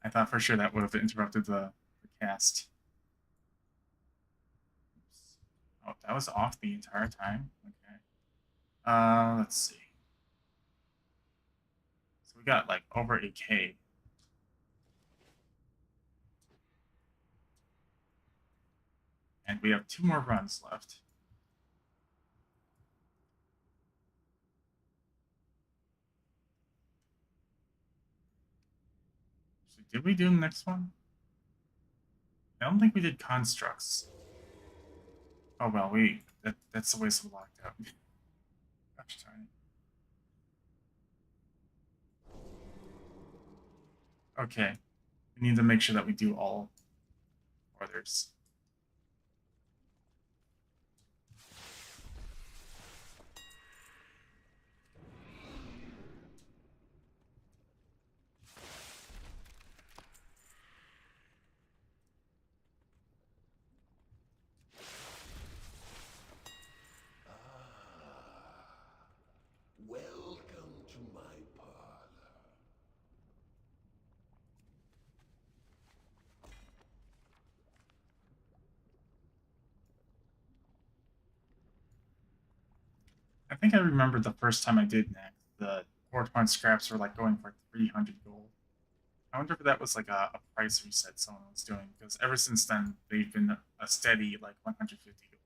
that. I thought for sure that would have interrupted the cast. Oops. Oh, that was off the entire time? Okay. Let's see. So we got like over 8k. And we have 2 more runs left. So did we do the next one? I don't think we did constructs. Oh well, that's the way it's locked out. Gosh darn it. Okay. We need to make sure that we do all orders. I think I remember the first time I did Next, the 420 scraps were like going for 300 gold. I wonder if that was like a price reset someone was doing, because ever since then they've been a steady like 150 gold.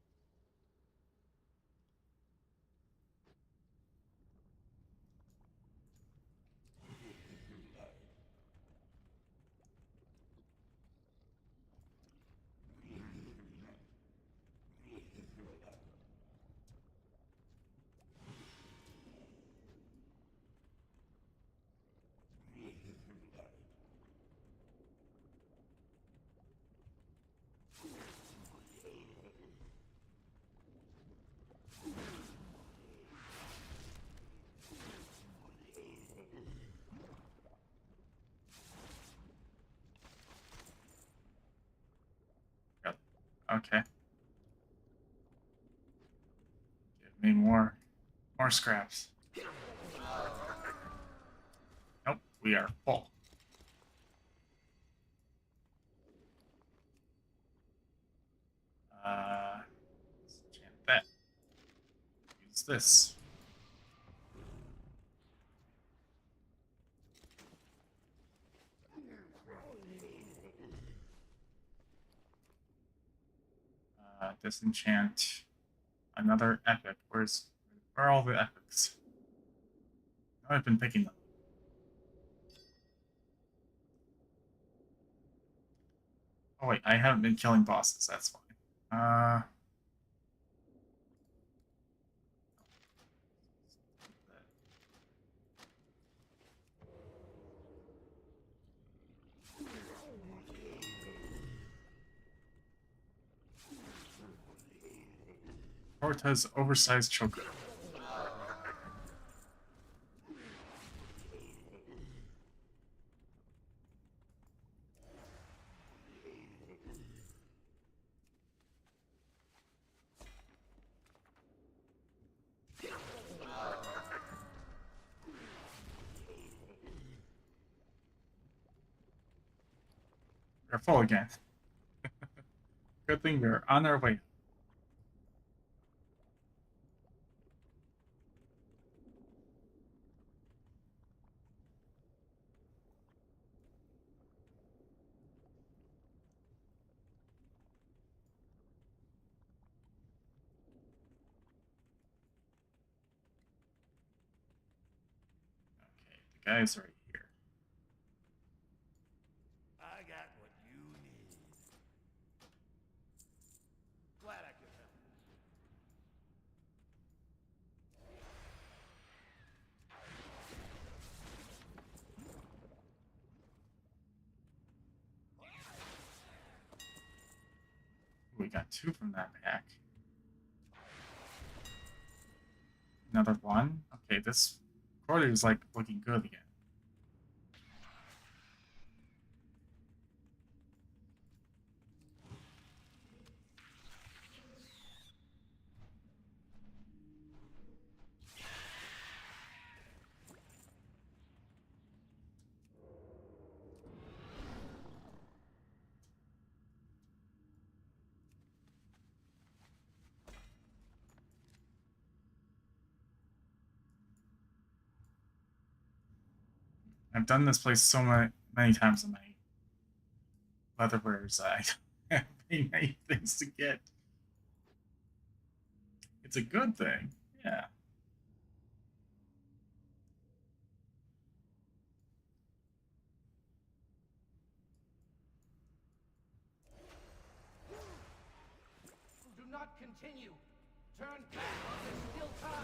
Yep. Okay. Give me more scraps. Nope, we are full. Let's enchant that. Use this. Disenchant another epic. Where are all the epics? I've been picking them. Oh wait, I haven't been killing bosses, that's fine. Cortez oversized choker. We're full again. Good thing we're on our way. Okay, the guy's right here. I got what you need. Glad I could help. We got 2 from that pack. Another 1. Okay, this quarter is like looking good again. I've done this place so many times in my leather wears. I have many things to get. It's a good thing. Yeah. Do not continue. Turn back. There's still time.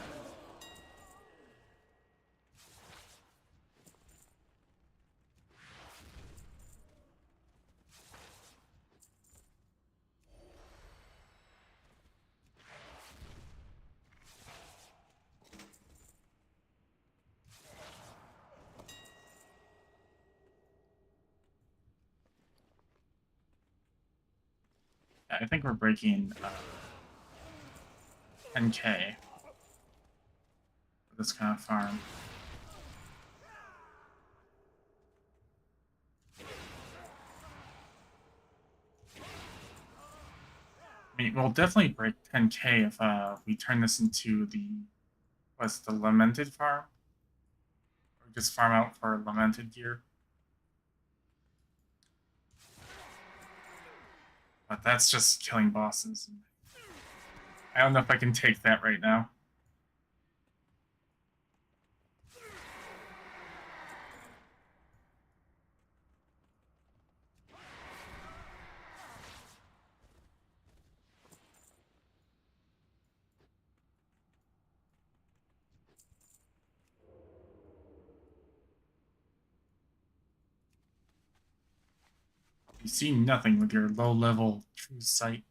I think we're breaking 10k for this kind of farm. I mean, we'll definitely break 10k if we turn this into the What's the Lamented farm? Or just farm out for Lamented gear? But that's just killing bosses. I don't know if I can take that right now. You see nothing with your low-level true sight.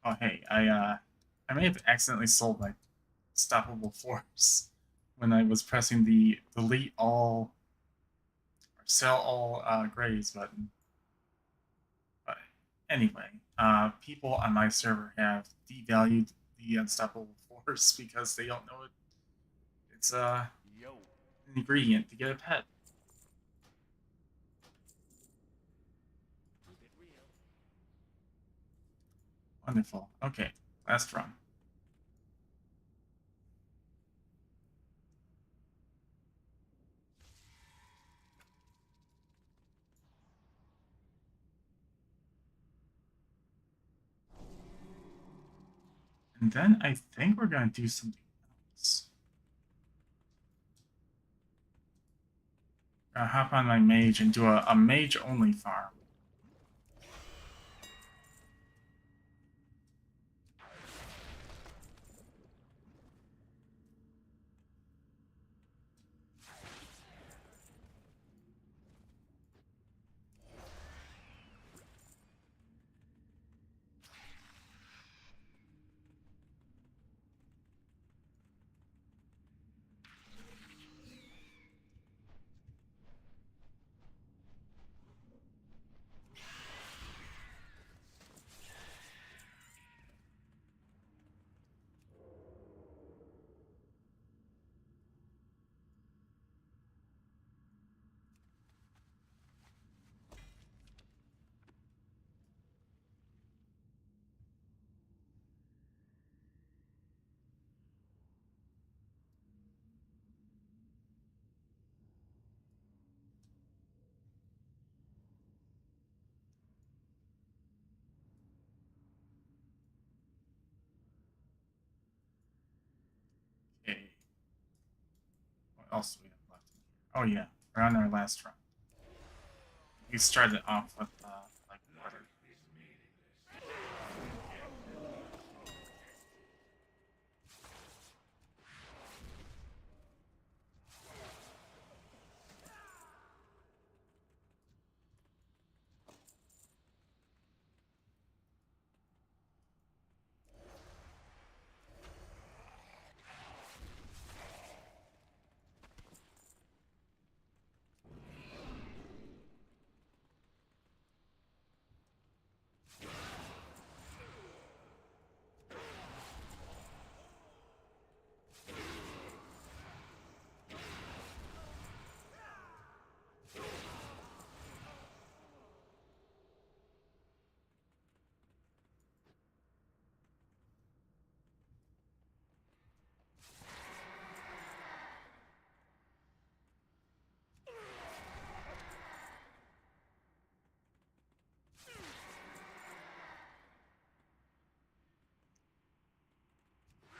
Oh hey, I may have accidentally sold my stoppable force when I was pressing the delete all or sell all grays button. But anyway, people on my server have devalued the unstoppable force because they don't know it. It's an ingredient to get a pet. Wonderful. Okay, last run. And then I think we're going to do something else. Hop on my mage and do a mage-only farm. Okay. What else do we have left in here? Oh yeah, we're on our last run. We started off with like water.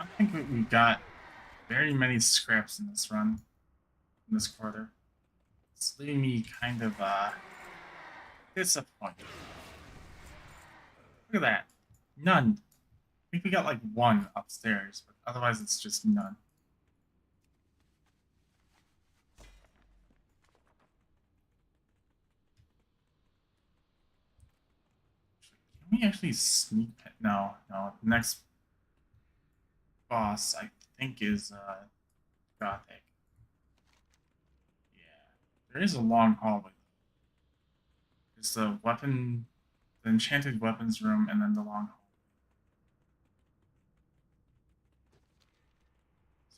I don't think we got very many scraps in this run, in this quarter. It's leaving me kind of disappointed. Look at that. None. I think we got like one upstairs, but otherwise it's just none. Can we actually sneak? No, no. The next boss, I think, is Gothic. Yeah. There is a long hallway. There's the weapon, the enchanted weapons room, and then the long hallway.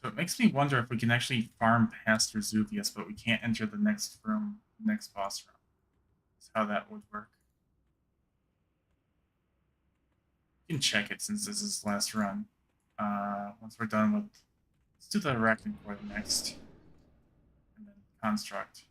So it makes me wonder if we can actually farm past Vesuvius, but we can't enter the next room, next boss room. That's how that would work. You can check it since this is last run. Once we're done with... Let's do the Arachnid Core next. And then Construct.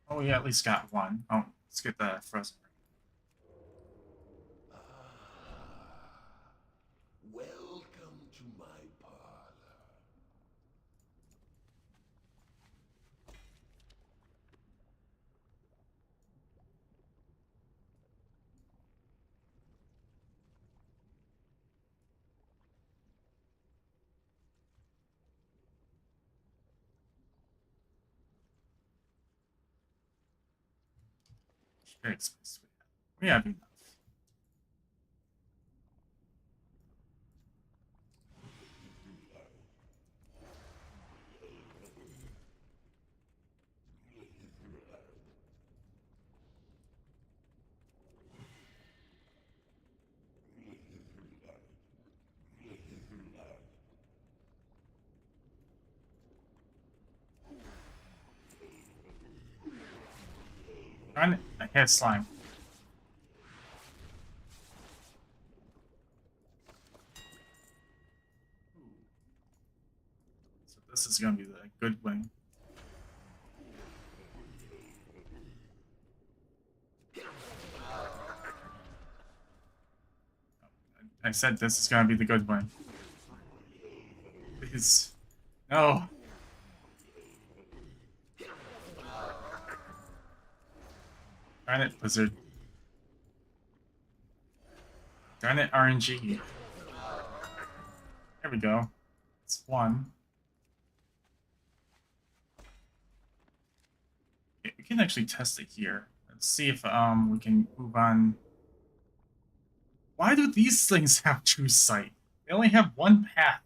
Oh, we at least got one. Oh, let's get the Frozen Ring. Welcome to my parlor. Very space we have enough. Darn it, I had slime. So this is gonna be the good wing. I said this is gonna be the good wing. Please. No. Darn it, Blizzard. Darn it, RNG. There we go. It's one. Okay, we can actually test it here. Let's see if we can move on. Why do these things have true sight? They only have one path.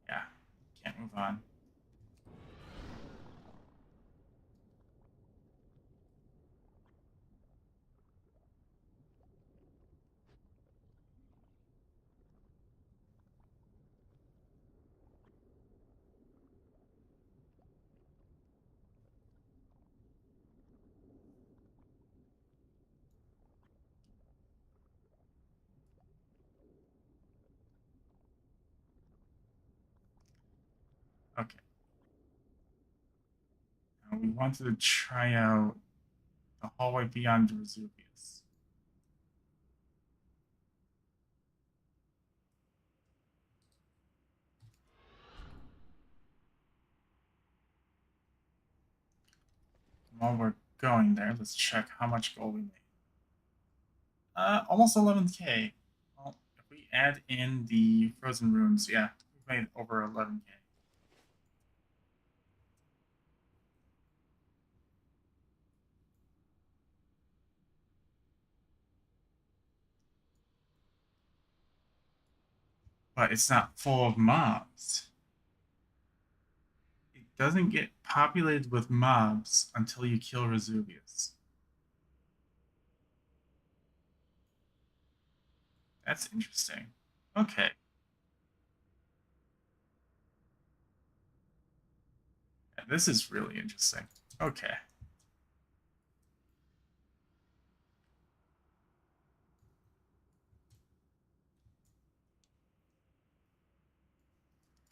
Yeah, can't move on. Okay. Now we wanted to try out the hallway beyond Vesuvius. While we're going there, let's check how much gold we made. Almost 11k. Well, if we add in the frozen runes, yeah, we made over 11k. But it's not full of mobs. It doesn't get populated with mobs until you kill Vesuvius. That's interesting. Okay. Yeah, this is really interesting. Okay.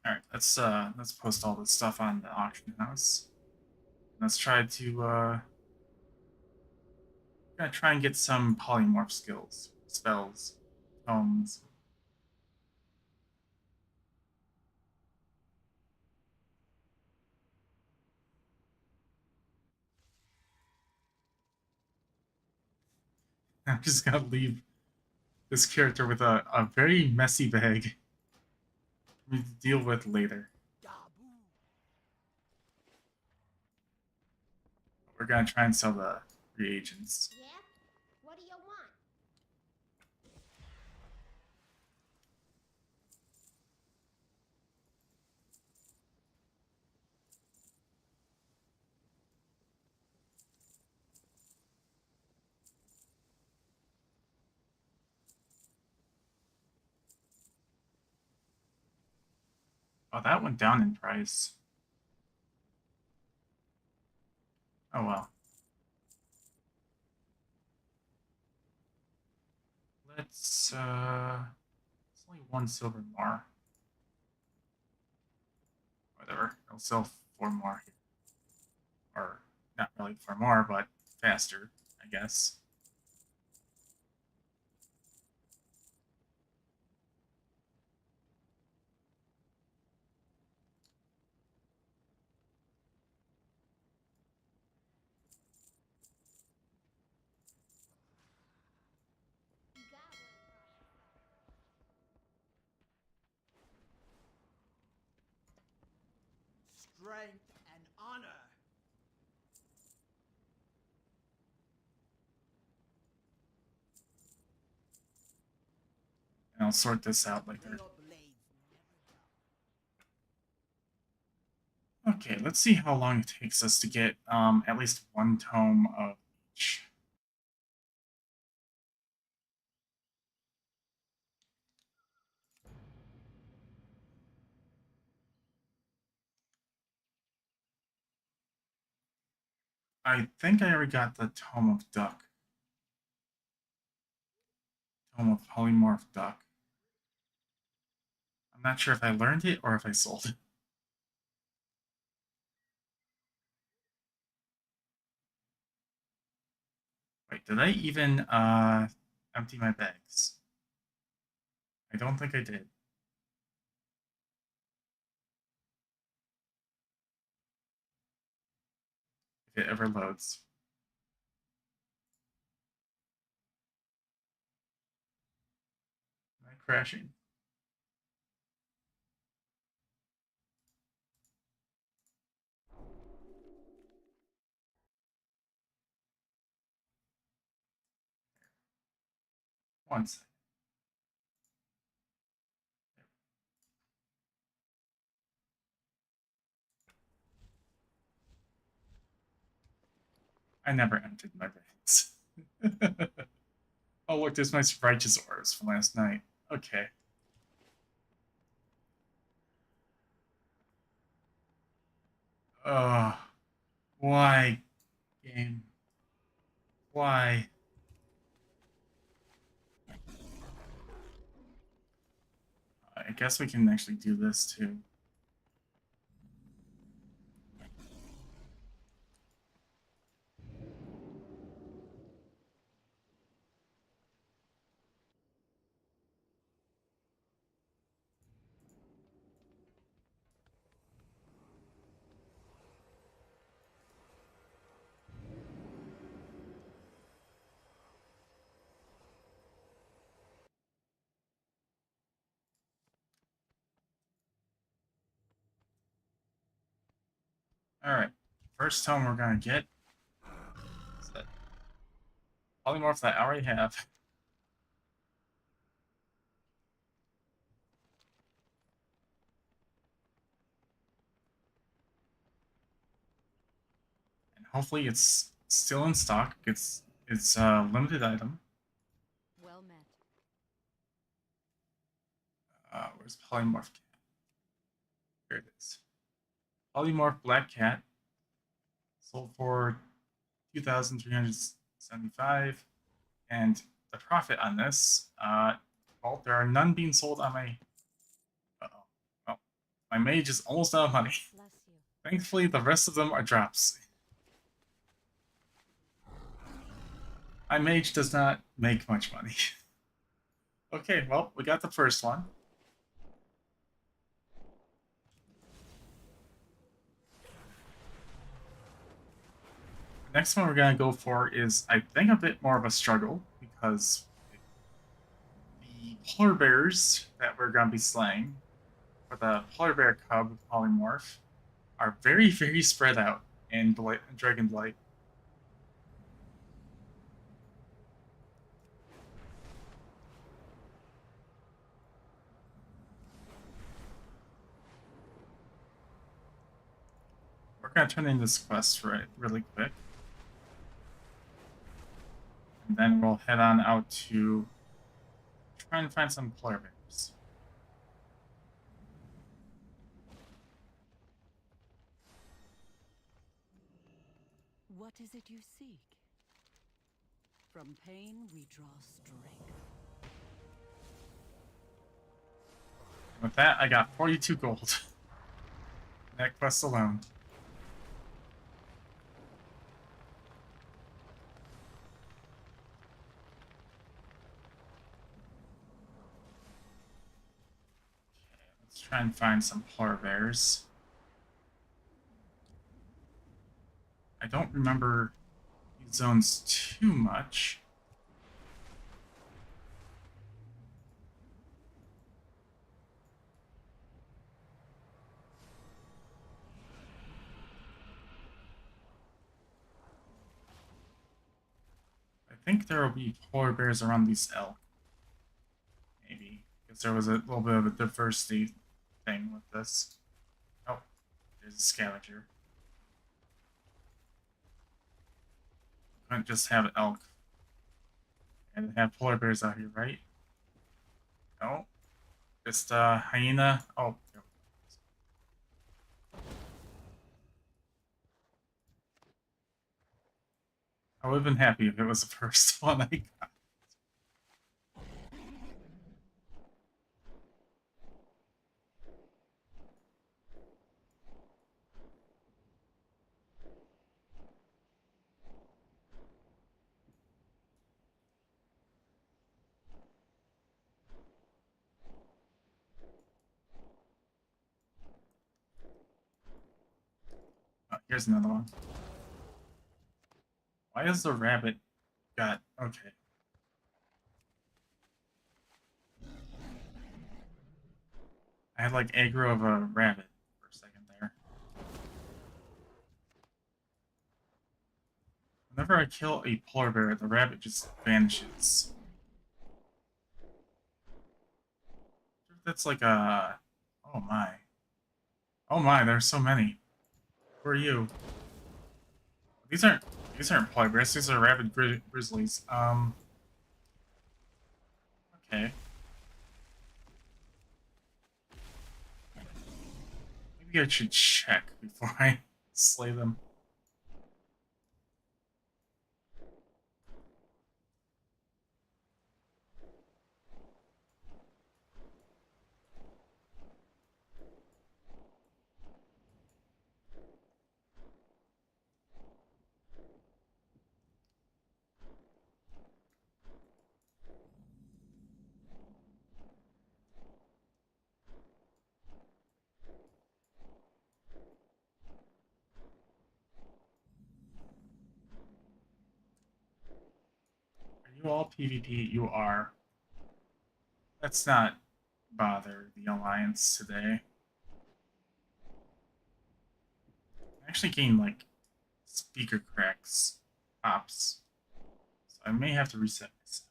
All right, let's post all this stuff on the auction house. Let's try to gonna try and get some polymorph skills, spells, tomes. I'm just gonna leave this character with a very messy bag to deal with later. We're gonna try and sell the reagents. Yeah? What do you want? Oh, that went down in price. Oh well. Let's it's only 1 silver more. Whatever. I'll sell 4 more. Or not really 4 more, but faster, I guess. You got one, Strength and honor. And I'll sort this out later. Your blades never dull. Okay, let's see how long it takes us to get at least 1 tome of each. I think I already got the Tome of Duck. Tome of Polymorph Duck. I'm not sure if I learned it or if I sold it. Wait, did I even empty my bags? I don't think I did. If it ever loads. Am I crashing? One second. I never emptied my bags. Oh, look, there's my righteous orbs from last night. Okay. Why, game? Why? I guess we can actually do this too. Alright, first tome we're gonna get is that polymorph that I already have. And hopefully it's still in stock. It's a limited item. Well met. Where's polymorph cat? Here it is. Polymorph black cat sold for 2,375, and the profit on this, well, there are none being sold on my. Uh-oh. Well, my mage is almost out of money. Bless you. Thankfully, the rest of them are drops. My mage does not make much money. Okay, well, we got the first one. The next one we're going to go for is, I think, a bit more of a struggle, because the polar bears that we're going to be slaying for the polar bear cub polymorph are very, very spread out in Dragon Blight. gonna turn in this quest really quick. And then we'll head on out to try and find some polar bears. What is it you seek? From pain we draw strength. With that, I got 42 gold. That quest alone. Okay, let's try and find some polar bears. I don't remember these zones too much. I think there will be polar bears around these elk. Maybe. Because there was a little bit of a diversity thing with this. Oh, there's a scavenger. Couldn't just have elk. And have polar bears out here, right? No. Just hyena. Oh, there we go. I would have been happy if it was the first one I got. Oh, here's another one. Why is the rabbit got... Okay. I had like aggro of a rabbit for a second there. Whenever I kill a polar bear, the rabbit just vanishes. That's like a... Oh my. Oh my, there's so many. Who are you? These aren't polar bears, these are rabid grizzlies. Okay. Maybe I should check before I slay them. Are you all PvP? You are. Let's not bother the Alliance today. I actually gained, like, speaker cracks, pops. So I may have to reset my sound.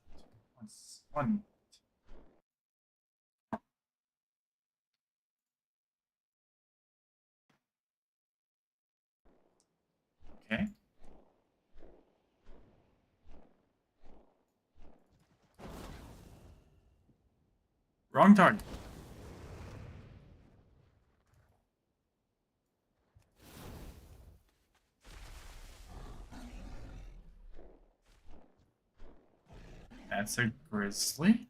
One. Okay. Wrong target. That's a grizzly.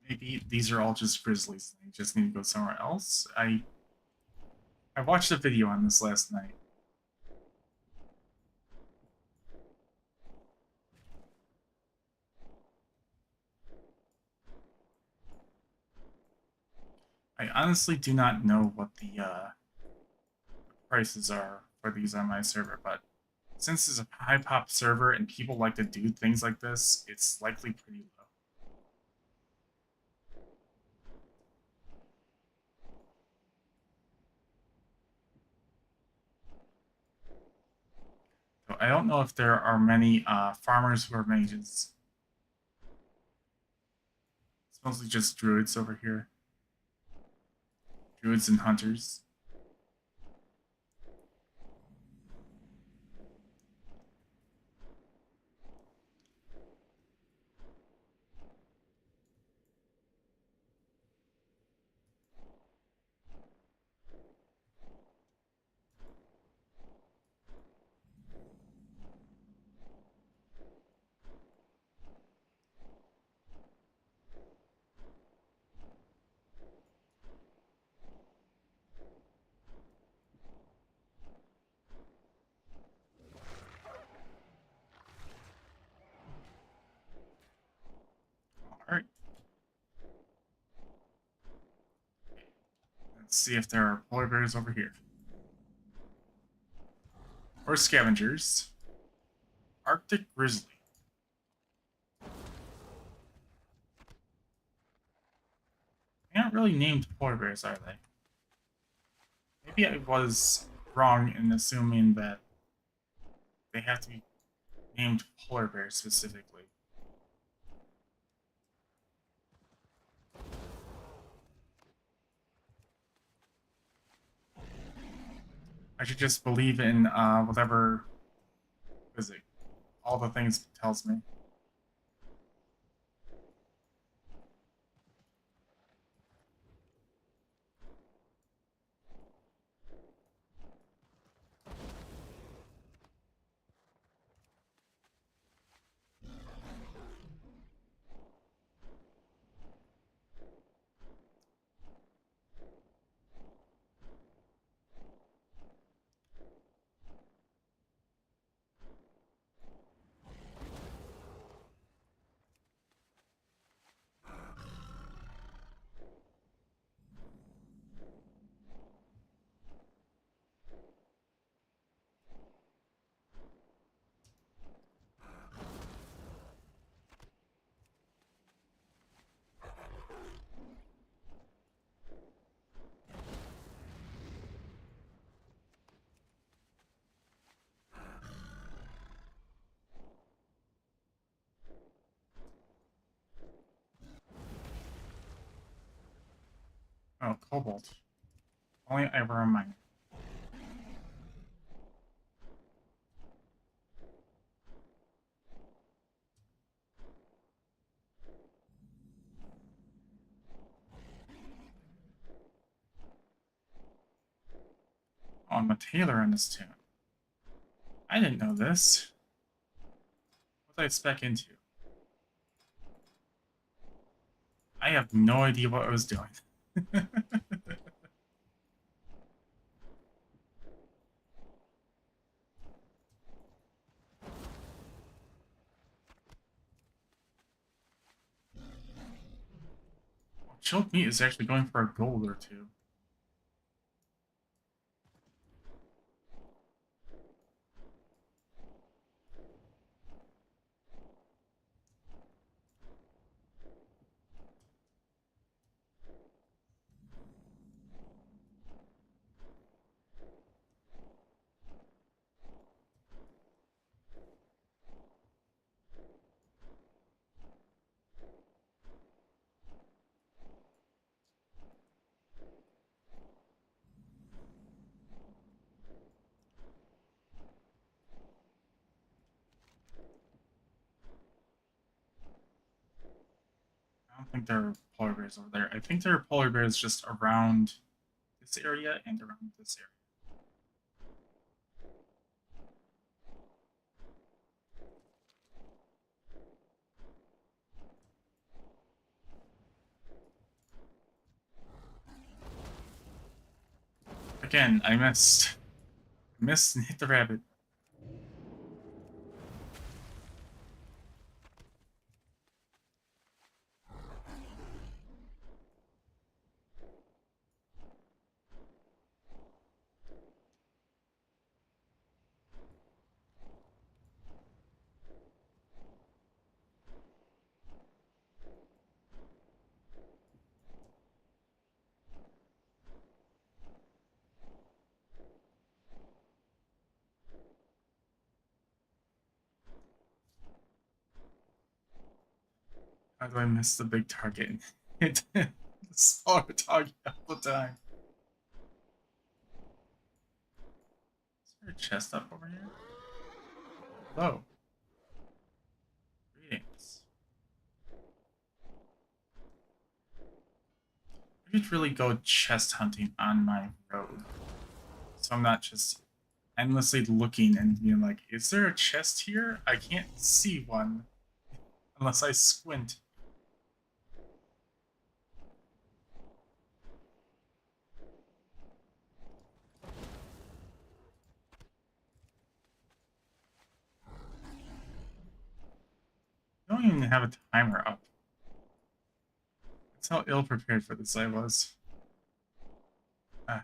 Maybe these are all just grizzlies. They just need to go somewhere else. I watched a video on this last night. I honestly do not know what the prices are for these on my server, but since it's a high pop server and people like to do things like this, it's likely pretty low. So I don't know if there are many farmers who are mages. It's mostly just druids over here. Druids and hunters. Alright. Let's see if there are polar bears over here. Or scavengers. Arctic grizzly. They aren't really named polar bears, are they? Maybe I was wrong in assuming that they have to be named polar bears specifically. I should just believe in whatever, what is it, all the things it tells me. Oh, cobalt. Only ever a mine. Oh, I'm a tailor in this tune. I didn't know this. What did I spec into? I have no idea what I was doing. Chilled meat is actually going for a gold or two. I don't think there are polar bears over there. I think there are polar bears just around this area and around this area. Again, I missed. I missed and hit the rabbit. How do I miss the big target? Hit the smaller target all the time. Is there a chest up over here? Hello. Greetings. I should really go chest hunting on my road. So I'm not just endlessly looking and being like, is there a chest here? I can't see one unless I squint. I don't even have a timer up. That's how ill prepared for this I was. Ah.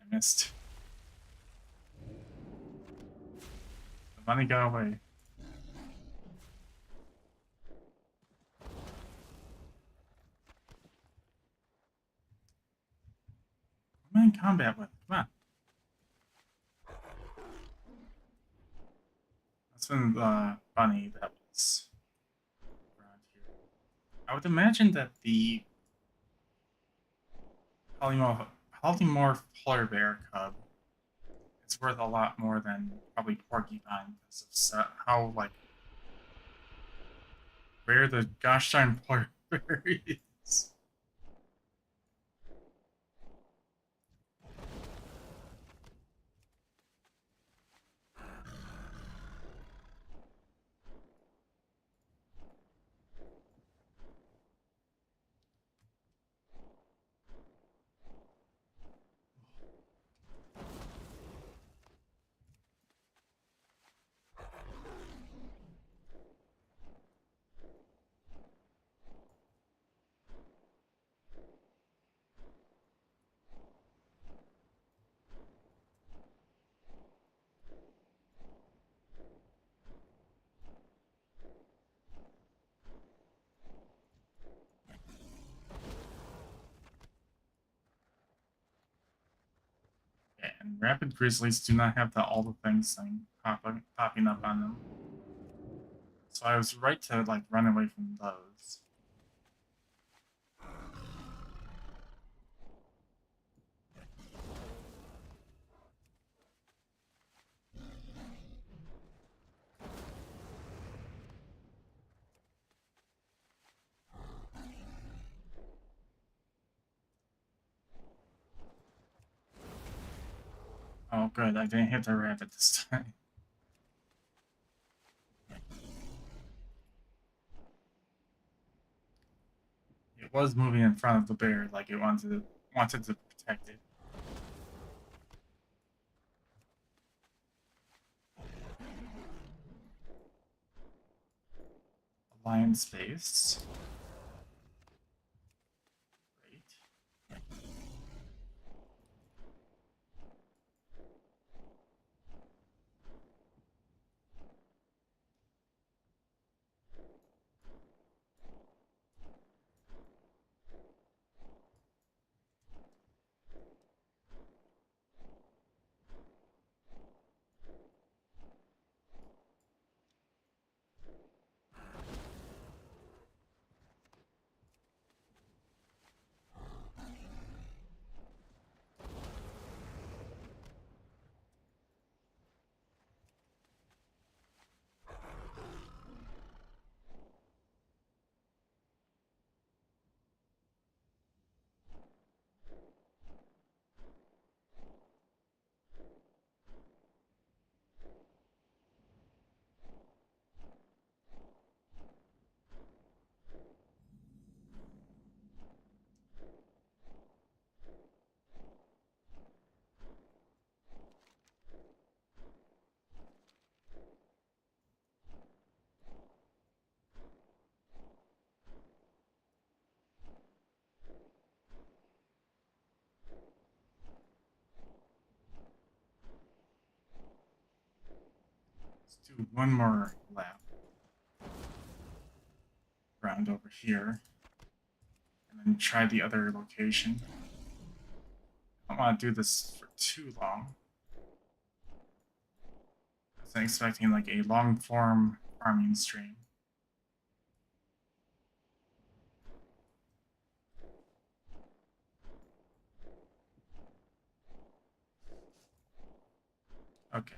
I missed. The money got away. Who am I in combat with? Come on. That's been the bunny that was around here. I would imagine that the polymorph polar bear cub is worth a lot more than probably porcupine because of how like rare the gosh darn polar bear is. Yeah, and rapid grizzlies do not have the all the things thing popping up on them. So I was right to like run away from those. Oh good, I didn't hit the rabbit this time. It was moving in front of the bear like it wanted to protect it. A Alliance base. Great. Let's do one more lap. Round over here. And then try the other location. I don't want to do this for too long. I was expecting like a long form farming stream. Okay.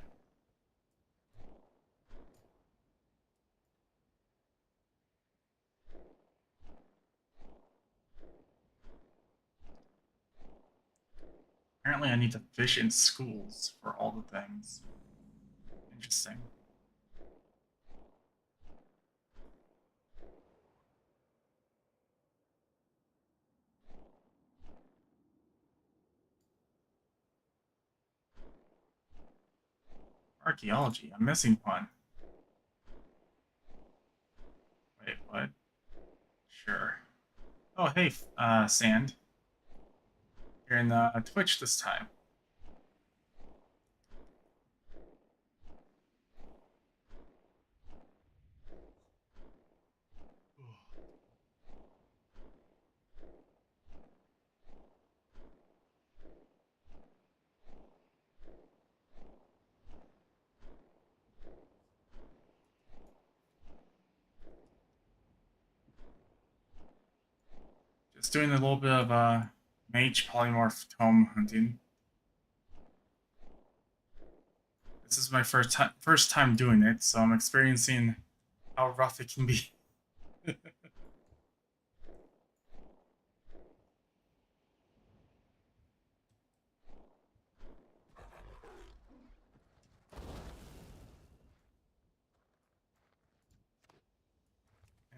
Apparently I need to fish in schools for all the things. Interesting. Archaeology, I'm missing one. Wait, what? Sure. Oh, hey, Sand. You're in Twitch this time. Just doing a little bit of mage polymorph tome hunting. This is my first time doing it, so I'm experiencing how rough it can be.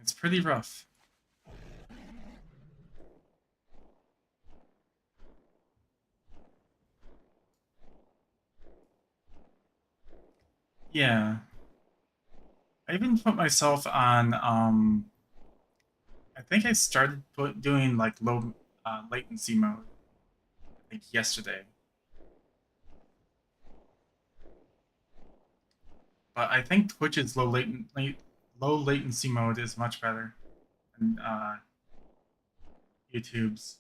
It's pretty rough. Yeah. I even put myself on, I think I started doing like low latency mode, I think yesterday. But I think Twitch's low latency mode is much better than YouTube's.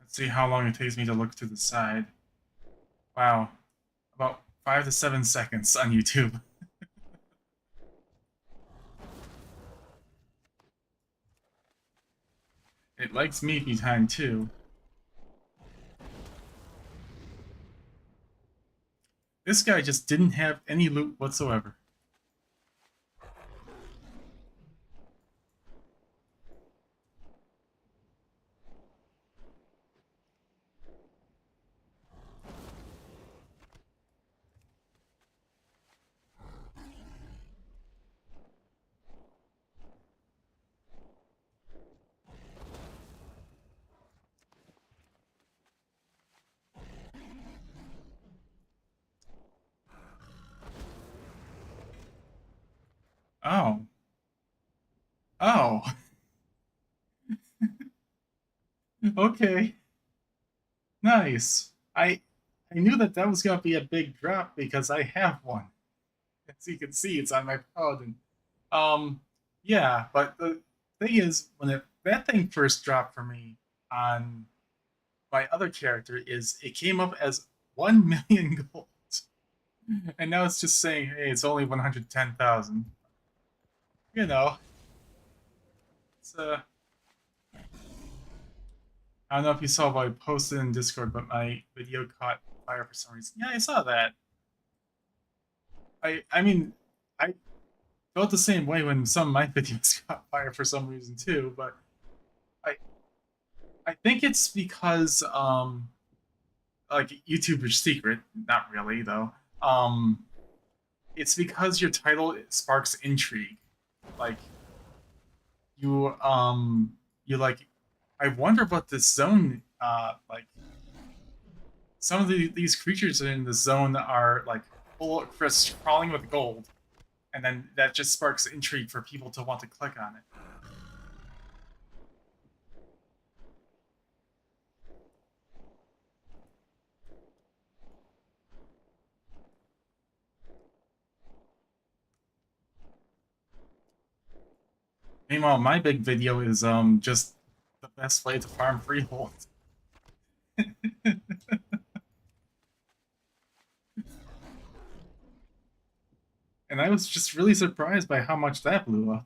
Let's see how long it takes me to look to the side. Wow, about 5 to 7 seconds on YouTube. It likes me time too. This guy just didn't have any loot whatsoever. Oh. Oh. Okay. Nice. I knew that that was gonna be a big drop because I have one. As you can see, it's on my paladin. Um, yeah, but the thing is, that thing first dropped for me on my other character, is it came up as 1,000,000 gold, and now it's just saying, hey, it's only 110,000. You know, it's I don't know if you saw what I posted in Discord, but my video caught fire for some reason. Yeah, I saw that. I mean, I felt the same way when some of my videos caught fire for some reason too, but I I think it's because like YouTuber's secret, not really though. It's because your title sparks intrigue. Like you like, I wonder what this zone like, some of these creatures in the zone are like full of crawling with gold, and then that just sparks intrigue for people to want to click on it. Meanwhile, my big video is just the best way to farm freehold. And I was just really surprised by how much that blew up.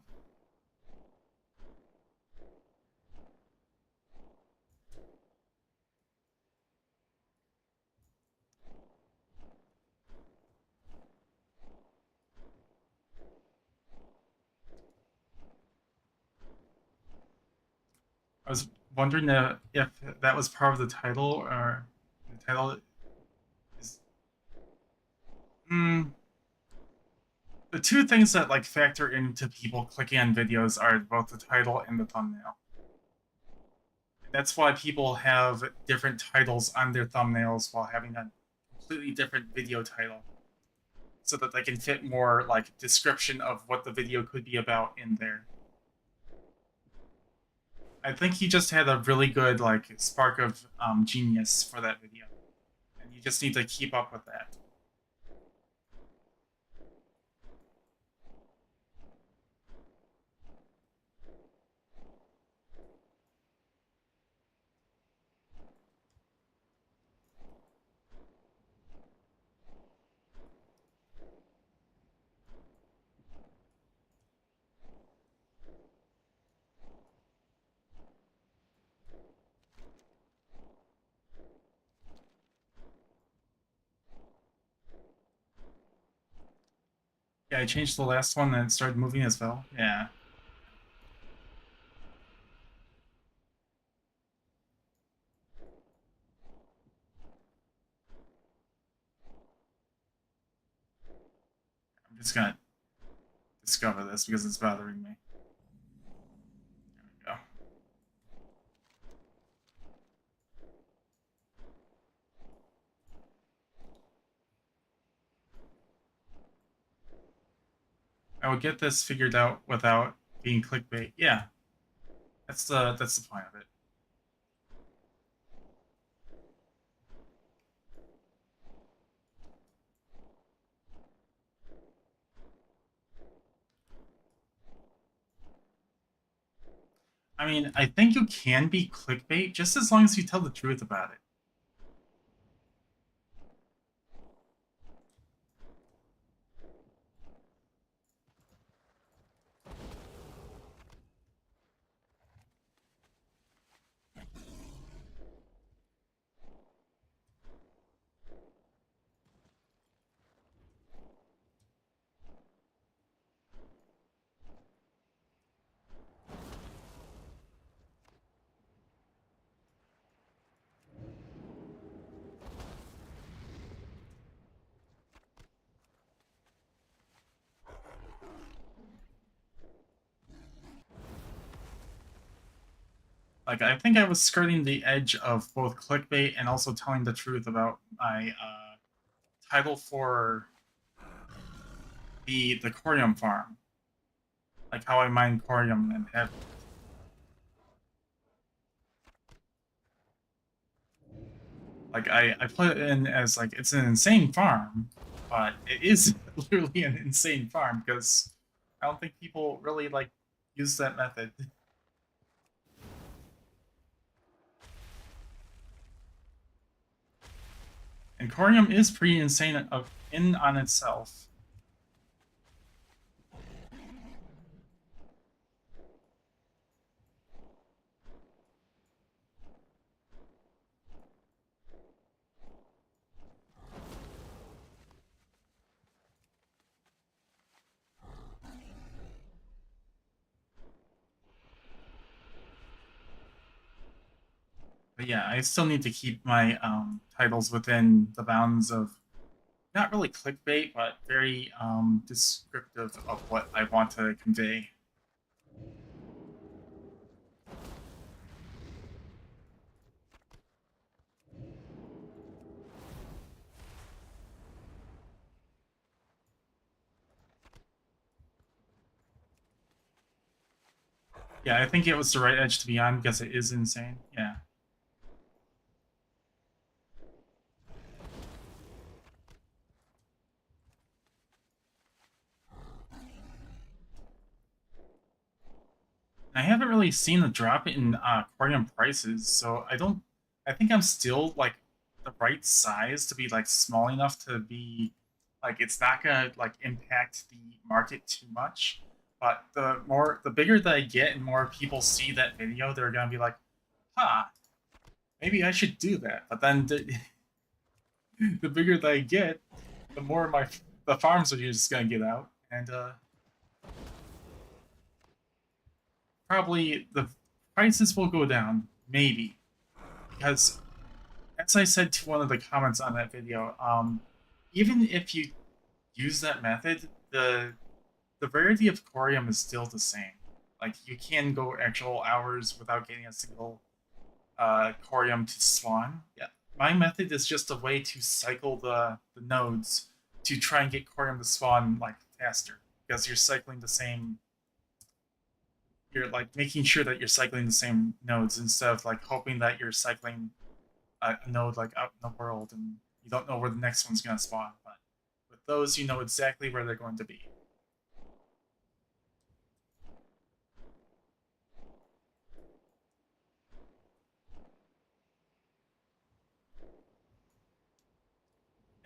I was wondering if that was part of the title, or the title is. The two things that like factor into people clicking on videos are both the title and the thumbnail. That's why people have different titles on their thumbnails while having a completely different video title, so that they can fit more like description of what the video could be about in there. I think he just had a really good like spark of genius for that video, and you just need to keep up with that. Yeah, I changed the last one and it started moving as well. Yeah. I'm just gonna discover this because it's bothering me. There we go. I would get this figured out without being clickbait. Yeah, that's the point of it. I mean, I think you can be clickbait just as long as you tell the truth about it. Like, I think I was skirting the edge of both clickbait and also telling the truth about my title for the Corium farm. like how I mine corium and have. Like I put it in as like it's an insane farm, but it is literally an insane farm because I don't think people really like use that method. And corium is pretty insane in on itself. But yeah, I still need to keep my titles within the bounds of not really clickbait, but very descriptive of what I want to convey. Yeah, I think it was the right edge to be on because it is insane. Yeah. I haven't really seen a drop in corium prices, so I think I'm still like the right size to be like small enough to be like it's not gonna like impact the market too much. But the bigger that I get and more people see that video, they're gonna be like, huh, maybe I should do that. But then the bigger that I get, the more the farms are just gonna get out, and probably the prices will go down, maybe, because as I said to one of the comments on that video, even if you use that method, the rarity of corium is still the same. Like you can go actual hours without getting a single corium to spawn. Yeah, my method is just a way to cycle the nodes to try and get corium to spawn like faster because you're cycling the same. You're like making sure that you're cycling the same nodes instead of like hoping that you're cycling a node like out in the world and you don't know where the next one's gonna spawn. But with those, you know exactly where they're going to be.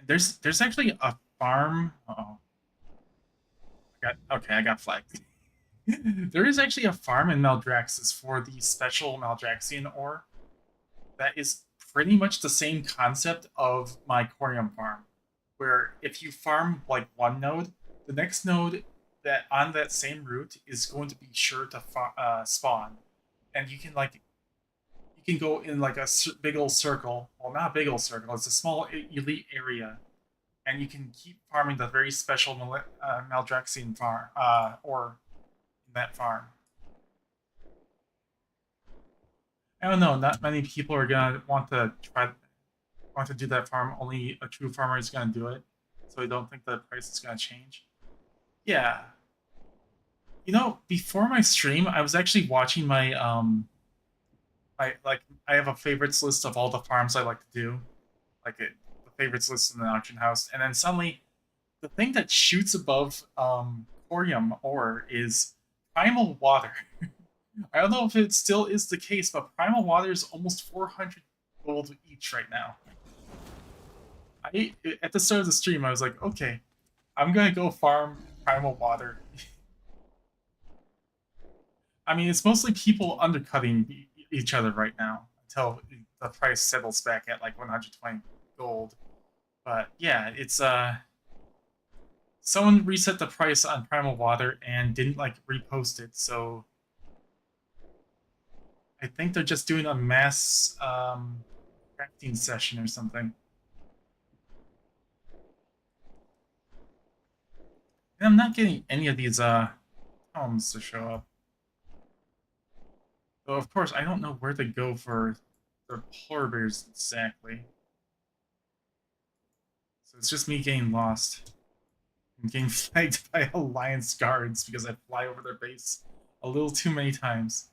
There's actually a farm. Oh, I got flagged. There is actually a farm in Maldraxxus for the special Maldraxxian ore that is pretty much the same concept of my corium farm, where if you farm like one node, the next node that on that same route is going to be sure to spawn, and you can go in like a big old circle. Well, not a big old circle. It's a small elite area, and you can keep farming the very special Maldraxxian farm or that farm. I don't know. Not many people are gonna want to do that farm. Only a true farmer is gonna do it. So I don't think the price is gonna change. Yeah. You know, before my stream, I was actually watching my I have a favorites list of all the farms I like to do, like the favorites list in the auction house, and then suddenly the thing that shoots above corium ore is primal water. I don't know if it still is the case, but primal water is almost 400 gold each right now. At the start of the stream, I was like, okay, I'm gonna go farm primal water. I mean, it's mostly people undercutting each other right now until the price settles back at like 120 gold. But yeah, it's someone reset the price on primal water and didn't like repost it, so I think they're just doing a mass crafting session or something. And I'm not getting any of these tomes to show up. So of course I don't know where to go for the polar bears exactly. So it's just me getting lost. I'm getting flagged by Alliance guards because I fly over their base a little too many times.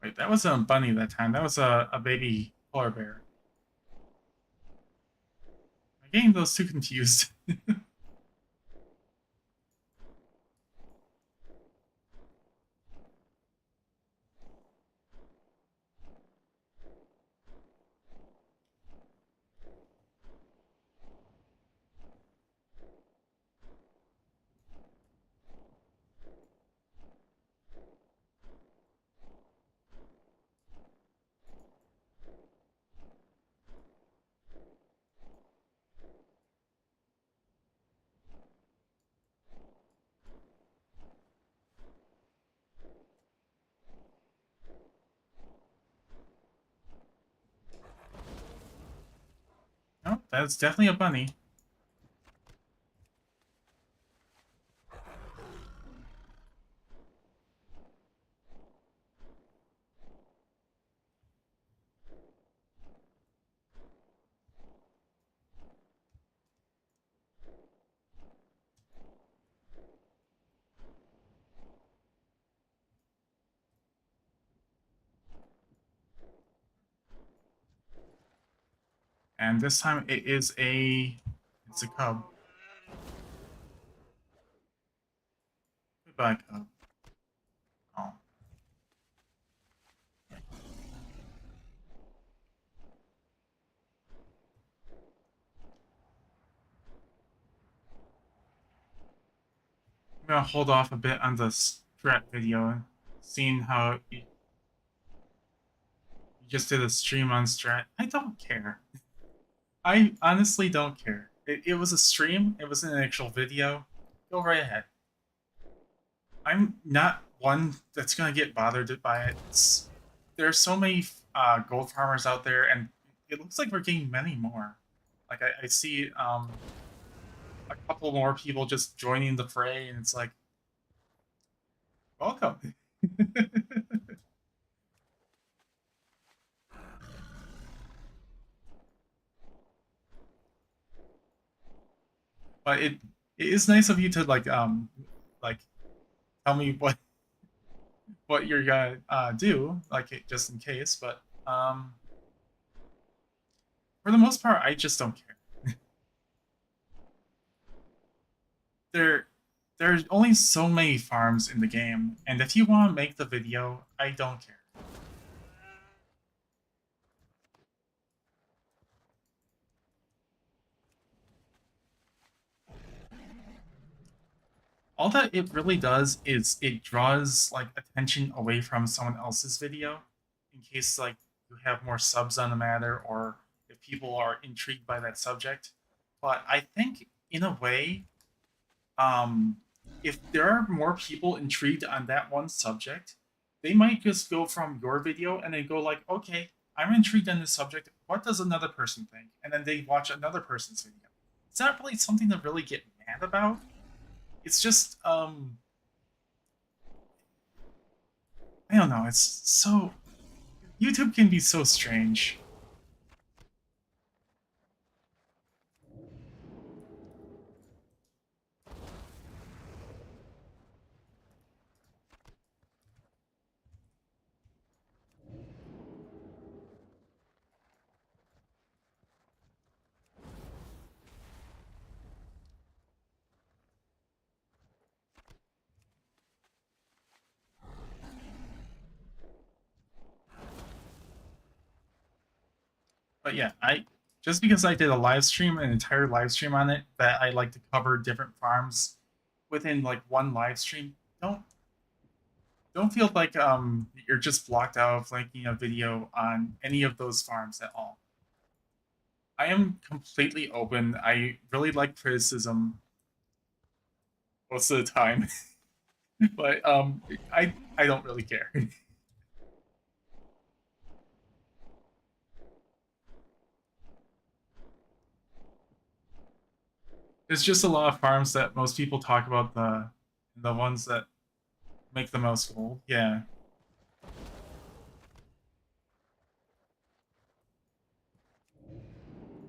Wait, that wasn't a bunny that time. That was a baby polar bear. I'm getting those two confused. No, that's definitely a bunny. And this time it's a cub. Goodbye, cub. Oh. I'm gonna hold off a bit on the strat video, seeing how you just did a stream on strat. I don't care. I honestly don't care. It was a stream, it wasn't an actual video. Go right ahead. I'm not one that's gonna get bothered by it. There are so many gold farmers out there, and it looks like we're getting many more. Like I see a couple more people just joining the fray, and it's like, welcome. But it is nice of you to like tell me what you're gonna do, like just in case. But for the most part, I just don't care. There's only so many farms in the game, and if you want to make the video, I don't care. All that it really does is it draws like attention away from someone else's video, in case like you have more subs on the matter, or if people are intrigued by that subject. But I think in a way, if there are more people intrigued on that one subject, they might just go from your video and then go like, okay, I'm intrigued on this subject. What does another person think? And then they watch another person's video. It's not really something to really get mad about. It's just, I don't know. It's so, YouTube can be so strange. But yeah, just because I did a live stream, an entire live stream on it, that I like to cover different farms within like one live stream, don't feel like you're just blocked out of making a video on any of those farms at all. I am completely open. I really like criticism most of the time. But I don't really care. There's just a lot of farms that most people talk about, the ones that make the most gold. Yeah.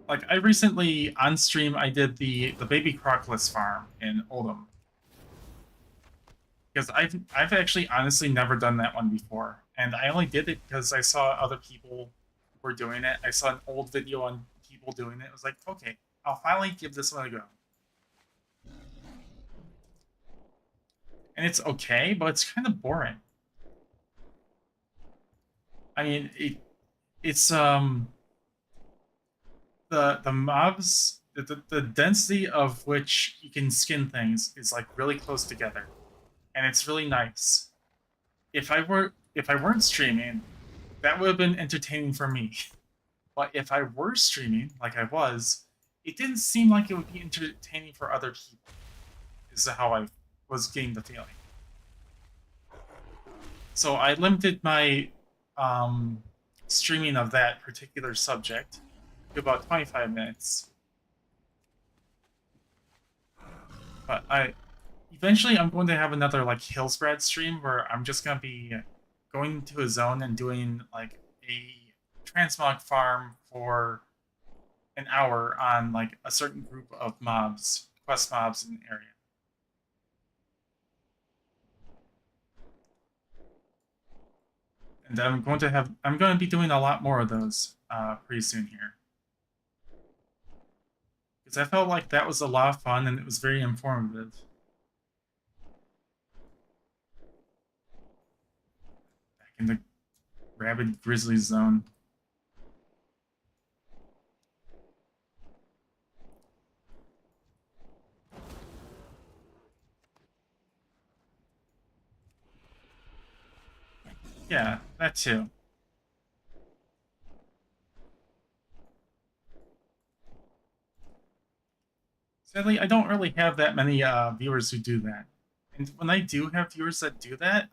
Like I recently on stream I did the baby Crocless farm in Oldham. Because I've actually honestly never done that one before. And I only did it because I saw other people were doing it. I saw an old video on people doing it. I was like, okay, I'll finally give this one a go. And it's okay, but it's kind of boring. I mean, it's the mobs, the density of which you can skin things is like really close together, and it's really nice. If I weren't streaming, that would have been entertaining for me. But if I were streaming, like I was, it didn't seem like it would be entertaining for other people. This is how I was getting the feeling. So I limited my streaming of that particular subject to about 25 minutes. But eventually I'm going to have another like Hillsbrad stream where I'm just gonna be going to a zone and doing like a transmog farm for an hour on like a certain group of mobs, quest mobs in the area. And I'm going to be doing a lot more of those pretty soon here. Because I felt like that was a lot of fun and it was very informative. Back in the rabid grizzly zone. Yeah, that too. Sadly, I don't really have that many viewers who do that. And when I do have viewers that do that,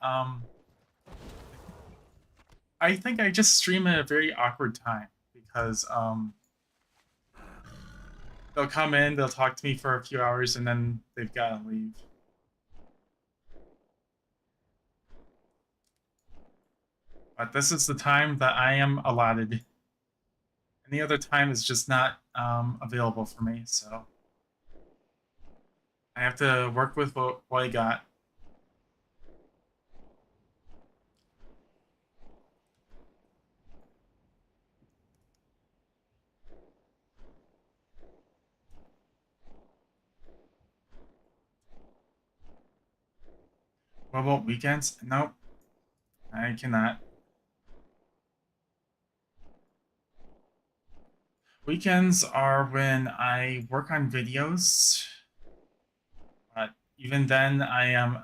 I think I just stream at a very awkward time because they'll come in, they'll talk to me for a few hours, and then they've got to leave. But this is the time that I am allotted. Any other time is just not available for me, so I have to work with what I got. What about weekends? Nope. I cannot. Weekends are when I work on videos. But even then, I am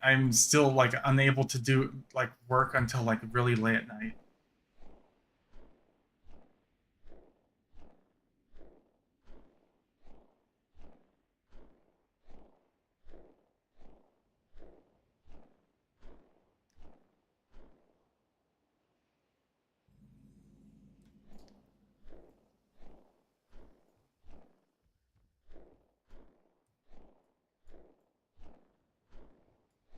I'm still like unable to do like work until like really late at night.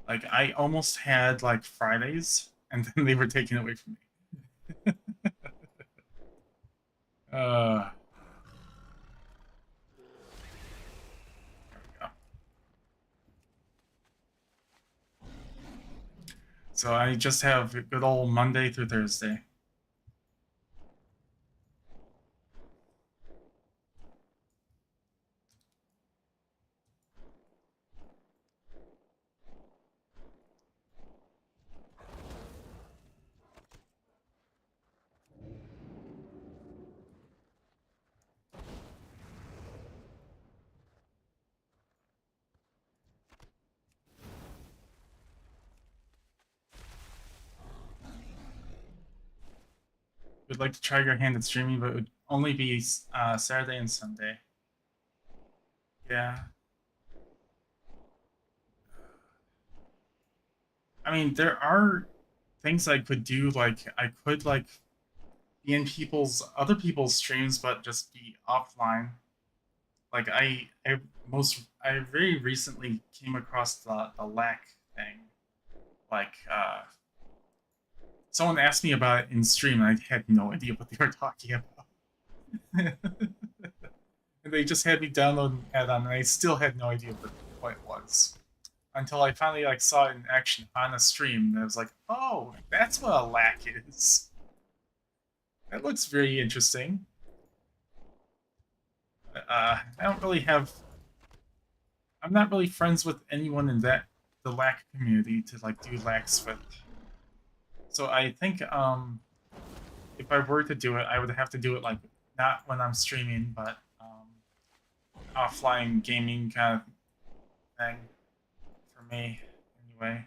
Like I almost had like Fridays, and then they were taken away from me. There we go. So I just have good old Monday through Thursday. Would like to try your hand at streaming, but it would only be Saturday and Sunday. Yeah. I mean, there are things I could do. Like I could like be in other people's streams, but just be offline. Like I very recently came across the lack thing. Like someone asked me about it in stream, and I had no idea what they were talking about. And they just had me download an add-on, and I still had no idea what it was. Until I finally like saw it in action on a stream, and I was like, oh, that's what a lack is. That looks very interesting. I don't really have... I'm not really friends with anyone in the lack community to like do lacks with. So I think if I were to do it, I would have to do it like not when I'm streaming, but offline gaming kind of thing for me anyway.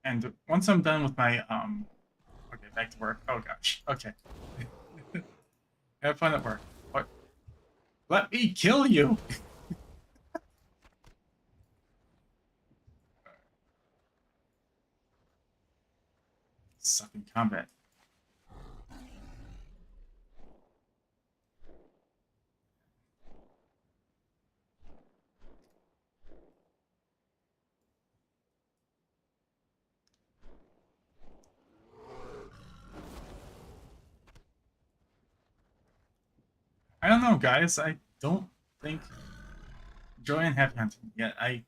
And once I'm done with my okay, back to work. Oh gosh. Okay. Have fun at work. What? Let me kill you. Suck in combat. I don't know, guys. I don't think Joy and Happy Hunting yet. I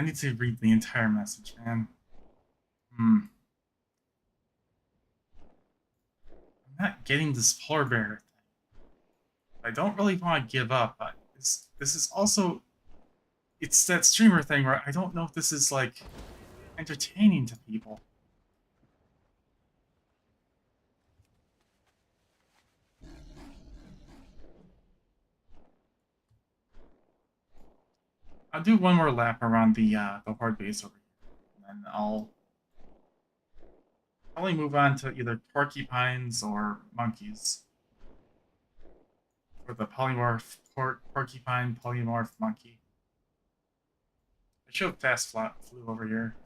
need to read the entire message, man. I'm not getting this polar bear thing. I don't really want to give up, but this is also... It's that streamer thing where I don't know if this is, like, entertaining to people. I'll do one more lap around the horde base over here, and then I'll probably move on to either porcupines or monkeys. For the polymorph porcupine polymorph monkey. I should have fast flew over here.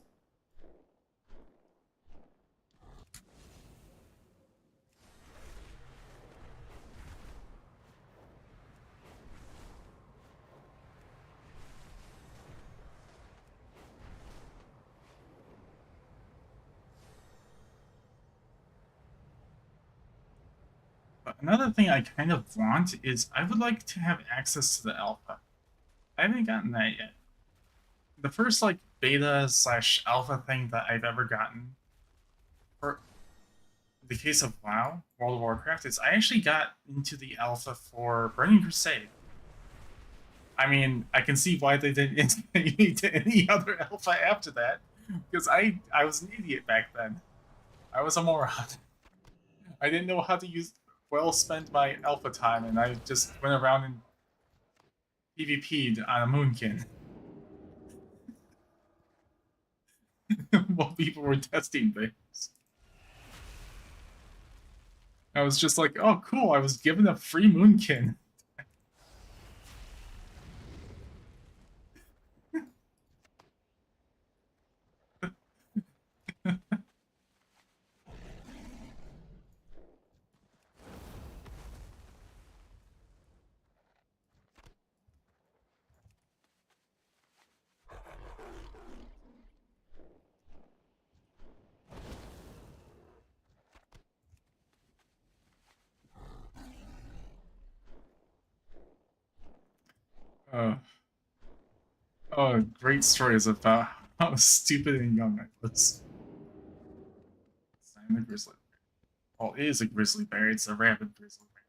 But another thing I kind of want is I would like to have access to the alpha. I haven't gotten that yet. The first like beta / alpha thing that I've ever gotten for the case of WoW, World of Warcraft, is I actually got into the alpha for Burning Crusade. I mean, I can see why they didn't instigate me to any other alpha after that, because I was an idiot back then. I was a moron. I didn't know how to spend my alpha time, and I just went around and PvP'd on a Moonkin. While people were testing things. I was just like, oh cool, I was given a free Moonkin. Oh, great stories about how stupid and young I was. It's not a grizzly bear. Well, it is a grizzly bear. It's a rabid grizzly bear.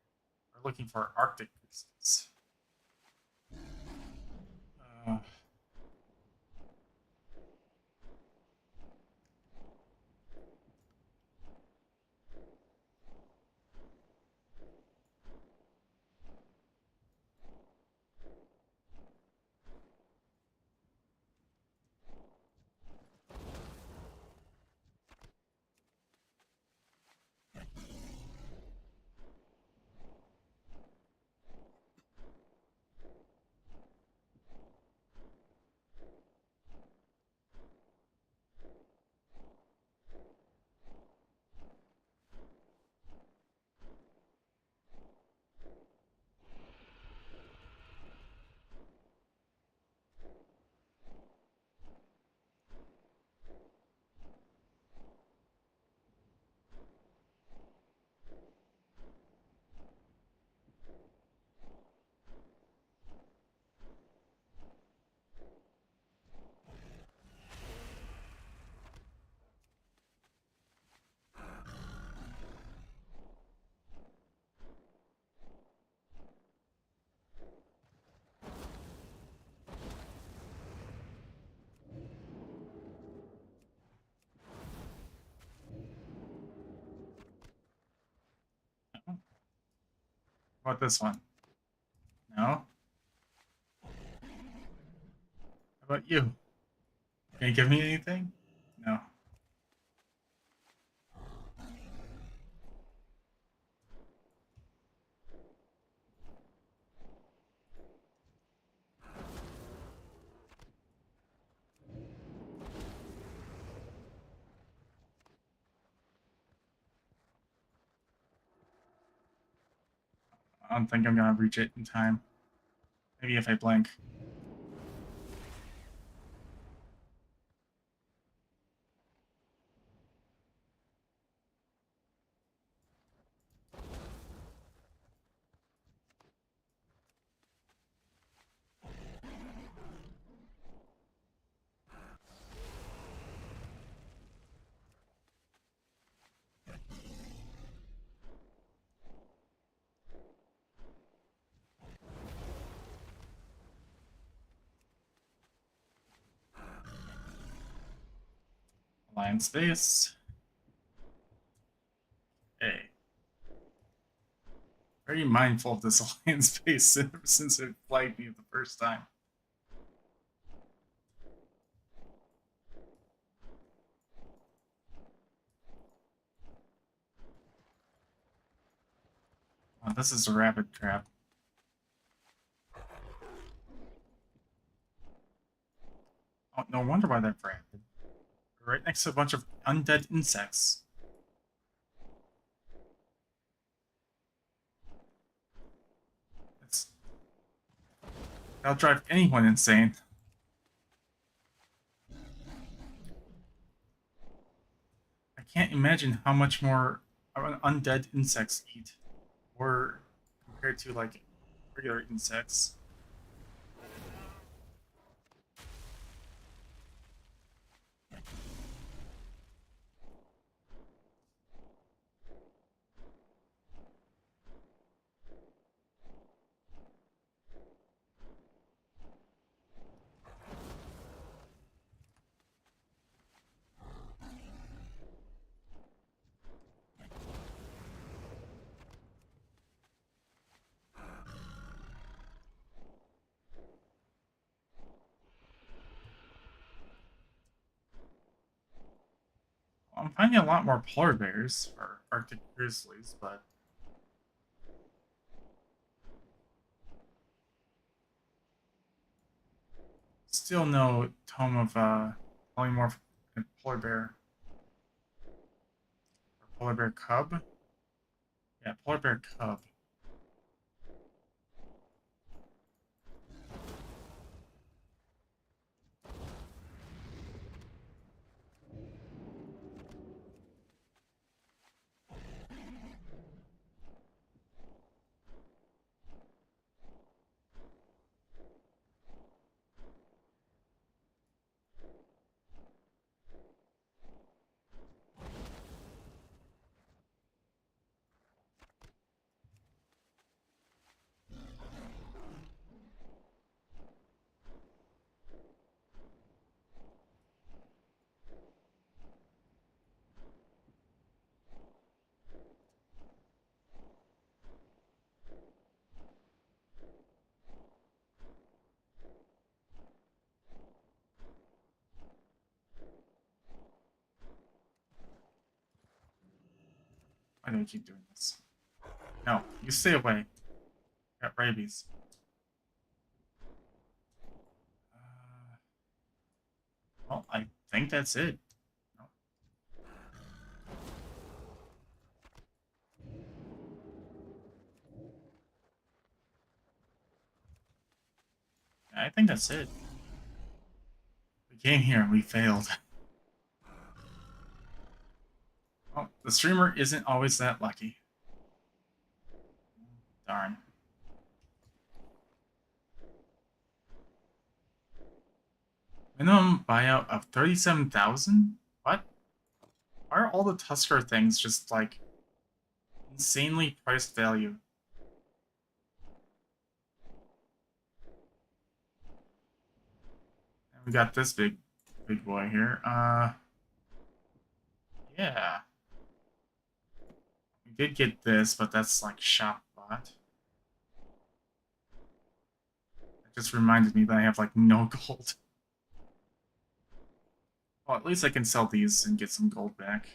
We're looking for Arctic grizzlies. How about this one? No? How about you? Can you give me anything? No. I don't think I'm gonna reach it in time. Maybe if I blink. Alliance base. Okay. Very mindful of this alliance base since it flagged me the first time. Oh, this is a rapid trap. Oh, no wonder why they're rapid. Right next to a bunch of undead insects. That'll drive anyone insane. I can't imagine how much more undead insects eat, or compared to like regular insects. I'm finding a lot more polar bears or Arctic grizzlies, but still no tome of polymorph polar bear or polar bear cub. Yeah, polar bear cub. Why do I keep doing this? No, you stay away. Got rabies. Well, I think that's it. No. I think that's it. We came here and we failed. Well, the streamer isn't always that lucky. Darn. Minimum buyout of 37,000? What? Why are all the Tusker things just like insanely priced value? And we got this big boy here. Yeah. We did get this, but that's like shop bot. just reminded me that I have like no gold. Well, at least I can sell these and get some gold back.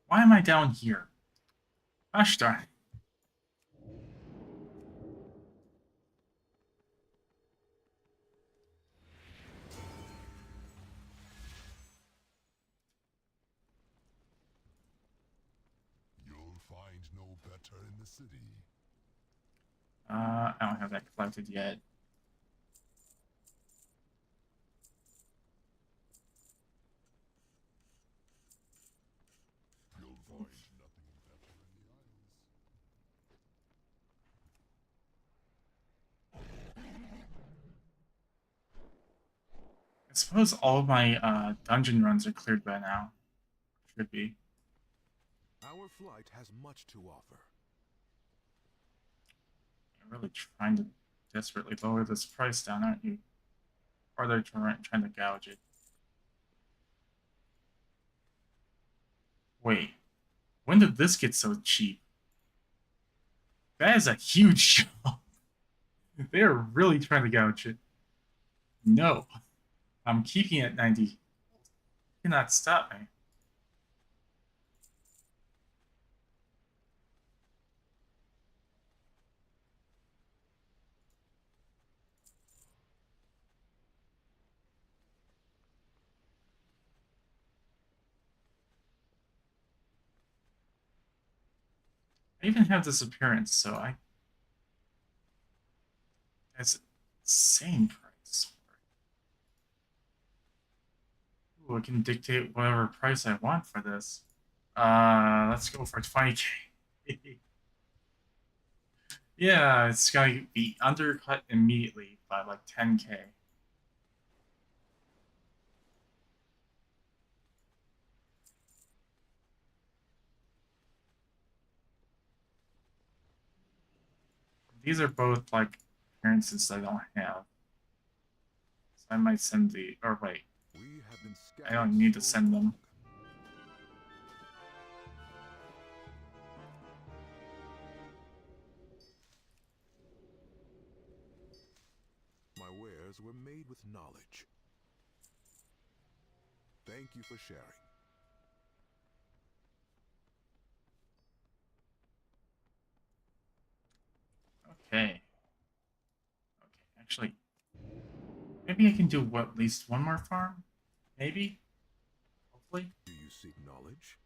Why am I down here? Gosh darn. You'll find no better in the city. I don't have that collected yet. You'll find nothing better in the I suppose all of my dungeon runs are cleared by now. Should be. Our flight has much to offer. You're really trying to desperately lower this price down, aren't you? Or they're trying to gouge it. Wait, when did this get so cheap? That is a huge jump. They are really trying to gouge it. No, I'm keeping it at 90. You cannot stop me. I even have this appearance, so that's insane price. Ooh, I can dictate whatever price I want for this. Let's go for 20k. Yeah, it's gonna be undercut immediately by like 10k. These are both like appearances I don't have. So I might send the, or wait, We have been I don't need to send them. My wares were made with knowledge. Thank you for sharing. Okay. Okay, actually, maybe I can do at least one more farm? Maybe? Hopefully? Do you seek knowledge?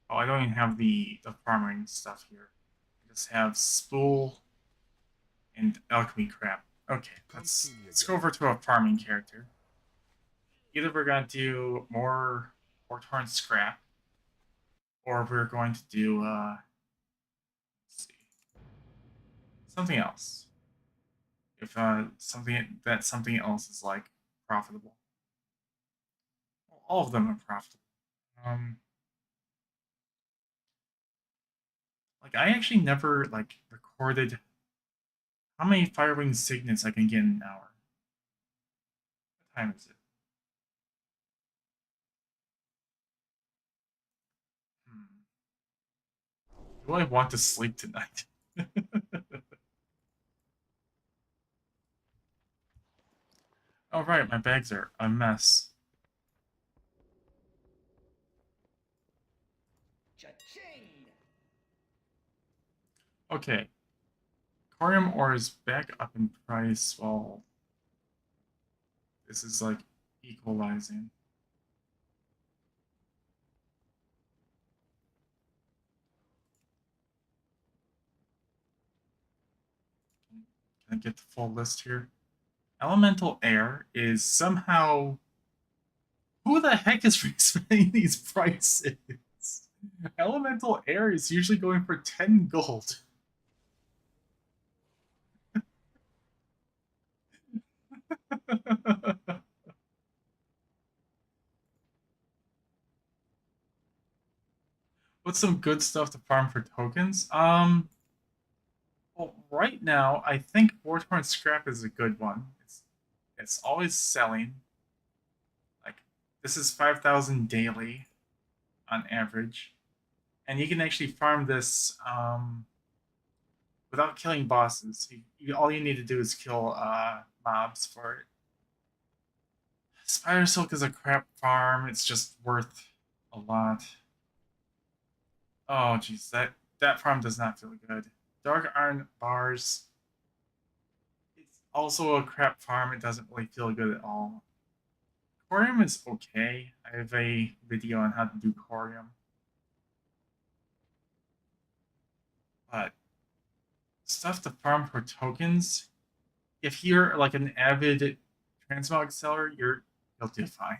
Oh, I don't even have the farming stuff here. I just have spool and alchemy crap. Okay, let's go over to a farming character. Either we're going to do more torn scrap, or we're going to do, let's see, something else. If something else is like profitable. Well, all of them are profitable. Like I actually never like recorded how many Firewing signets I can get in an hour. What time is it? Do I want to sleep tonight? Oh right, my bags are a mess. Cha-ching! Okay. Corium ore is back up in price while this is like equalizing. Can I get the full list here? Elemental air is somehow... Who the heck is respecting these prices? Elemental air is usually going for 10 gold. what's some good stuff to farm for tokens? Well, right now I think Wartorn Scrap is a good one. It's always selling. Like this is 5,000 daily on average, and you can actually farm this without killing bosses. All you need to do is kill mobs for it. Spider Silk is a crap farm. It's just worth a lot. Oh, jeez, that farm does not feel good. Dark Iron Bars. It's also a crap farm. It doesn't really feel good at all. Corium is okay. I have a video on how to do Corium. But stuff to farm for tokens, if you're like an avid transmog seller, you'll do fine.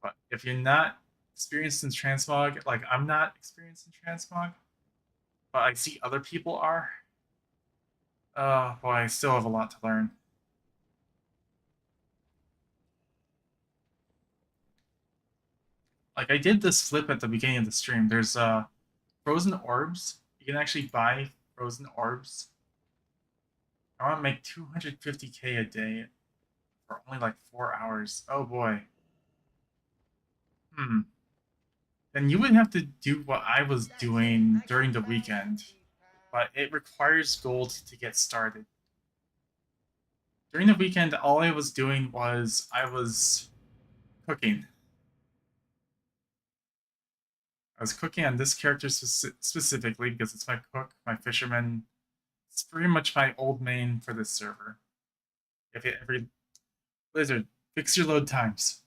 But if you're not experienced in transmog, like I'm not experienced in transmog, but I see other people are, boy, I still have a lot to learn. Like I did this flip at the beginning of the stream. There's frozen orbs. You can actually buy frozen orbs. I want to make 250k a day for only like 4 hours. Oh boy. Then you would have to do what I was doing during the weekend, but it requires gold to get started. During the weekend, all I was doing was I was cooking. I was cooking on this character specifically because it's my cook, my fisherman. It's pretty much my old main for this server. If it every Blizzard, fix your load times.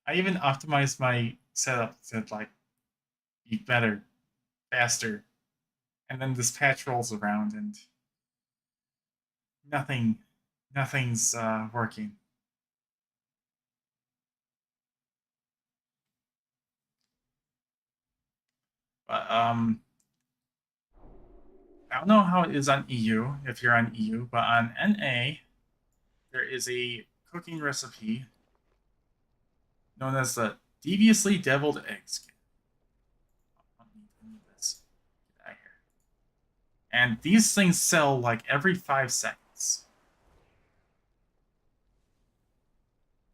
I even optimized my setup to like be better, faster, and then this patch rolls around and nothing's working. But I don't know how it is on EU if you're on EU, but on NA there is a cooking recipe known as the Deviously Deviled Eggs. I need this. Get out of here. And these things sell like every 5 seconds.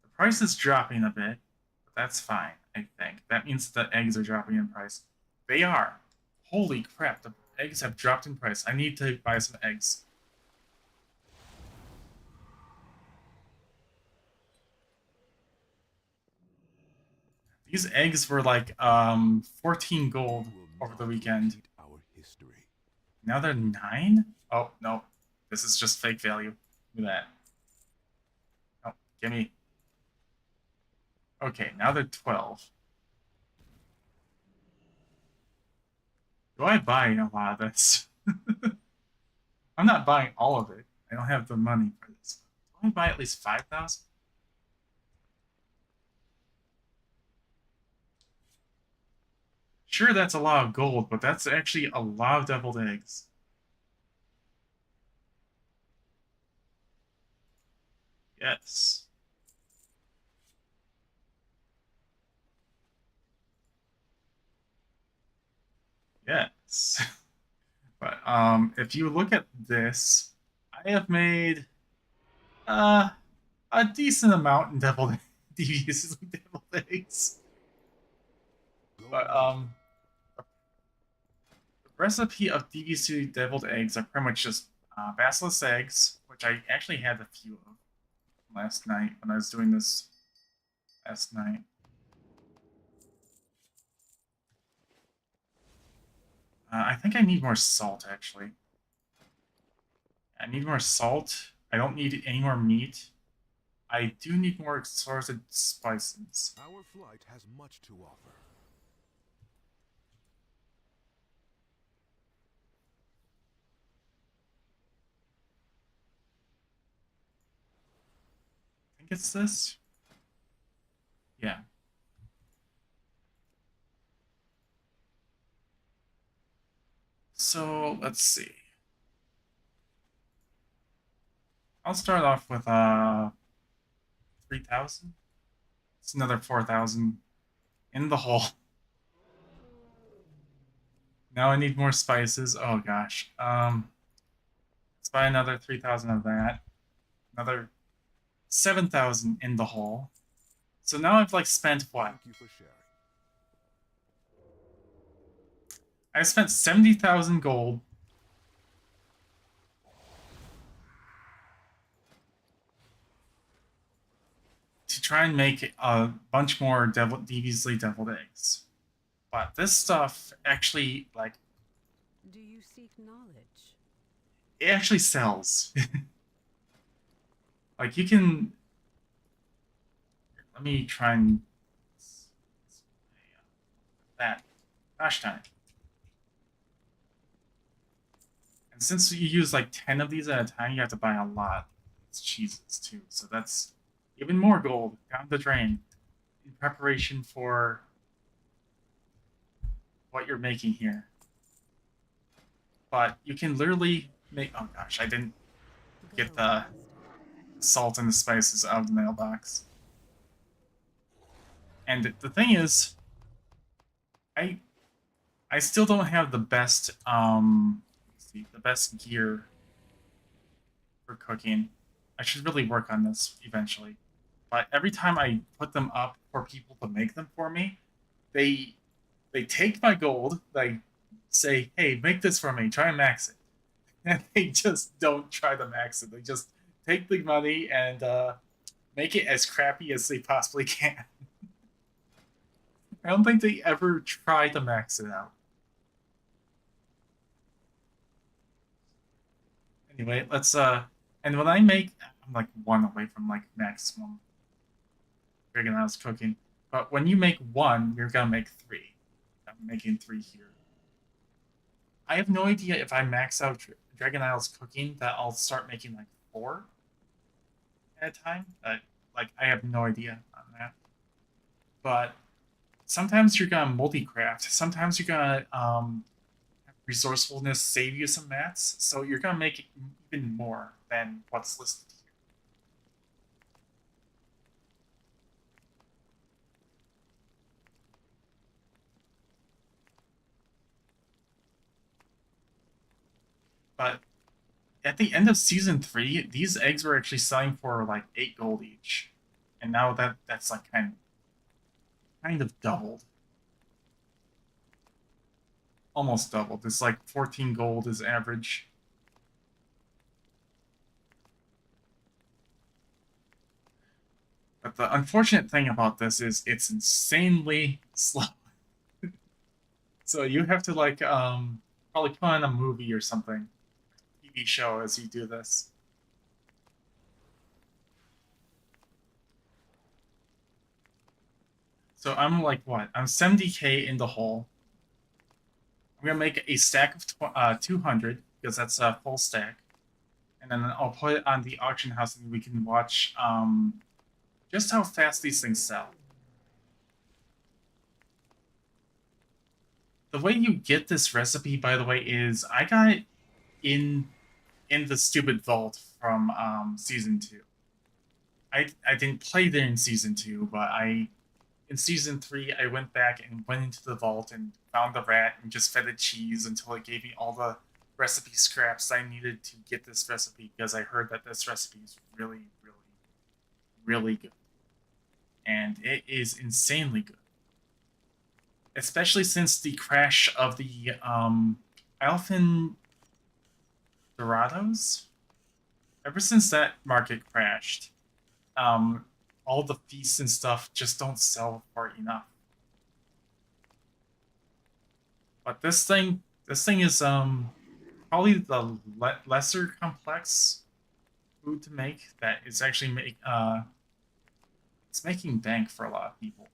The price is dropping a bit, but that's fine, I think. That means the eggs are dropping in price. They are. Holy crap, the eggs have dropped in price. I need to buy some eggs. These eggs were like 14 gold over the weekend. Our history. Now they're 9? Oh, no. This is just fake value. Look at that. Oh, gimme. Okay, now they're 12. Do I buy a lot of this? I'm not buying all of it. I don't have the money for this. Do I buy at least 5,000? Sure, that's a lot of gold, but that's actually a lot of deviled eggs. Yes. Yes. But if you look at this, I have made a decent amount in deviled deviously deviled eggs. But the recipe of deviously deviled eggs are pretty much just basilisk eggs, which I actually had a few of last night when I was doing this last night. I think I need more salt, actually. I need more salt. I don't need any more meat. I do need more assorted spices. Our flight has much to offer. I think it's this. Yeah. So let's see. I'll start off with 3,000. It's another 4,000 in the hole. Now I need more spices. Oh gosh. Let's buy another 3,000 of that. Another 7,000 in the hole. So now I've like spent what? Thank you for sharing. I spent 70,000 gold. To try and make a bunch more deviously deviled eggs. But this stuff actually, like, Do you seek knowledge? it actually sells. Like, you can... Let me try and... That. Gosh darn it. And since you use like 10 of these at a time, you have to buy a lot. It's cheeses too, so that's even more gold down the drain in preparation for what you're making here. But you can literally make... Oh gosh, I didn't get the salt and the spices out of the mailbox. And the thing is, I still don't have the best the best gear for cooking. I should really work on this eventually. But every time I put them up for people to make them for me, they take my gold, they say, hey, make this for me, try and max it. And they just don't try to max it. They just take the money and make it as crappy as they possibly can. I don't think they ever try to max it out. Anyway, let's and when I make, I'm like 1 away from like maximum Dragon Isles cooking. But when you make 1, you're gonna make 3. I'm making 3 here. I have no idea if I max out Dragon Isles cooking that I'll start making like 4 at a time. Like I have no idea on that. But sometimes you're gonna multi-craft. Sometimes you're gonna resourcefulness save you some mats, so you're gonna make even more than what's listed here. But at the end of season 3, these eggs were actually selling for like 8 gold each, and now that's like kind of doubled. Almost doubled. It's like 14 gold is average. But the unfortunate thing about this is it's insanely slow. So you have to like probably put on a movie or something, TV show, as you do this. So I'm like what? I'm 70k in the hole. I'm gonna make a stack of 200 because that's a full stack, and then I'll put it on the auction house, and we can watch just how fast these things sell. The way you get this recipe, by the way, is I got it in the stupid vault from season 2. I didn't play there in season 2, but in season 3, I went back and went into the vault and found the rat and just fed it cheese until it gave me all the recipe scraps I needed to get this recipe, because I heard that this recipe is really, really, really good. And it is insanely good. Especially since the crash of the Alphen Dorados. Ever since that market crashed, all the feasts and stuff just don't sell for enough. But this thing is probably the lesser complex food to make that is actually it's making bank for a lot of people.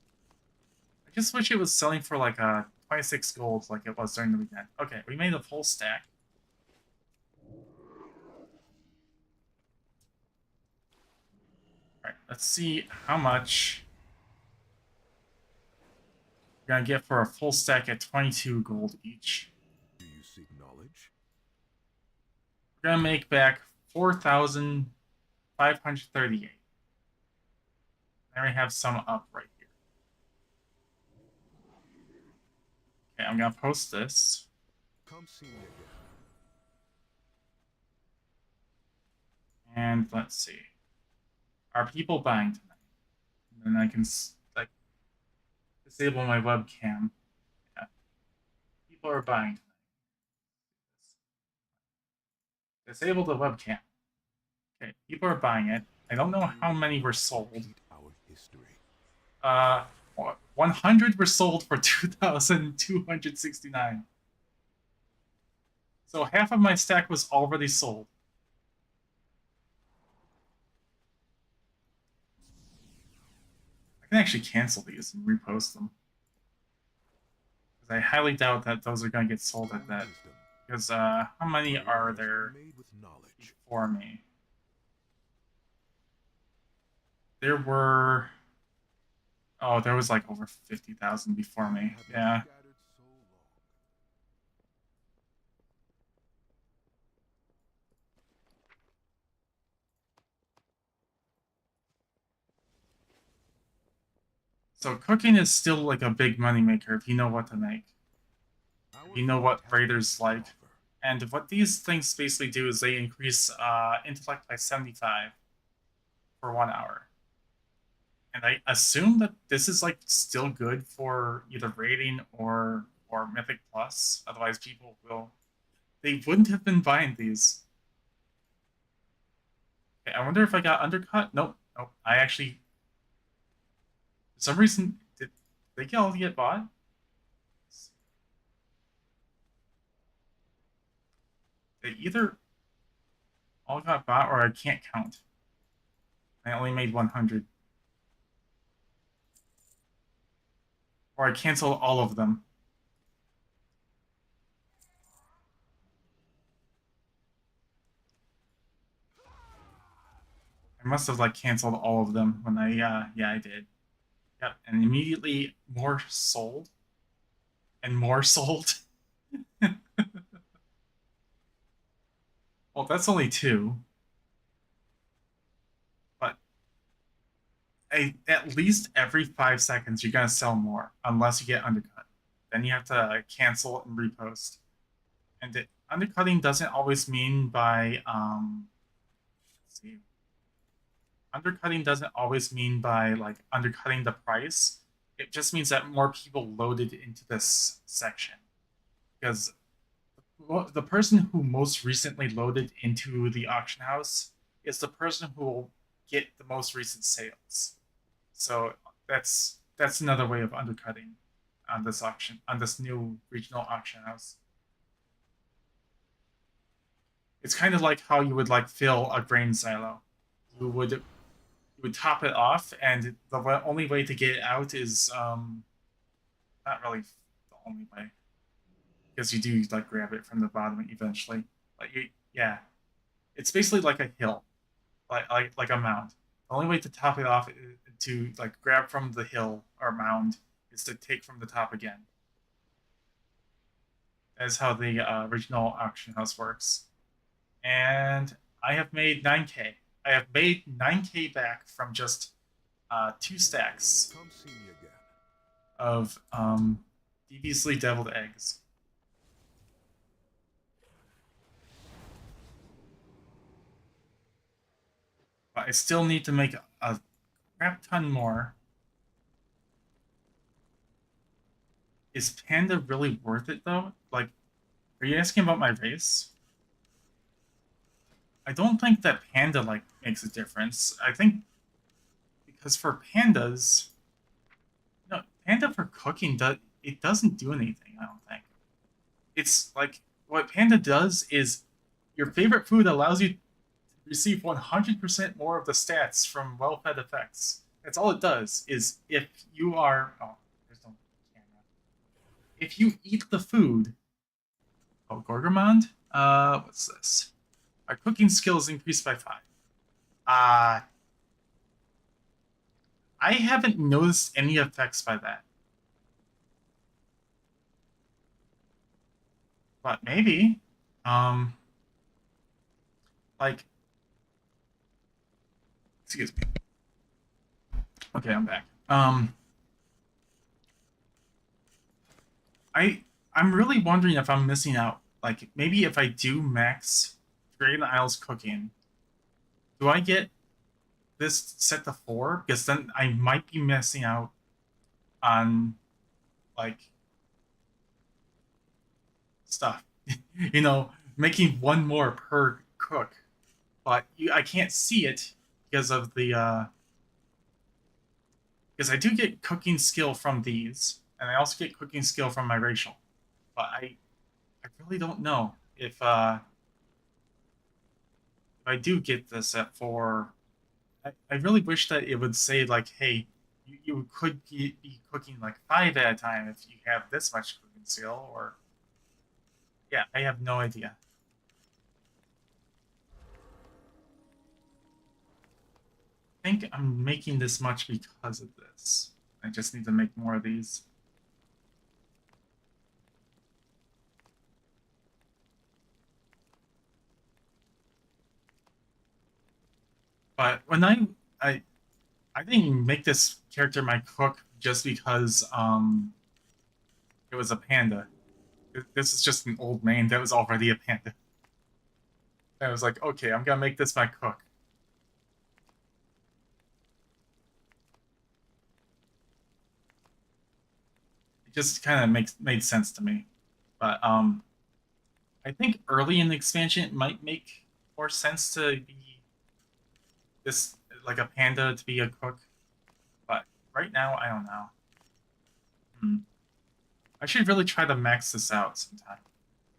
I just wish it was selling for like 26 gold like it was during the weekend. Okay, we made a full stack. Alright, let's see how much we're gonna get for a full stack at 22 gold each. Do you seek knowledge? We're gonna make back 4,538. There we have some up right here. Okay, I'm gonna post this. Come see me again. And let's see. Are people buying tonight? And then I can like disable my webcam. Yeah. People are buying tonight. Disable the webcam. Okay, people are buying it. I don't know how many were sold. Our history. 100 were sold for 2,269. So half of my stack was already sold. I can actually cancel these and repost them. Because I highly doubt that those are going to get sold at that. Because how many are there before me? There were... Oh, there was like over 50,000 before me. Yeah. So cooking is still like a big moneymaker if you know what to make. If you know what raiders like. And what these things basically do is they increase intellect by 75 for 1 hour. And I assume that this is like still good for either raiding or Mythic Plus. Otherwise people will... They wouldn't have been buying these. Okay, I wonder if I got undercut? Nope. Nope. I actually... For some reason, did they all get bought? They either all got bought or I can't count. I only made 100. Or I canceled all of them. I must have like canceled all of them when I yeah, I did. Yep, and immediately more sold. And more sold. Well, that's only 2. But at least every 5 seconds you're gonna sell more, unless you get undercut. Then you have to cancel and repost. And undercutting doesn't always mean by let's see. Undercutting doesn't always mean by like undercutting the price. It just means that more people loaded into this section. Because the person who most recently loaded into the auction house is the person who will get the most recent sales. So that's another way of undercutting on this auction, on this new regional auction house. It's kind of like how you would like fill a grain silo. You would top it off, and the only way to get it out is not really the only way, because you do like grab it from the bottom eventually. But yeah, it's basically like a hill, like a mound. The only way to top it off to like grab from the hill or mound is to take from the top again. That's how the original auction house works. And I have made 9K. I have made 9K back from just 2 stacks of deviously deviled eggs. But I still need to make a crap ton more. Is Panda really worth it though? Like, are you asking about my race? I don't think that Panda like makes a difference. I think because for pandas, no, Panda for cooking it doesn't do anything. I don't think. It's like what Panda does is your favorite food allows you to receive 100% more of the stats from well-fed effects. That's all it does. Is if you are there's no camera. If you eat the food, Gorgomond. What's this? Our cooking skills increased by 5. I haven't noticed any effects by that. But maybe. Like... Excuse me. Okay, I'm back. I'm really wondering if I'm missing out. Like maybe if I do max Dragon Isles cooking, do I get this set to 4? Because then I might be missing out on like stuff. You know, making one more per cook. But I can't see it because of the because I do get cooking skill from these, and I also get cooking skill from my racial. But I really don't know if I do get this at 4. I really wish that it would say like, hey, you could be cooking like 5 at a time if you have this much cooking skill, or yeah, I have no idea. I think I'm making this much because of this. I just need to make more of these. But when I I didn't make this character my cook just because it was a panda. This is just an old man that was already a panda. I was like, okay, I'm gonna make this my cook. It just kind of made sense to me. But I think early in the expansion it might make more sense to be this like a panda to be a cook. But right now, I don't know. Hmm. I should really try to max this out sometime.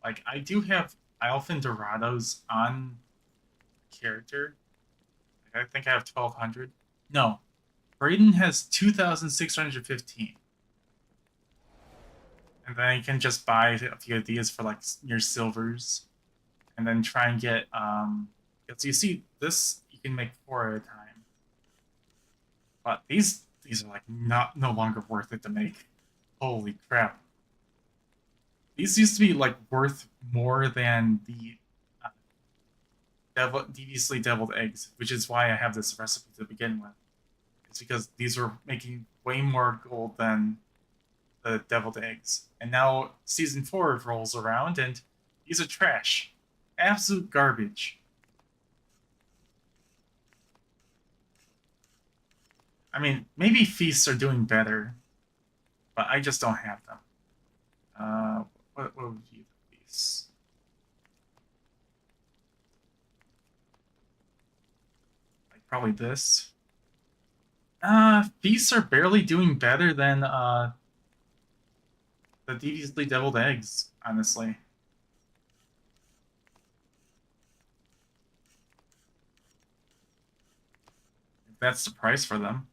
Like I do have Alphen Dorados on character. Like, I think I have 1200. No, Braden has 2615. And then you can just buy a few ideas for like your silvers, and then try and get so you see this you can make 4 at a time, but these are like no longer worth it to make. Holy crap! These used to be like worth more than the deviously deviled eggs, which is why I have this recipe to begin with. It's because these were making way more gold than the deviled eggs. And now season 4 rolls around and these are trash. Absolute garbage. I mean, maybe feasts are doing better, but I just don't have them. What would be the feasts? Like probably this. Feasts are barely doing better than the deviously deviled eggs, honestly. If that's the price for them.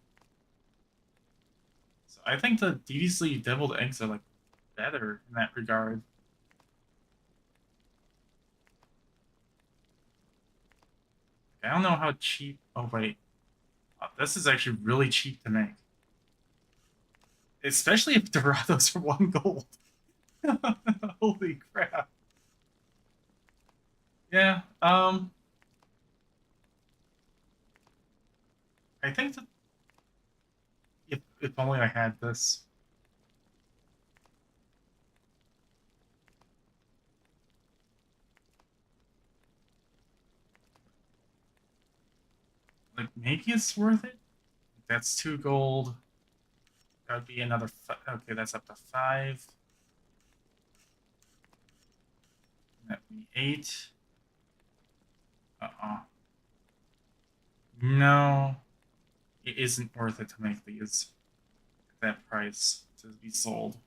So I think the deviously deviled eggs are like better in that regard. I don't know how cheap. Oh wait, this is actually really cheap to make, especially if Dorados are 1 gold. Holy crap! Yeah. I think that if only I had this. Like maybe it's worth it. That's 2 gold. That would be another. Okay, that's up to 5. That'd be 8. No, it isn't worth it to make these at that price to be sold.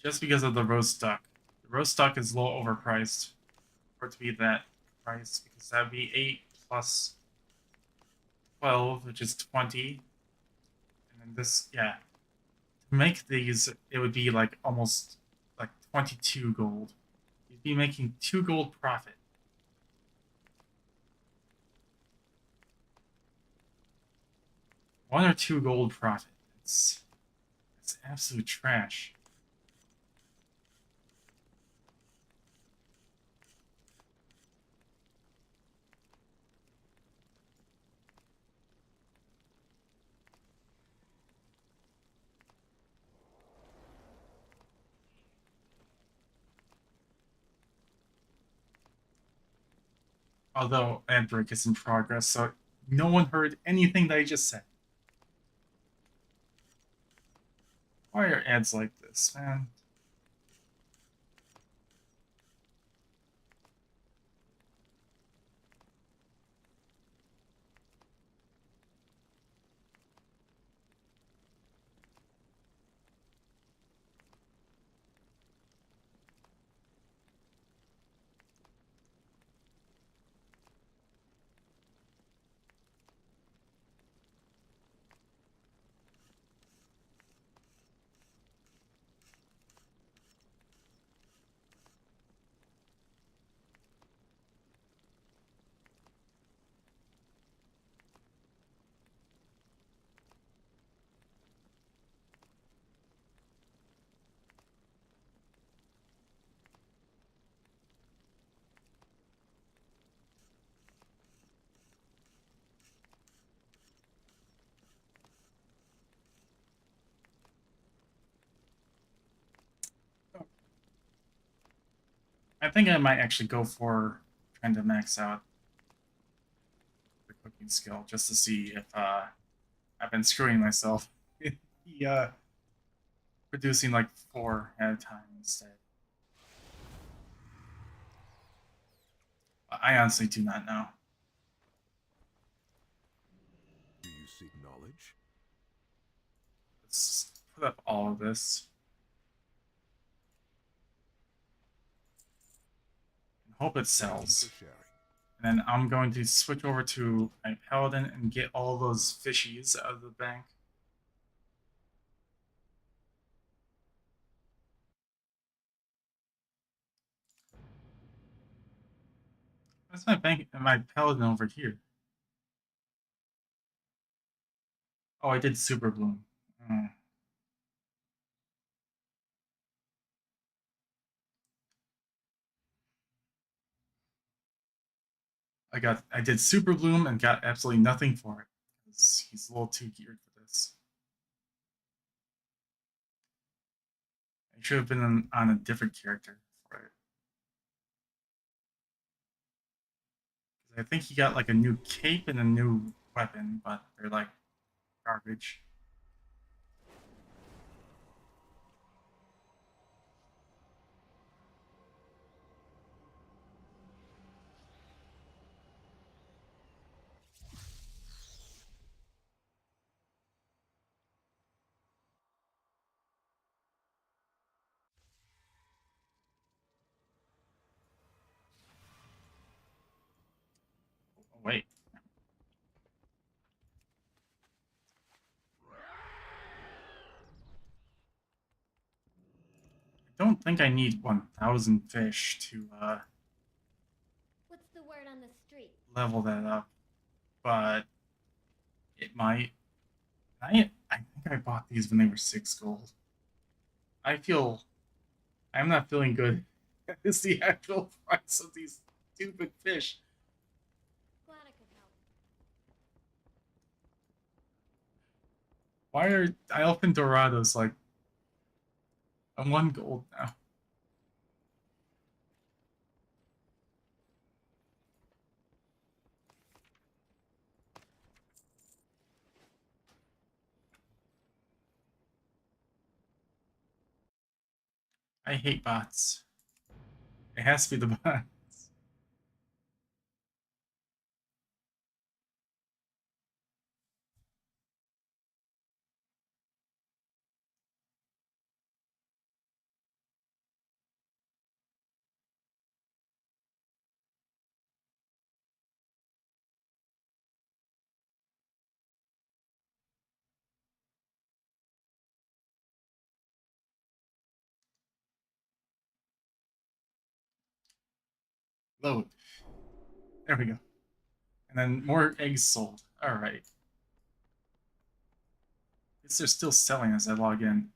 Just because of the roast duck. The roast duck is a little overpriced for it to be that price, because that would be 8 plus 12, which is 20. And then this, yeah. To make these, it would be like almost like 22 gold. You'd be making 2 gold profit. One or 2 gold profit. It's absolute trash. Although ad break is in progress, so no one heard anything that I just said. Why are ads like this, man? I think I might actually go for trying to max out the cooking skill just to see if I've been screwing myself. Yeah, producing like 4 at a time instead. I honestly do not know. Do you seek knowledge? Let's put up all of this. And hope it sells. For sharing. And then I'm going to switch over to my paladin and get all those fishies out of the bank. Where's my paladin over here? Oh, I did super bloom. Oh. I did super bloom and got absolutely nothing for it. Because he's a little too geared for this. I should have been on a different character for it. I think he got like a new cape and a new weapon, but they're like garbage. Wait. I don't think I need 1,000 fish to What's the word on the street? level that up, but it might. I think I bought these when they were 6 gold. I'm not feeling good. It's the actual price of these stupid fish. Glad I could help. Why are Elfin Dorados like a 1 gold now? I hate bots. It has to be the bots. Load. There we go. And then more eggs sold. Alright. Guess they're still selling as I log in.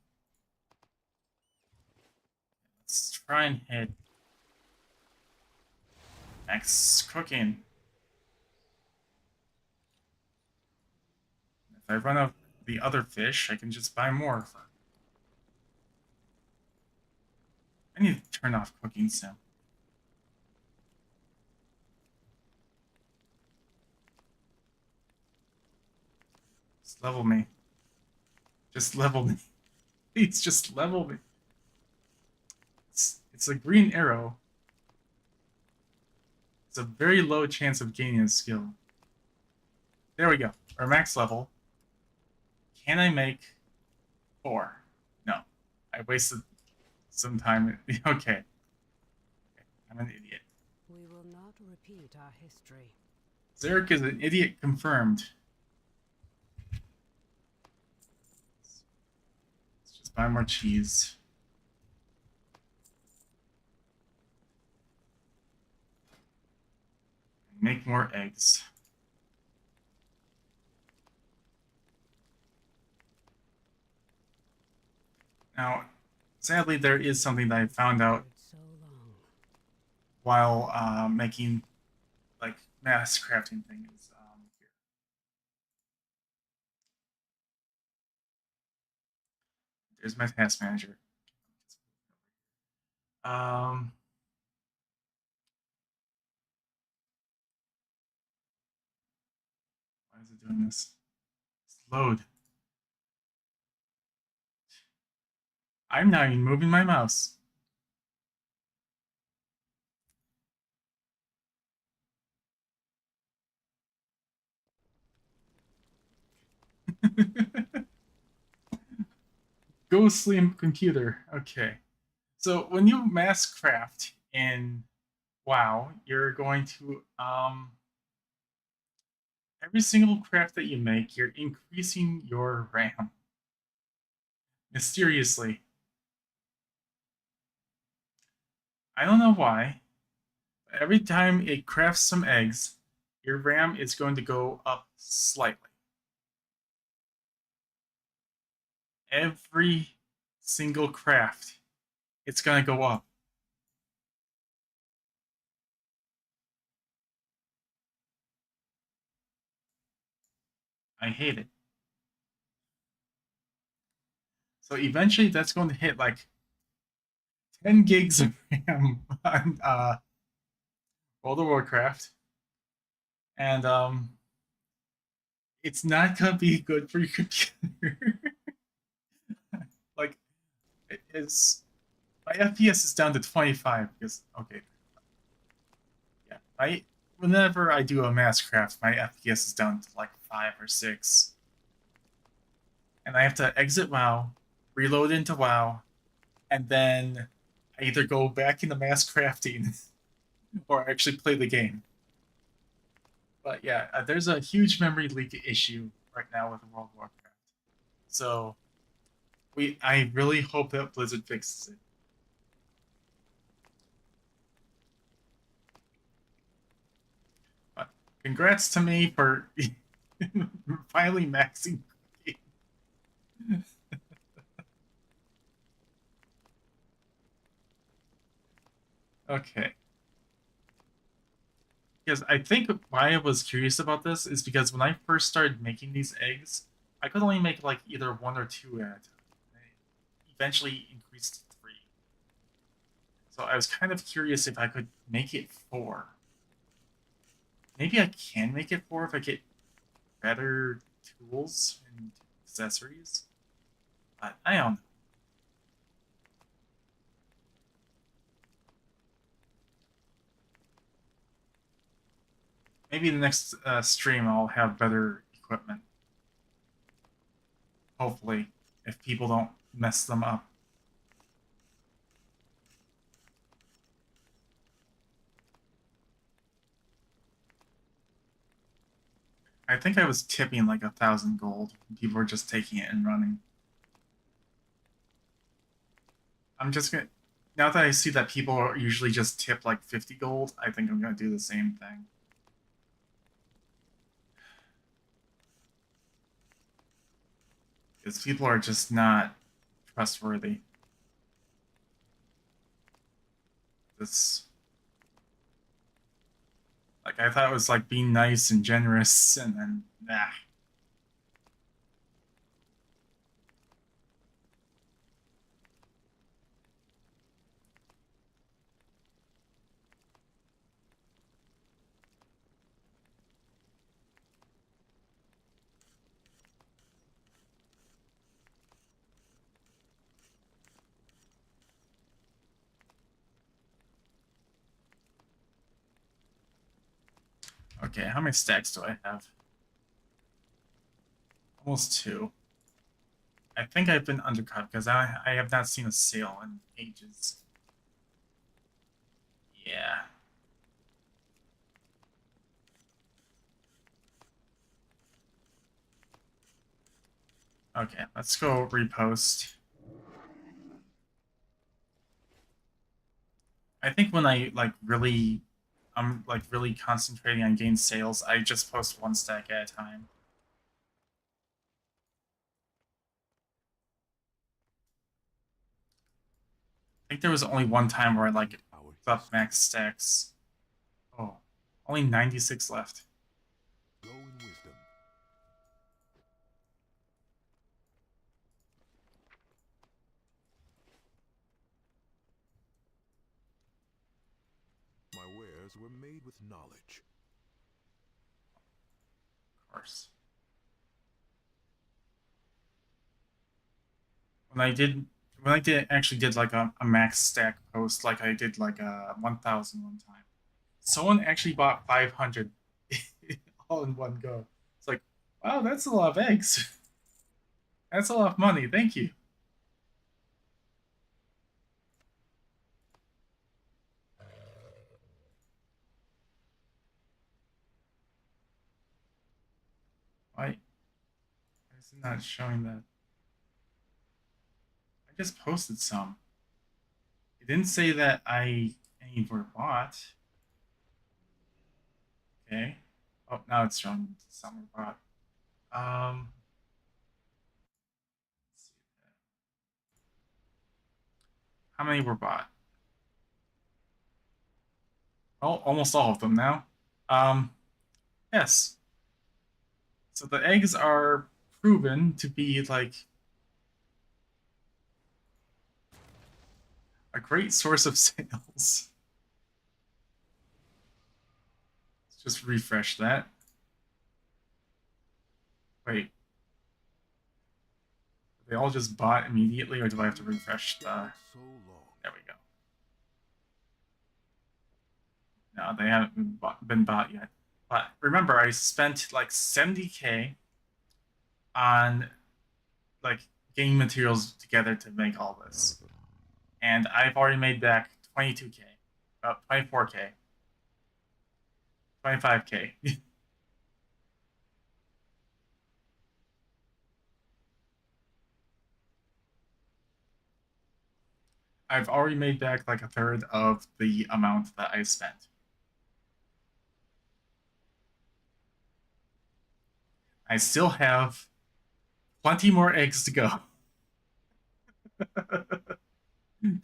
Let's try and hit max cooking. If I run out the other fish, I can just buy more. I need to turn off cooking sim. Just level me. Just level me. Please, just level me. It's a green arrow. It's a very low chance of gaining a skill. There we go. Our max level. Can I make 4? No. I wasted some time. Okay. I'm an idiot. We will not repeat our history. Zarek is an idiot confirmed. Let's just buy more cheese. Make more eggs. Now, sadly, there is something that I found out So long. while making like mass crafting things. Here. There's my task manager. Um, why is it doing this? It's load. I'm not even moving my mouse. Go sleep, computer. Okay. So when you mass craft in WoW, you're going to every single craft that you make, you're increasing your RAM. Mysteriously. I don't know why. But every time it crafts some eggs, your RAM is going to go up slightly. Every single craft, it's going to go up. I hate it. So eventually that's going to hit like 10 gigs of RAM on World of Warcraft. And it's not going to be good for your computer. Like, my FPS is down to 25 because, okay. Yeah, whenever I do a mass craft, my FPS is down to like 5 or 6. And I have to exit WoW, reload into WoW, and then I either go back into mass crafting or actually play the game. But yeah, there's a huge memory leak issue right now with World of Warcraft. So I really hope that Blizzard fixes it. But congrats to me for finally maxing the game. Okay. Because I think why I was curious about this is because when I first started making these eggs, I could only make like either 1 or 2 at a time. I eventually increased to 3. So I was kind of curious if I could make it 4. Maybe I can make it 4 if I get better tools and accessories. But I don't know. Maybe the next stream I'll have better equipment. Hopefully, if people don't mess them up. I think I was tipping like 1,000 gold. People were just taking it and running. I'm just gonna... Now that I see that people usually just tip like 50 gold, I think I'm gonna do the same thing. Because people are just not trustworthy. This... Like, I thought it was like being nice and generous, and then, nah. Okay, how many stacks do I have? Almost 2. I think I've been undercut because I have not seen a sale in ages. Yeah. Okay, let's go repost. I think when I'm like really concentrating on gain sales, I just post 1 stack at a time. I think there was only one time where I like up max stacks. Oh, only 96 left. Grow in wisdom. My wares were made with knowledge. Of course. When I actually did like a max stack post, like I did like a 1,000 one time, someone actually bought 500 all in one go. It's like, wow, that's a lot of eggs. That's a lot of money. Thank you. Why is it not showing that? I just posted some. It didn't say that any were bought. Okay. Oh, now it's showing some were bought. Let's see. How many were bought? Oh, almost all of them now. Yes. So the eggs are proven to be like a great source of sales. Let's just refresh that. Wait. They all just bought immediately, or do I have to refresh the... So long. There we go. No, they haven't been bought yet. But remember, I spent like 70K on like game materials together to make all this. And I've already made back 22K. About 24K. 25K. I've already made back like a third of the amount that I spent. I still have plenty more eggs to go.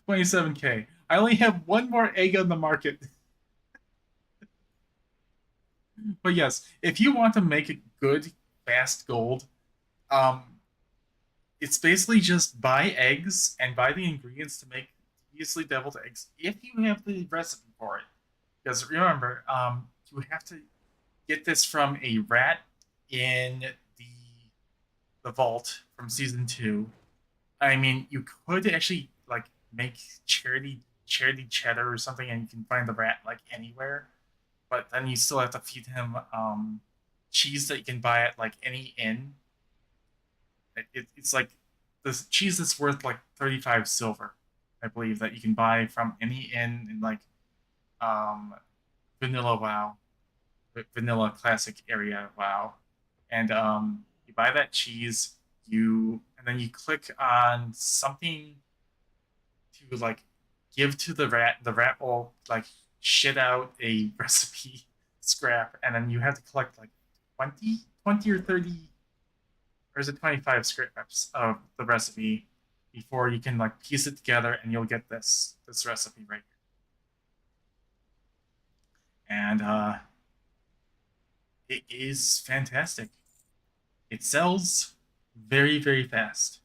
27K. I only have one more egg on the market. But yes, if you want to make it good, fast gold, it's basically just buy eggs and buy the ingredients to make deviously deviled eggs if you have the recipe for it. Because remember, you have to get this from a rat in the vault from season 2. I mean, you could actually like make charity cheddar or something, and you can find the rat like anywhere. But then you still have to feed him cheese that you can buy at like any inn. It's like this cheese that's worth like 35 silver, I believe, that you can buy from any inn in like vanilla WoW, vanilla classic area WoW, and you buy that cheese, and then you click on something to like give to the rat. The rat will like shit out a recipe scrap, and then you have to collect like 20 or 30, or is it 25 scraps of the recipe before you can like piece it together, and you'll get this recipe right here. And it is fantastic. It sells very, very fast.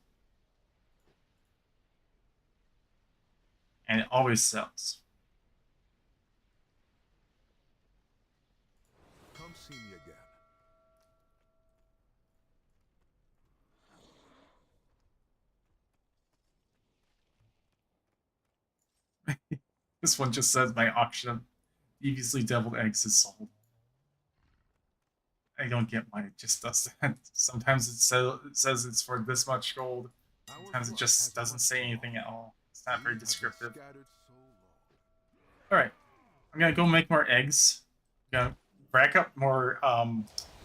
And it always sells. Come see me again. This one just says my auction of deviously deviled eggs is sold. I don't get why it just does that. Sometimes it says it's for this much gold. Sometimes it just doesn't say anything at all. It's not very descriptive. Alright. I'm gonna go make more eggs. I'm gonna rack up more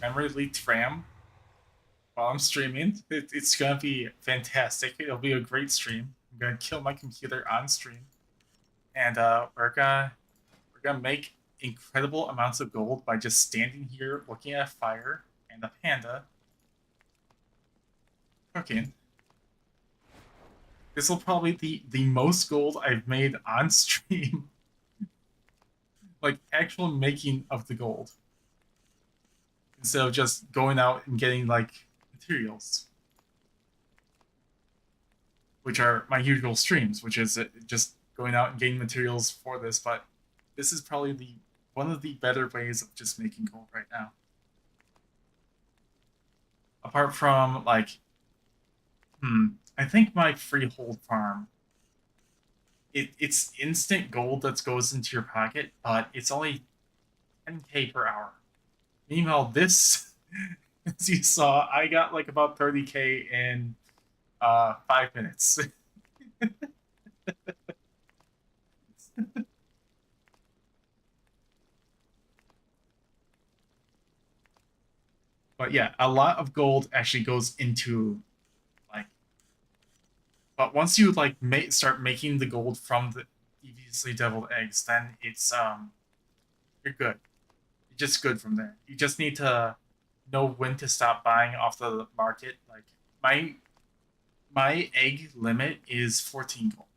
memory leaked RAM while I'm streaming. It's gonna be fantastic. It'll be a great stream. I'm gonna kill my computer on stream. And we're gonna make incredible amounts of gold by just standing here looking at a fire and a panda cooking. This will probably be the most gold I've made on stream. Like actual making of the gold. Instead of just going out and getting like materials. Which are my usual streams, which is just going out and getting materials for this, but this is probably one of the better ways of just making gold right now. Apart from, like, I think my freehold farm, it's instant gold that goes into your pocket, but it's only 10k per hour. Meanwhile, this, as you saw, I got like about 30k in 5 minutes. But yeah, a lot of gold actually goes into like. But once you like start making the gold from the deviously deviled eggs, then it's you're good. You're just good from there. You just need to know when to stop buying off the market. Like my egg limit is 14 gold.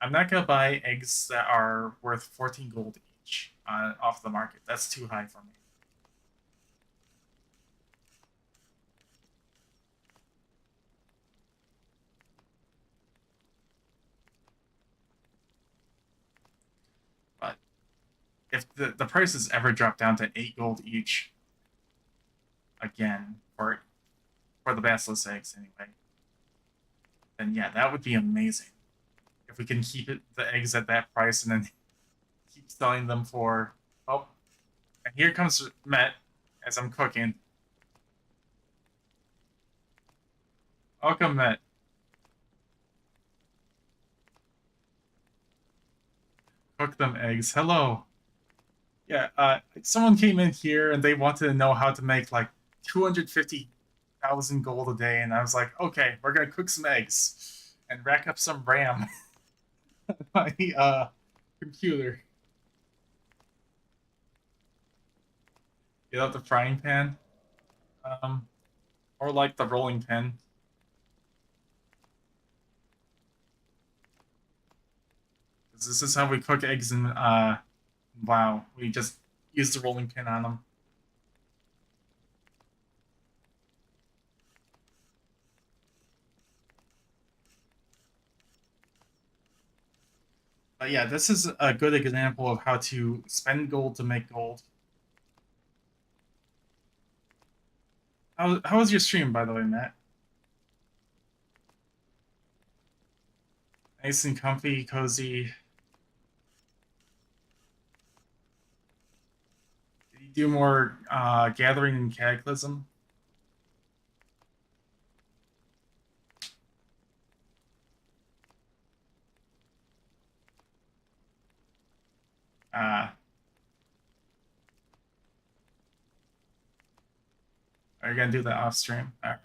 I'm not gonna buy eggs that are worth 14 gold each off the market. That's too high for me. But if the prices ever drop down to 8 gold each, again, for the basilisk eggs anyway, then yeah, that would be amazing. If we can keep the eggs at that price and then keep selling them for... Oh, and here comes Met as I'm cooking. Welcome, Met. Cook them eggs. Hello. Yeah, someone came in here and they wanted to know how to make like 250,000 gold a day, and I was like, okay, we're gonna cook some eggs and rack up some RAM on my computer. Get out the frying pan, or like the rolling pin. This is how we cook eggs in WoW. We just use the rolling pin on them. But yeah, this is a good example of how to spend gold to make gold. How was your stream, by the way, Matt? Nice and comfy, cozy. Did you do more gathering in Cataclysm? Are you gonna do that off stream? All right.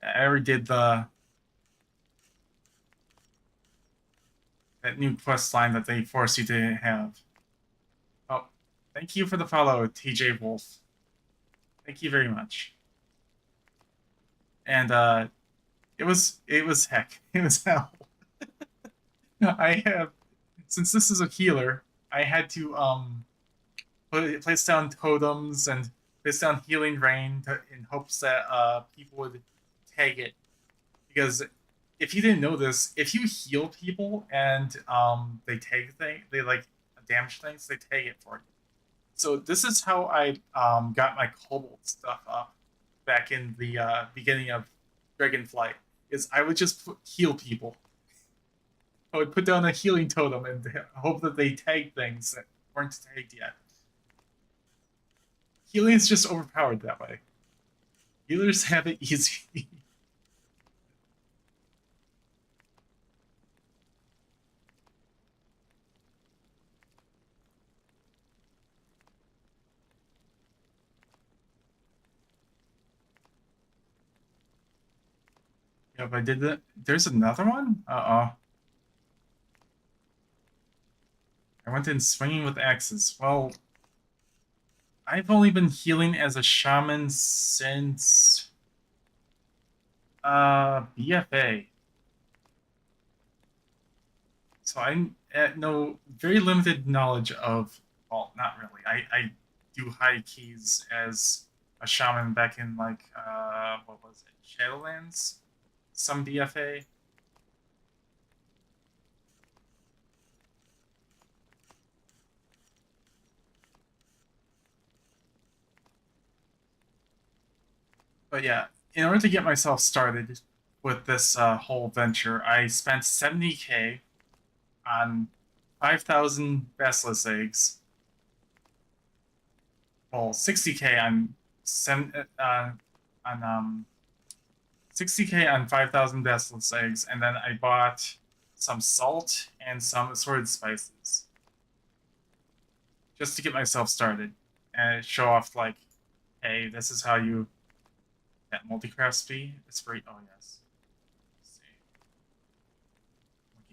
I already did that new quest line that they force you to have. Oh, thank you for the follow, TJ Wolf. Thank you very much. And it was heck. It was hell. I have, since this is a healer, I had to place down totems and place down healing rain in hopes that people would tag it. Because if you didn't know this, if you heal people and they tag they like damage things, they tag it for you. So this is how I got my Cobalt stuff up back in the beginning of Dragonflight. Is I would just heal people. I would put down a healing totem and hope that they tag things that weren't tagged yet. Healing is just overpowered that way. Healers have it easy. Yep, I did that. There's another one? Uh-oh. I went in swinging with axes. Well, I've only been healing as a shaman since BFA. So I'm at no very limited knowledge of, well, not really. I do high keys as a shaman back in like what was it? Shadowlands? Some BFA. But yeah, in order to get myself started with this whole venture, I spent 70k on 5,000 Basilisk eggs. Well, 60k on 60k on 5,000 Basilisk eggs, and then I bought some salt and some assorted spices just to get myself started and show off, like, hey, this is how you get multi-craft speed. It's free. Oh yes. Let's see.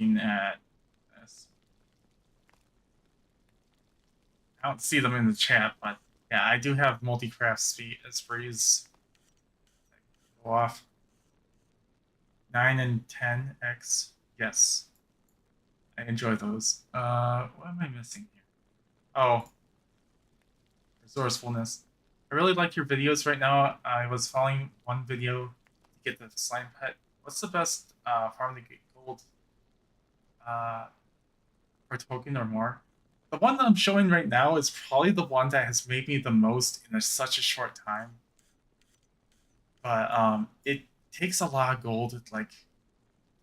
Looking at this. I don't see them in the chat, but yeah, I do have multi-craft speed as freeze. Go off. 9 and 10x. Yes. I enjoy those. What am I missing here? Oh. Resourcefulness. I really like your videos right now. I was following one video to get the slime pet. What's the best farm to get gold per token or more? The one that I'm showing right now is probably the one that has made me the most in such a short time. But it takes a lot of gold to like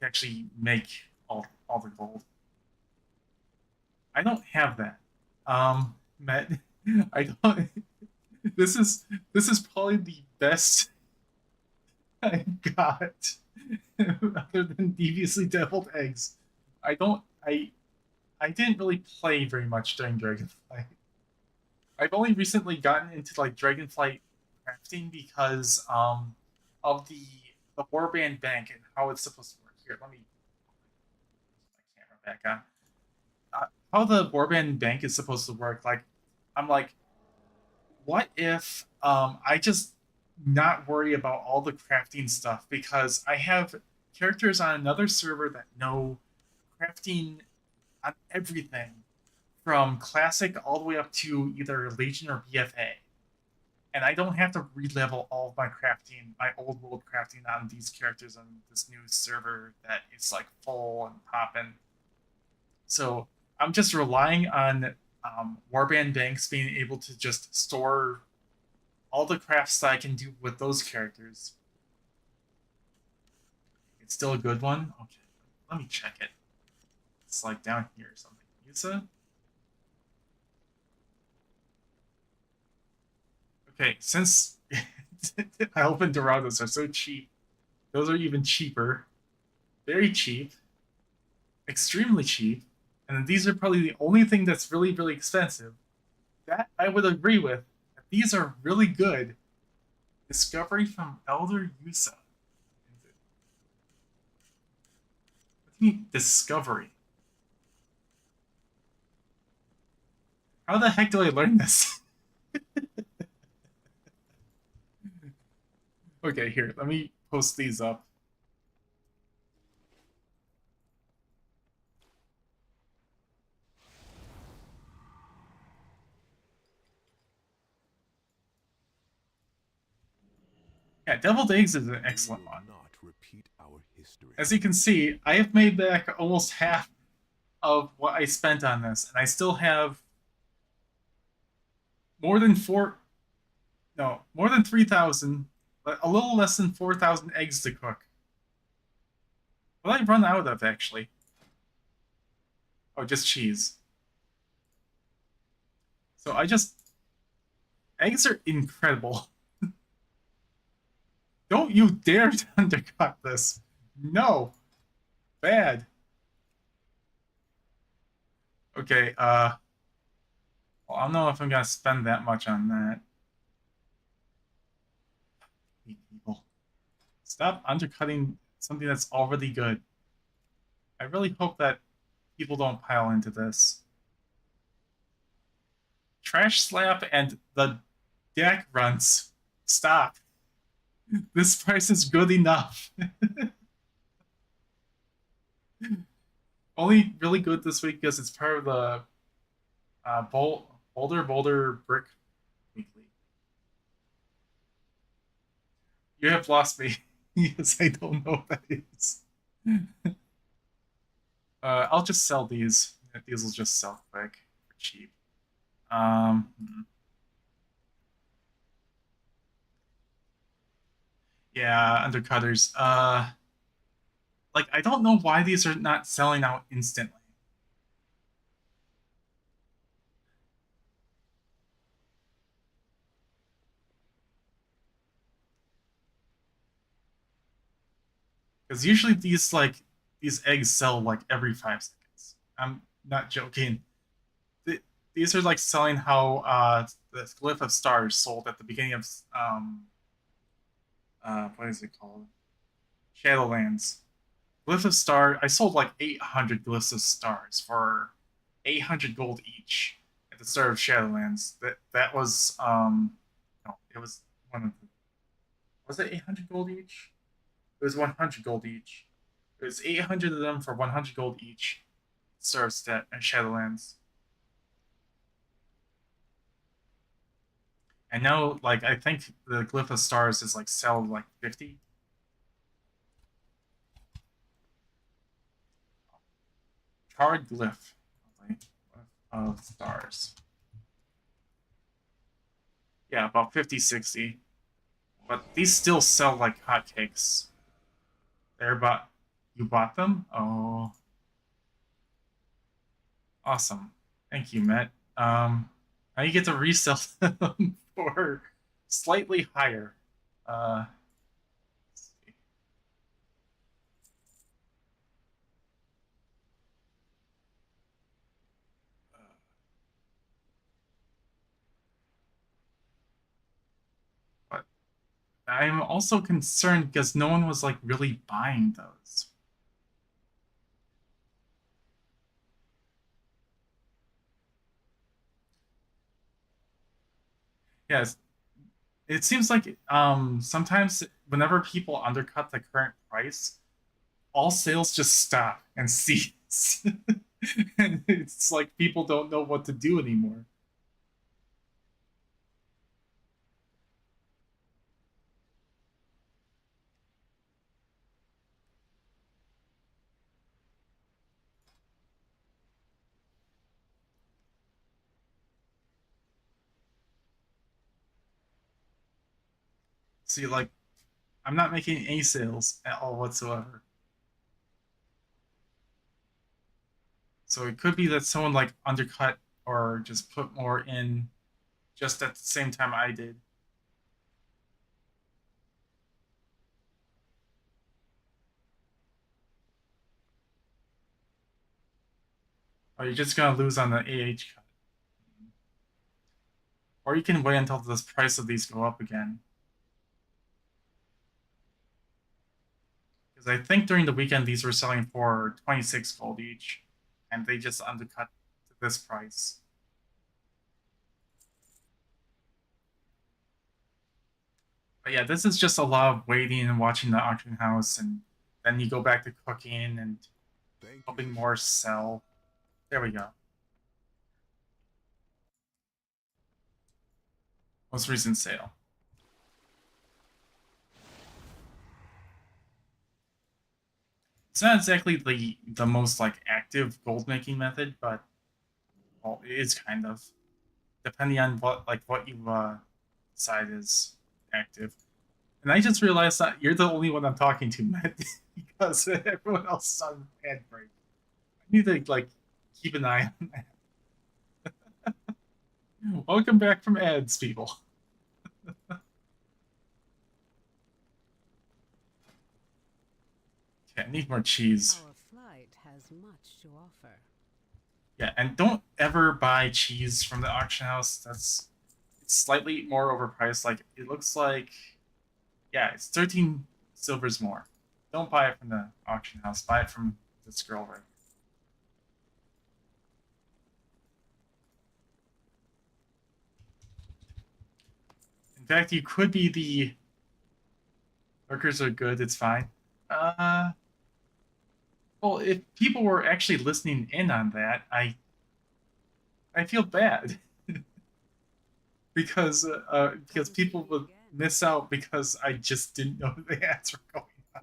actually make all the gold. I don't have that. Met, I don't. This is probably the best I got, other than deviously deviled eggs. I didn't really play very much during Dragonflight. I've only recently gotten into like Dragonflight crafting because of the Warband Bank and how it's supposed to work. Here, let me put my camera back on. How the Warband Bank is supposed to work, like, I'm like, what if I just not worry about all the crafting stuff, because I have characters on another server that know crafting on everything from classic all the way up to either Legion or BFA. And I don't have to re-level all of my crafting, my old world crafting on these characters on this new server that is like full and popping. So I'm just relying on Warband Banks being able to just store all the crafts that I can do with those characters. It's still a good one? Okay, let me check it. It's like down here or something. Yusa? Okay, since Elf and Dorados are so cheap, those are even cheaper. Very cheap. Extremely cheap. And then these are probably the only thing that's really, really expensive. That I would agree with. These are really good. Discovery from Elder Yusa. What do you mean, discovery? How the heck do I learn this? Okay, here, let me post these up. Yeah, Deviled Eggs is an excellent one. As you can see, I have made back almost half of what I spent on this, and I still have more than 3,000, but a little less than 4,000 eggs to cook. What did I run out of, actually? Oh, just cheese. So I just Eggs are incredible. Don't you dare to undercut this. No. Bad. Okay, well, I don't know if I'm gonna spend that much on that. People. Stop undercutting something that's already good. I really hope that people don't pile into this. Trash slap and the deck runs. Stop. This price is good enough. Only really good this week because it's part of the Boulder Brick Weekly. You have lost me. Yes, I don't know what that is. I'll just sell these. These will just sell quick for cheap. Yeah, undercutters. Like, I don't know why these are not selling out instantly. Because usually these eggs sell like every 5 seconds. I'm not joking. These are like selling how the Glyph of Stars sold at the beginning of what is it called? Shadowlands. Glyph of Star. I sold like 800 Glyphs of Stars for 800 gold each at the start of Shadowlands. That was no, it was one of the. Was it 800 gold each? It was 100 gold each. It was 800 of them for 100 gold each. Serves that in Shadowlands. And now, like, I think the Glyph of Stars is like sell like 50. Card Glyph of Stars. Yeah, about 50, 60. But these still sell like hotcakes. You bought them? Oh. Awesome. Thank you, Matt. Now you get to resell them for slightly higher. Let's see. But I'm also concerned because no one was like really buying those. Yes, it seems like sometimes whenever people undercut the current price, all sales just stop and cease. And it's like people don't know what to do anymore. See, like, I'm not making any sales at all whatsoever. So it could be that someone like undercut or just put more in just at the same time I did. Or you're just gonna lose on the AH cut. Or you can wait until the price of these go up again. Because I think during the weekend these were selling for 26 gold each, and they just undercut to this price. But yeah, this is just a lot of waiting and watching the auction house, and then you go back to cooking and hoping more sell. There we go. Most recent sale. It's not exactly the most like active gold making method, but well, it is kind of, depending on what you decide is active. And I just realized that you're the only one I'm talking to, Matt, because everyone else is on ad break. I need to like keep an eye on that. Welcome back from ads, people. Okay, I need more cheese. Our flight has much to offer. Yeah, and don't ever buy cheese from the auction house. It's slightly more overpriced. Like it looks like, yeah, it's 13 silvers more. Don't buy it from the auction house. Buy it from this girl right here. In fact, you could be the workers are good. It's fine. Well, if people were actually listening in on that, I feel bad because people would miss out because I just didn't know the ads were going on.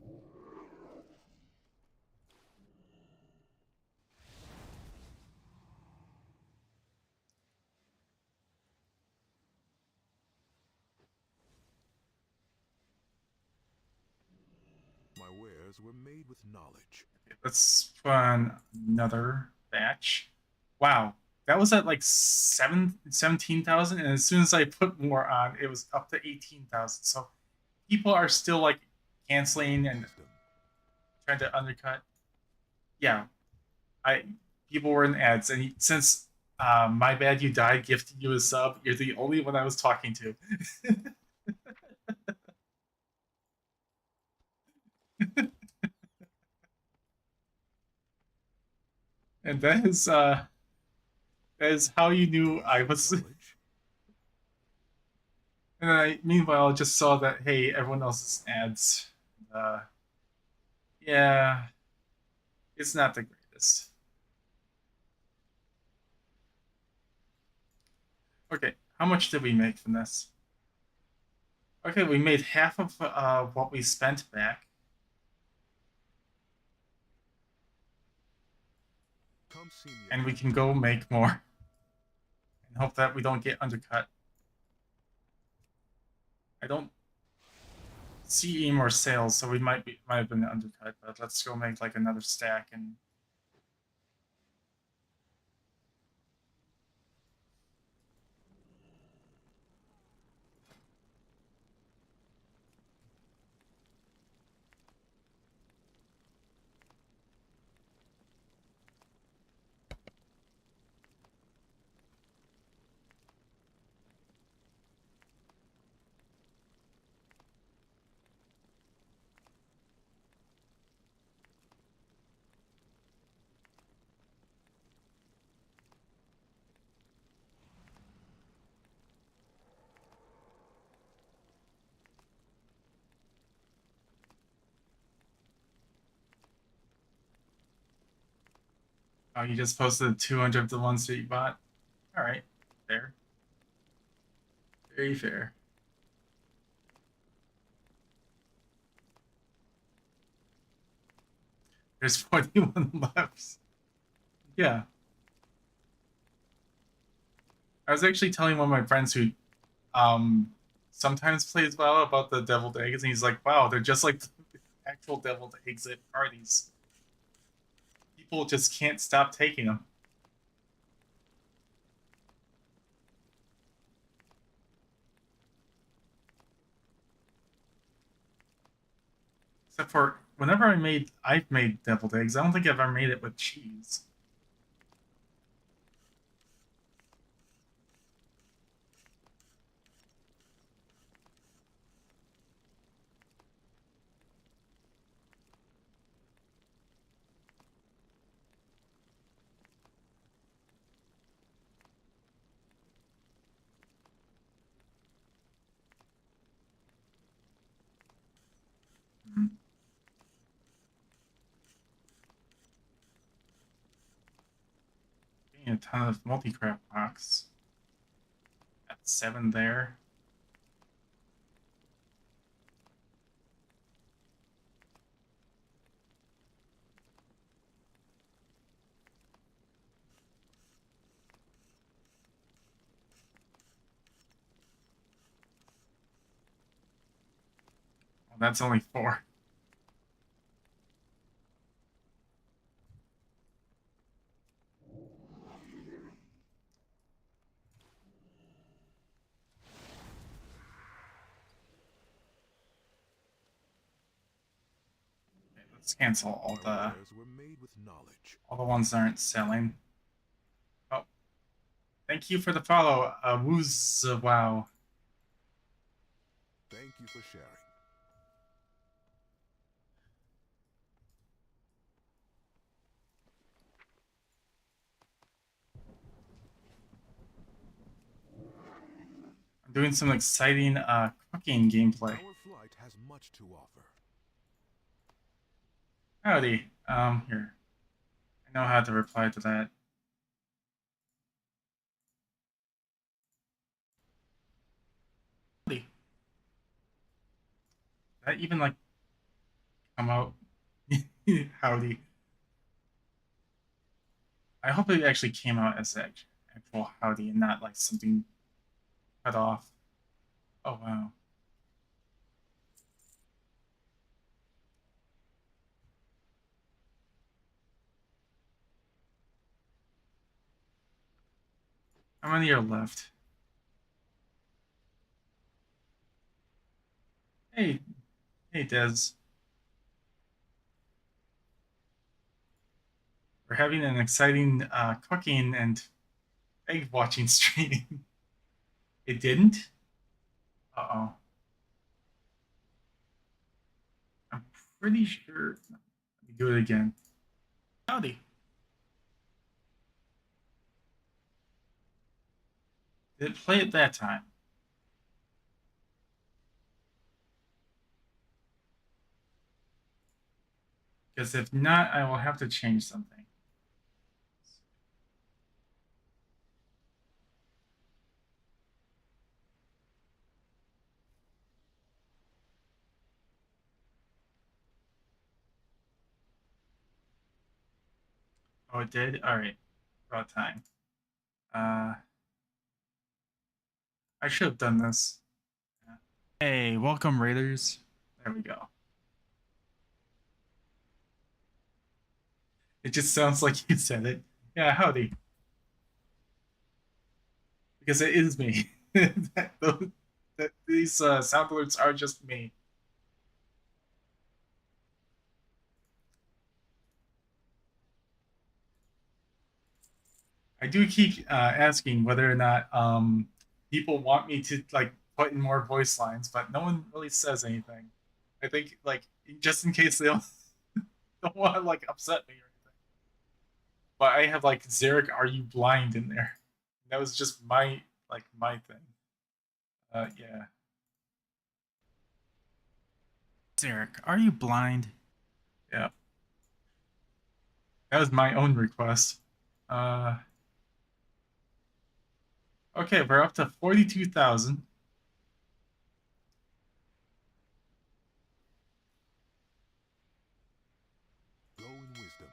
My wares were made with knowledge. Okay, let's put on another batch. Wow, that was at like 17,000, and as soon as I put more on, it was up to 18,000. So people are still like canceling and trying to undercut. Yeah, I people were in ads, and since my bad you died gifted you a sub, you're the only one I was talking to. And that is how you knew I was. And I meanwhile just saw that hey, everyone else's ads. Yeah, it's not the greatest. Okay, how much did we make from this? Okay, we made half of what we spent back. And we can go make more. And hope that we don't get undercut. I don't see any more sales, so we might have been undercut, but let's go make like another stack and oh, you just posted 200 of the ones that you bought? Alright, fair. Very fair. There's 41 left. Yeah. I was actually telling one of my friends who sometimes plays WoW about the deviled eggs, and he's like, wow, they're just like the actual deviled eggs at parties. People just can't stop taking them. Except for whenever I've made deviled eggs, I don't think I've ever made it with cheese. Getting a ton of multi-craft box. Got 7 there. Well, that's only 4. Let's cancel all Our wares were made with knowledge. the ones that aren't selling. Oh, thank you for the follow, Wooz. Wow. Thank you for sharing. I'm doing some exciting cooking gameplay. Our flight has much to offer. Howdy. Here. I know how to reply to that. Howdy. Did that even like come out? Howdy. I hope it actually came out as actual howdy and not like something cut off. Oh wow. How many are left? Hey, hey Des. We're having an exciting cooking and egg watching stream. It didn't? Uh-oh. I'm pretty sure. Let me do it again. Howdy. Did it play it that time? Because if not, I will have to change something. Oh, it did? Alright. About time. I should have done this. Hey, welcome Raiders. There we go. It just sounds like you said it. Yeah, howdy. Because it is me. These sound alerts are just me. I do keep asking whether or not people want me to like put in more voice lines, but no one really says anything. I think like just in case they don't, don't want to like upset me or anything. But I have like Zarek, are you blind in there? That was just my thing. Yeah. Zarek, are you blind? Yeah. That was my own request. Okay, we're up to 42,000. Grow in wisdom.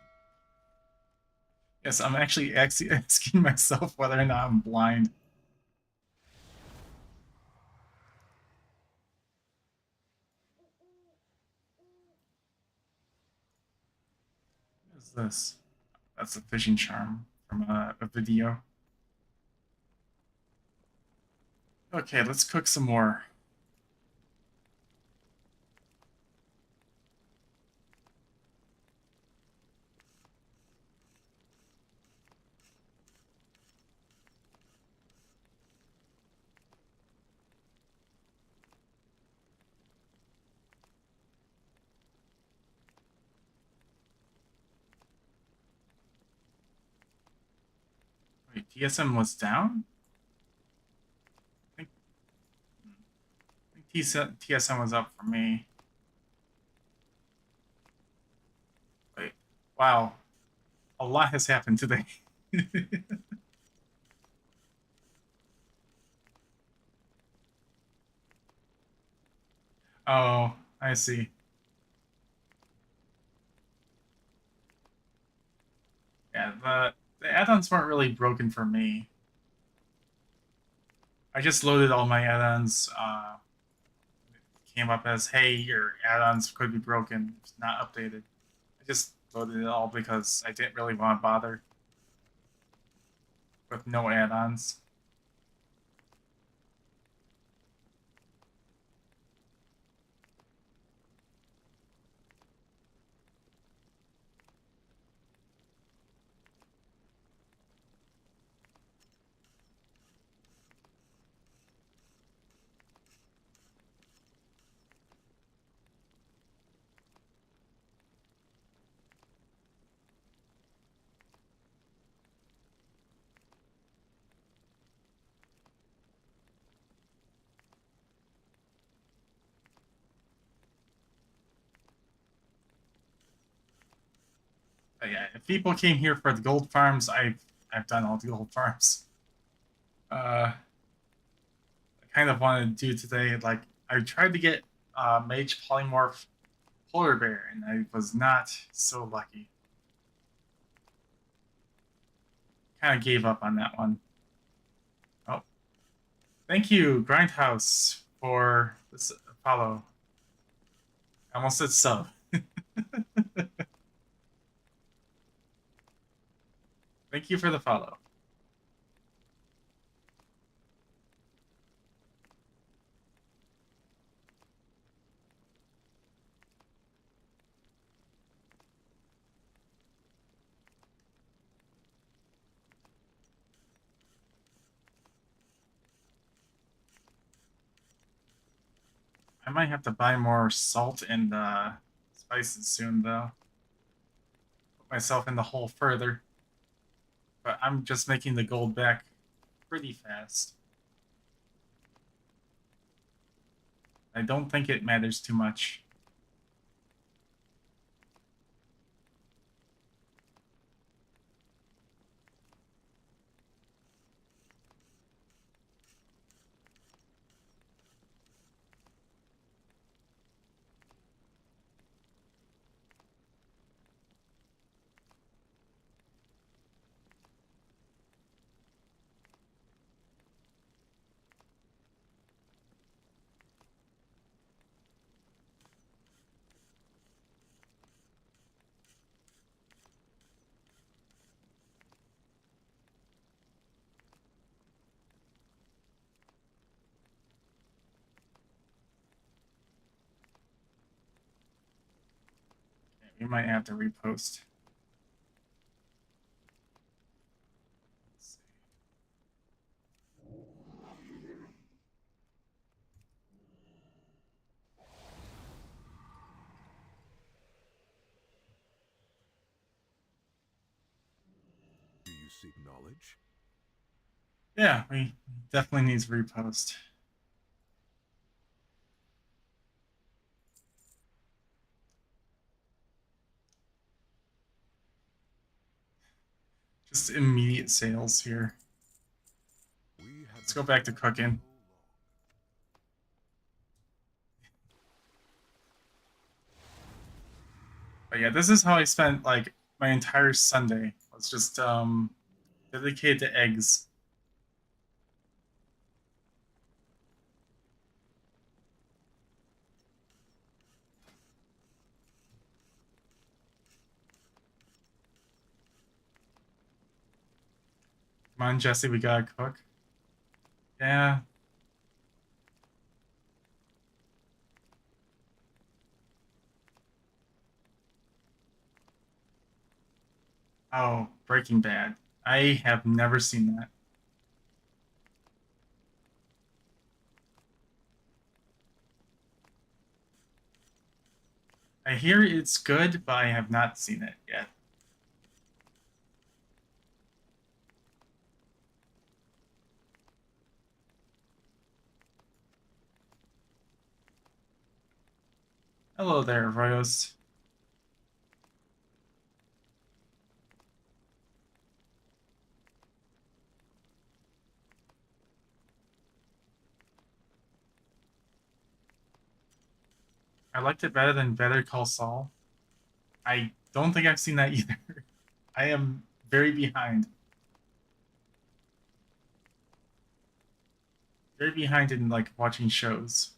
Yes, I'm actually asking myself whether or not I'm blind. What is this? That's a fishing charm from a video. Okay, let's cook some more. Wait, TSM was down? I think TSM was up for me. Wait, wow. A lot has happened today. Oh, I see. Yeah, the add-ons weren't really broken for me. I just loaded all my add-ons. It came up as, hey, your add-ons could be broken, it's not updated. I just loaded it all because I didn't really want to bother with no add-ons. But yeah, if people came here for the gold farms, I've done all the gold farms. I kind of wanted to do today, like, I tried to get Mage Polymorph Polar Bear, and I was not so lucky. Kind of gave up on that one. Oh, thank you, Grindhouse, for this follow. I almost said sub. Thank you for the follow. I might have to buy more salt and spices soon, though. Put myself in the hole further. But I'm just making the gold back pretty fast. I don't think it matters too much. We might have to repost. Let's see. Do you seek knowledge? Yeah, we definitely need to repost. Just immediate sales here. Let's go back to cooking. But yeah, this is how I spent like my entire Sunday. Was just dedicated to eggs. Come on, Jesse, we gotta cook. Yeah. Oh, Breaking Bad. I have never seen that. I hear it's good, but I have not seen it yet. Hello there, Rose. I liked it better than Better Call Saul. I don't think I've seen that either. I am very behind. Very behind in like watching shows.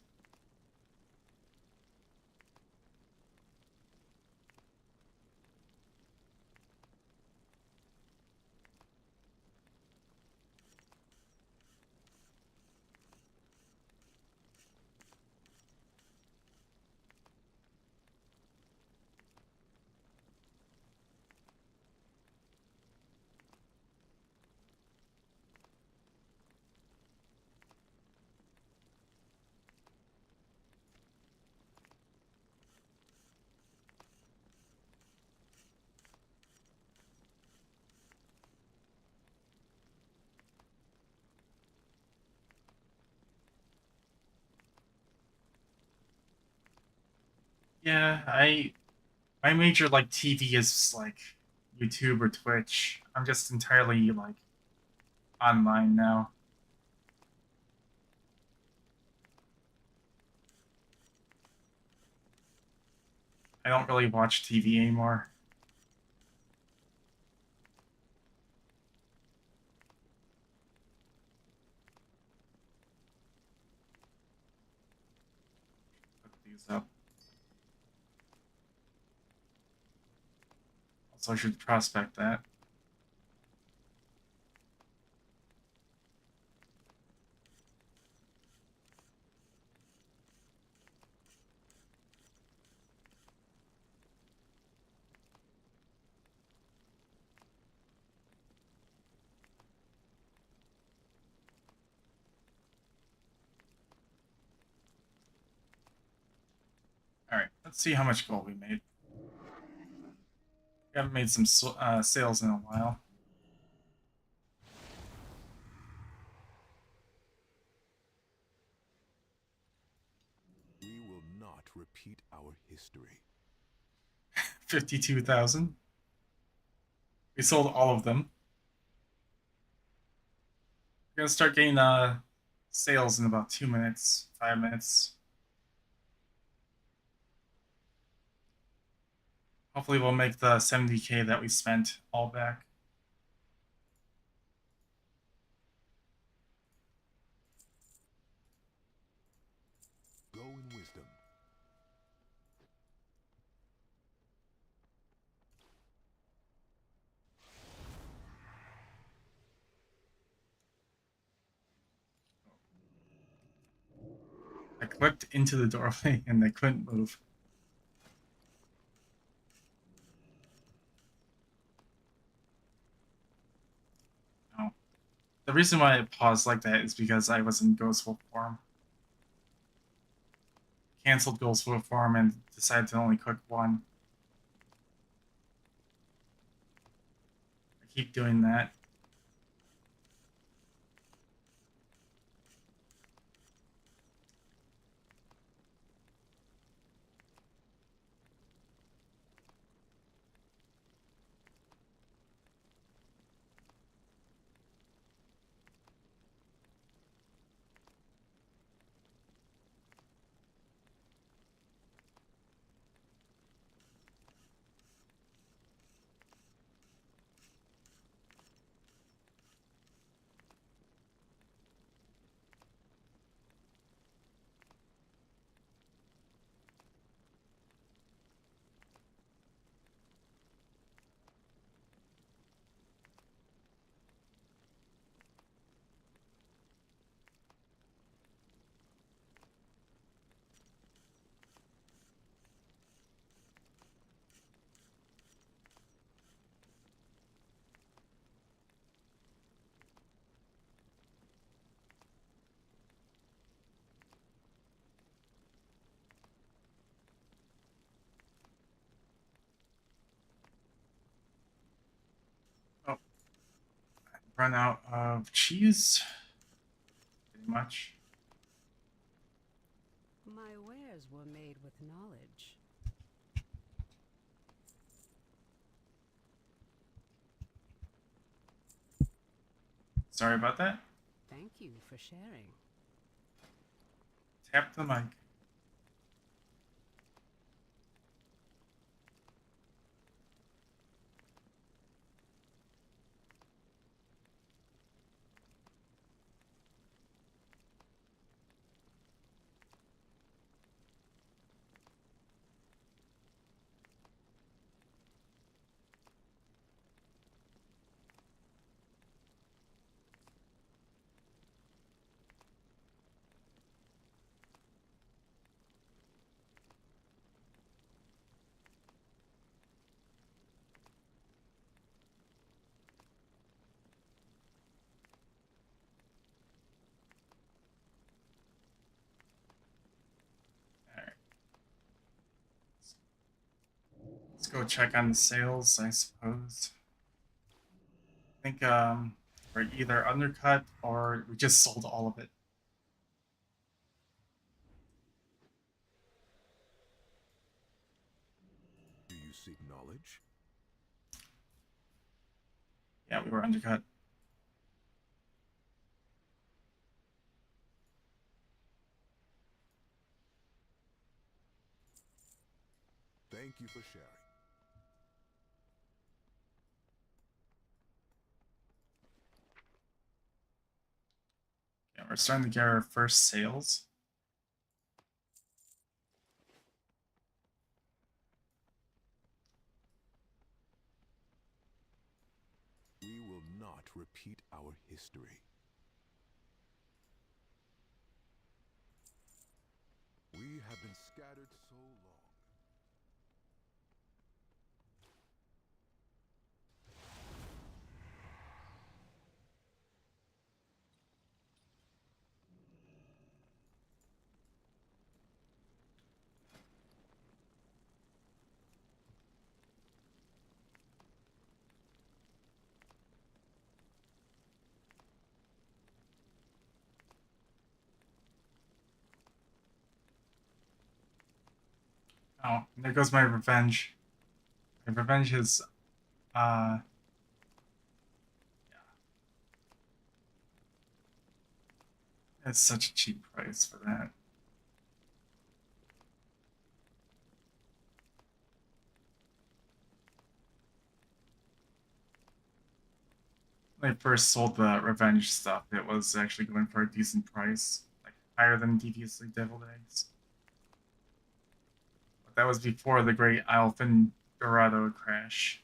Yeah, my major like TV is like YouTube or Twitch. I'm just entirely like online now. I don't really watch TV anymore. Look these up. Also, I should prospect that. Alright, let's see how much gold we made. We haven't made some sales in a while. We will not repeat our history. 52,000. We sold all of them. We're gonna start getting sales in about 2 minutes, 5 minutes. Hopefully we'll make the 70k that we spent all back. Go in wisdom. I clicked into the doorway and they couldn't move. No. The reason why it paused like that is because I was in Ghostwolf form. Cancelled Ghostwolf form and decided to only click one. I keep doing that. Oh, run out of cheese. Pretty much. My wares were made with knowledge. Sorry about that. Thank you for sharing. Tap the mic. Let's go check on the sales, I suppose. I think we're either undercut or we just sold all of it. Do you seek knowledge? Yeah, we were undercut. Thank you for sharing. Yeah, we're starting to get our first sales. We will not repeat our history. We have been scattered so long. Oh, there goes my revenge. My revenge is, yeah. It's such a cheap price for that. When I first sold the revenge stuff, it was actually going for a decent price, like higher than Deviously Deviled Eggs. But that was before the great Alphen Dorado crash.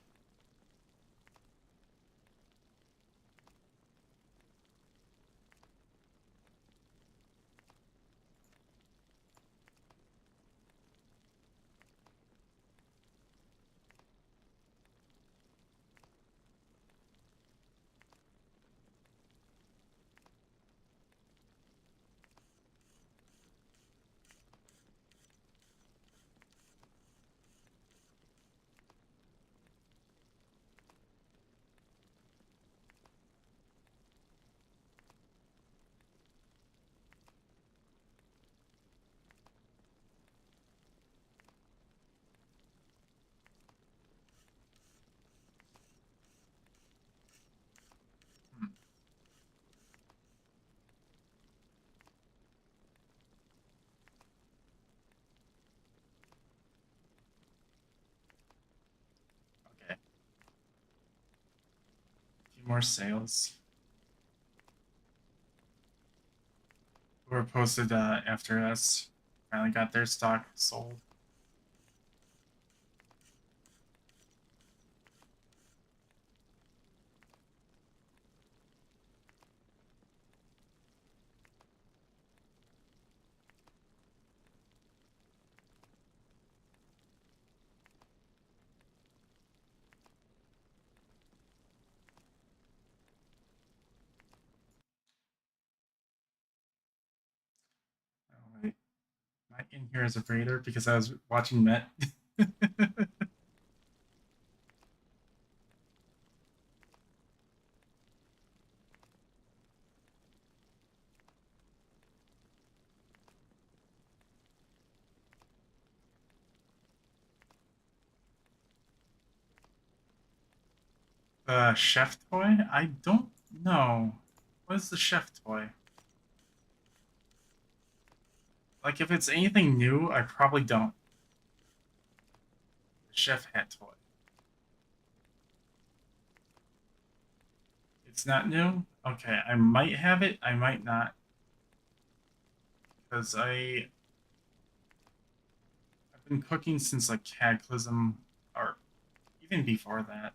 Hmm. Okay. A few more sales. Who were posted after us finally got their stock sold. Oh, wait. Am I in here as a raider because I was watching Met? The chef toy? I don't know. What is the chef toy? Like, if it's anything new, I probably don't. The chef hat toy. It's not new? Okay, I might have it, I might not. Because I've been cooking since, like, Cataclysm, or even before that.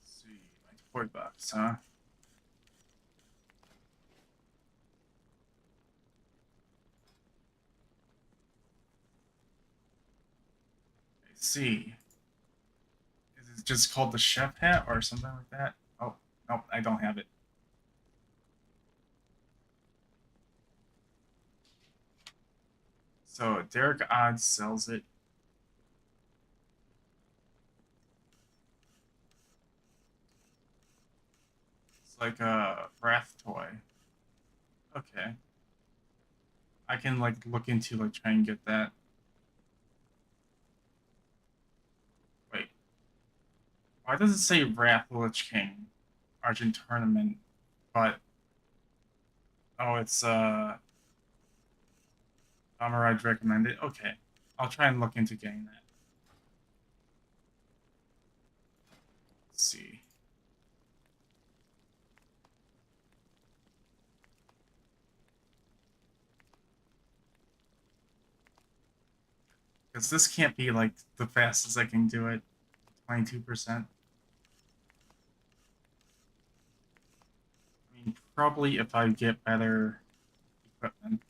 Let's see, my toy box, huh? Let's see. Is it just called the chef hat or something like that? Oh, nope, I don't have it. So Derek Odds sells it. It's like a Wrath toy. Okay. I can like look into like try and get that. Wait, why does it say Wrath of the Lich King, Argent Tournament, but oh, it's Amaride recommended. Okay, I'll try and look into getting that. Let's see. Because this can't be like the fastest I can do it. 22%. I mean, probably if I get better equipment.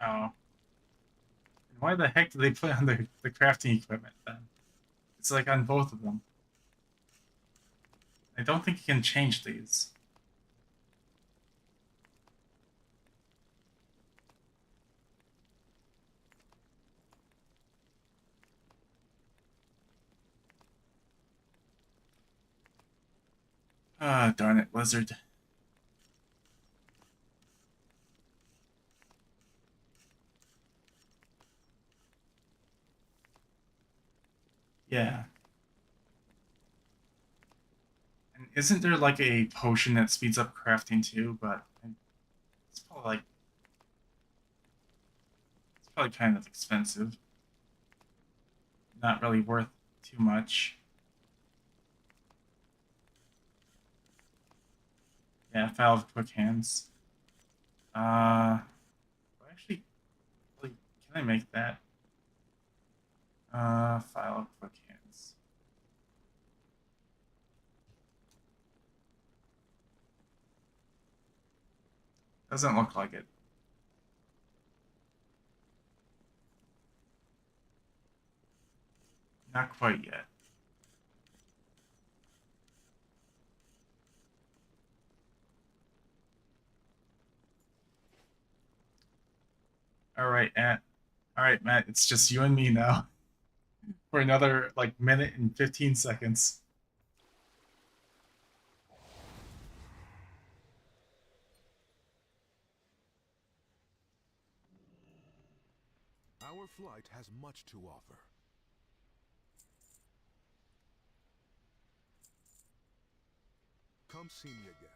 Oh. Why the heck do they put on the crafting equipment then? It's like on both of them. I don't think you can change these. Ah, darn it, Blizzard. Yeah. And isn't there like a potion that speeds up crafting too? But it's probably kind of expensive. Not really worth too much. Yeah, File of Quick Hands. Actually, really, can I make that? File of Quick Hands. Doesn't look like it. Not quite yet. All right, Matt, it's just you and me now for another like minute and 15 seconds. Our flight has much to offer. Come see me again.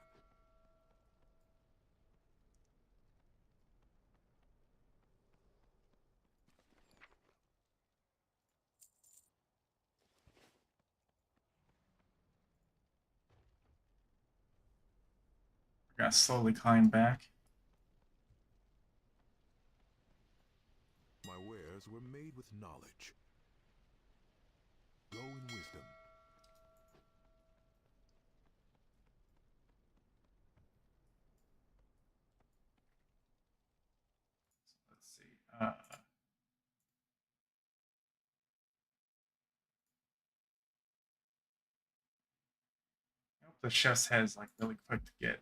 We're gonna slowly climb back. My wares were made with knowledge. Grow in wisdom. Let's see. I hope the chef's head is like really quick to get.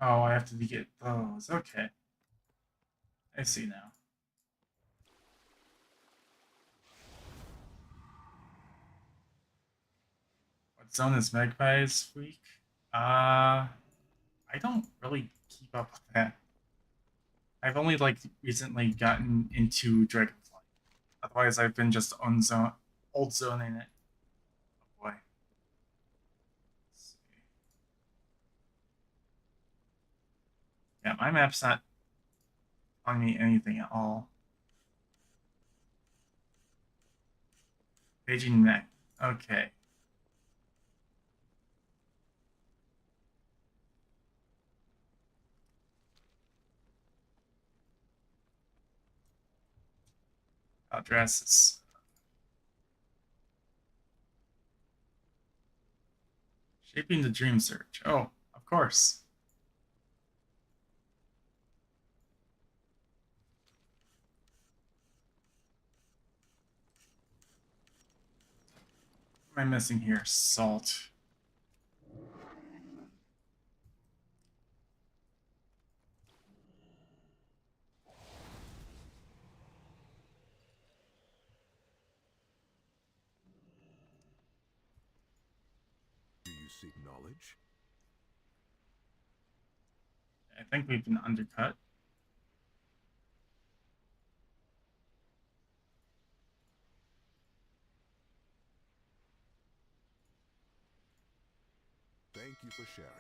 Oh, I have to get those. Okay. I see now. What zone is Magpie's week? I don't really keep up with that. I've only like recently gotten into Dragonflight. Otherwise, I've been just old zoning it. Oh boy. Let's see. Yeah, my map's not telling me anything at all. Paging neck. Okay. Addresses. Shaping the Dream Search. Oh, of course. What am I missing here? Salt. Do you seek knowledge? I think we've been undercut. Thank you for sharing.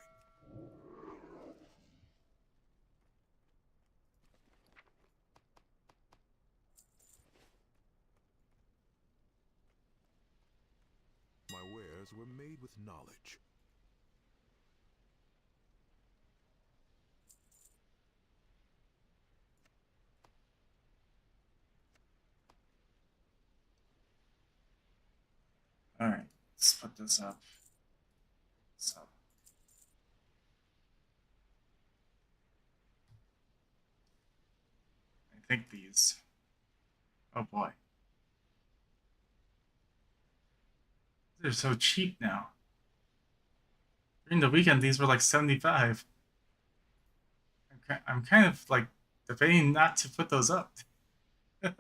My wares were made with knowledge. All right, split this up. So. I think these. Oh boy. They're so cheap now. During the weekend, these were like 75. I'm kind of like debating not to put those up. Okay,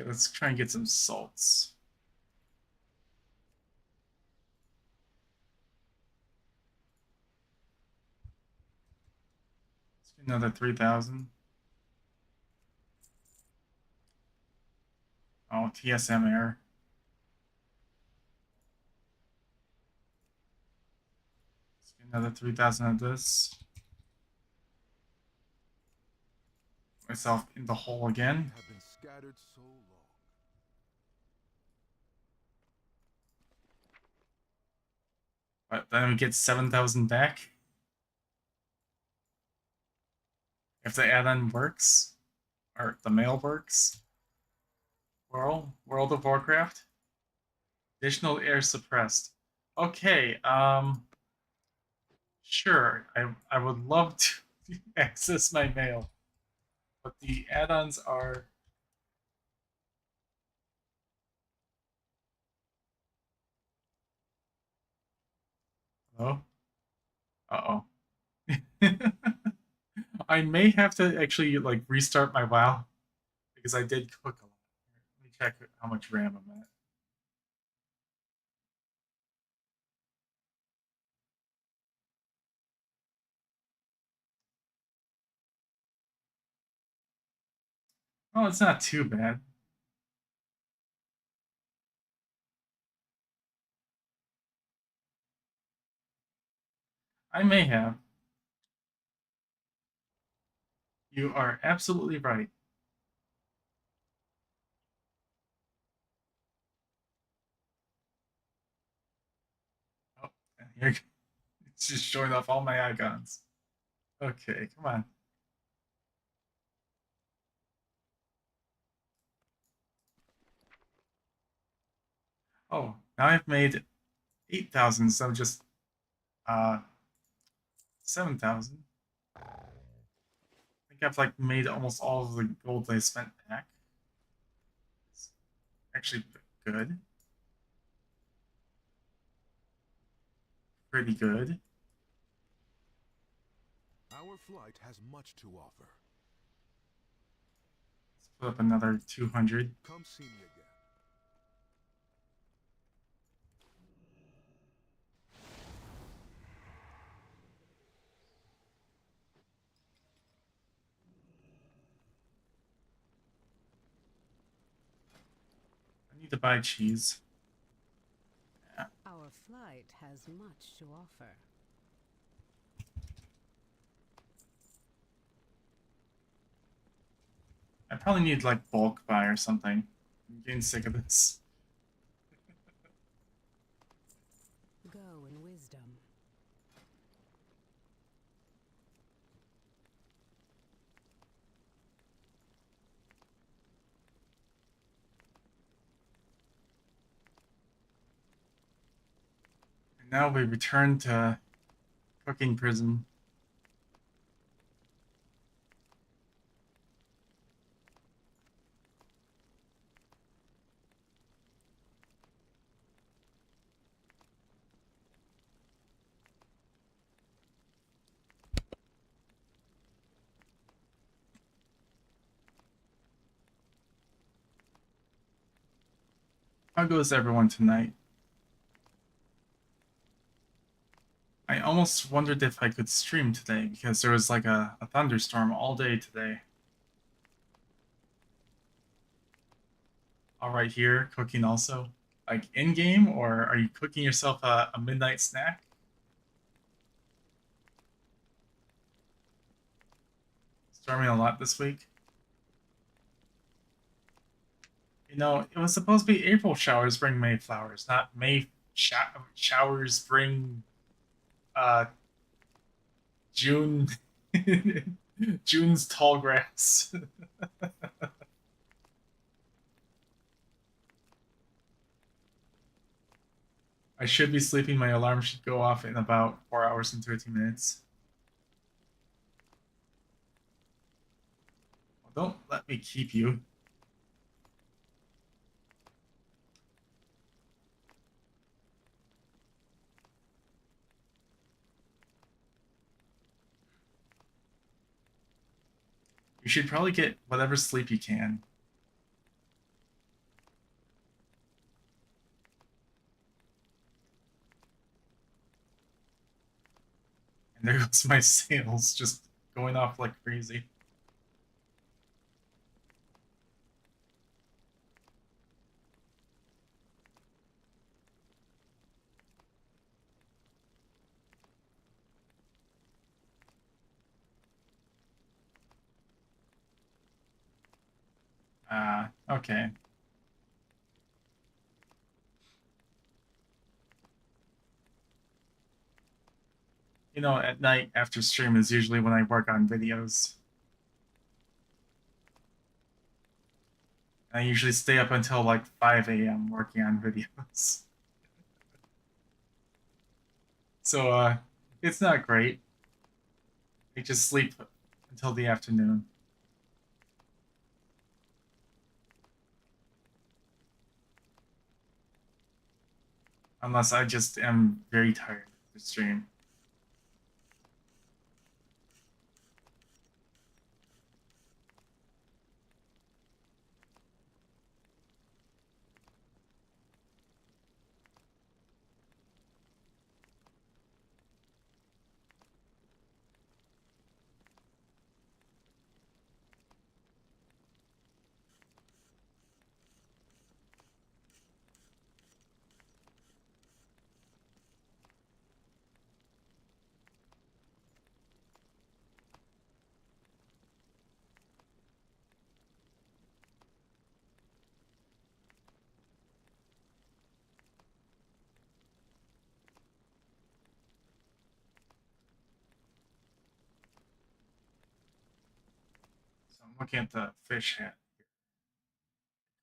let's try and get some salts. Let's get another 3,000. Oh, TSM error. Let's get another 3,000 of this. Myself in the hole again. Have been scattered so long. But then we get 7,000 back. If the add-on works, or the mail works. World of Warcraft. Additional air suppressed. Okay, sure. I would love to access my mail, but the add-ons are. Oh. Uh-oh. I may have to actually like restart my WoW because I did cook a lot. Let me check how much RAM I'm at. Oh, it's not too bad. I may have. You are absolutely right. Oh, and here it's just showing off all my icons. Okay, come on. Oh, now I've made 8,000, so just 7,000. I think I've like made almost all of the gold I spent back. It's actually good. Pretty good. Our flight has much to offer. Let's put up another 200. Come see me again. I need to buy cheese. Yeah. Our flight has much to offer. probably need like bulk buy or something. I'm getting sick of this. Go in wisdom. And now we return to cooking prison. How goes everyone tonight? I almost wondered if I could stream today because there was like a thunderstorm all day today. All right, here cooking also, like in game, or are you cooking yourself a midnight snack? Storming a lot this week. You know, it was supposed to be April showers bring May flowers, not May showers bring uh June June's tall grass. I should be sleeping. My alarm should go off in about 4 hours and 13 minutes. Well, don't let me keep you. You should probably get whatever sleep you can. And there goes my sales just going off like crazy. Okay. You know, at night after stream is usually when I work on videos. I usually stay up until like 5 a.m. working on videos. So, it's not great. I just sleep until the afternoon. Unless I just am very tired to stream. So I'm looking at the fish hat. It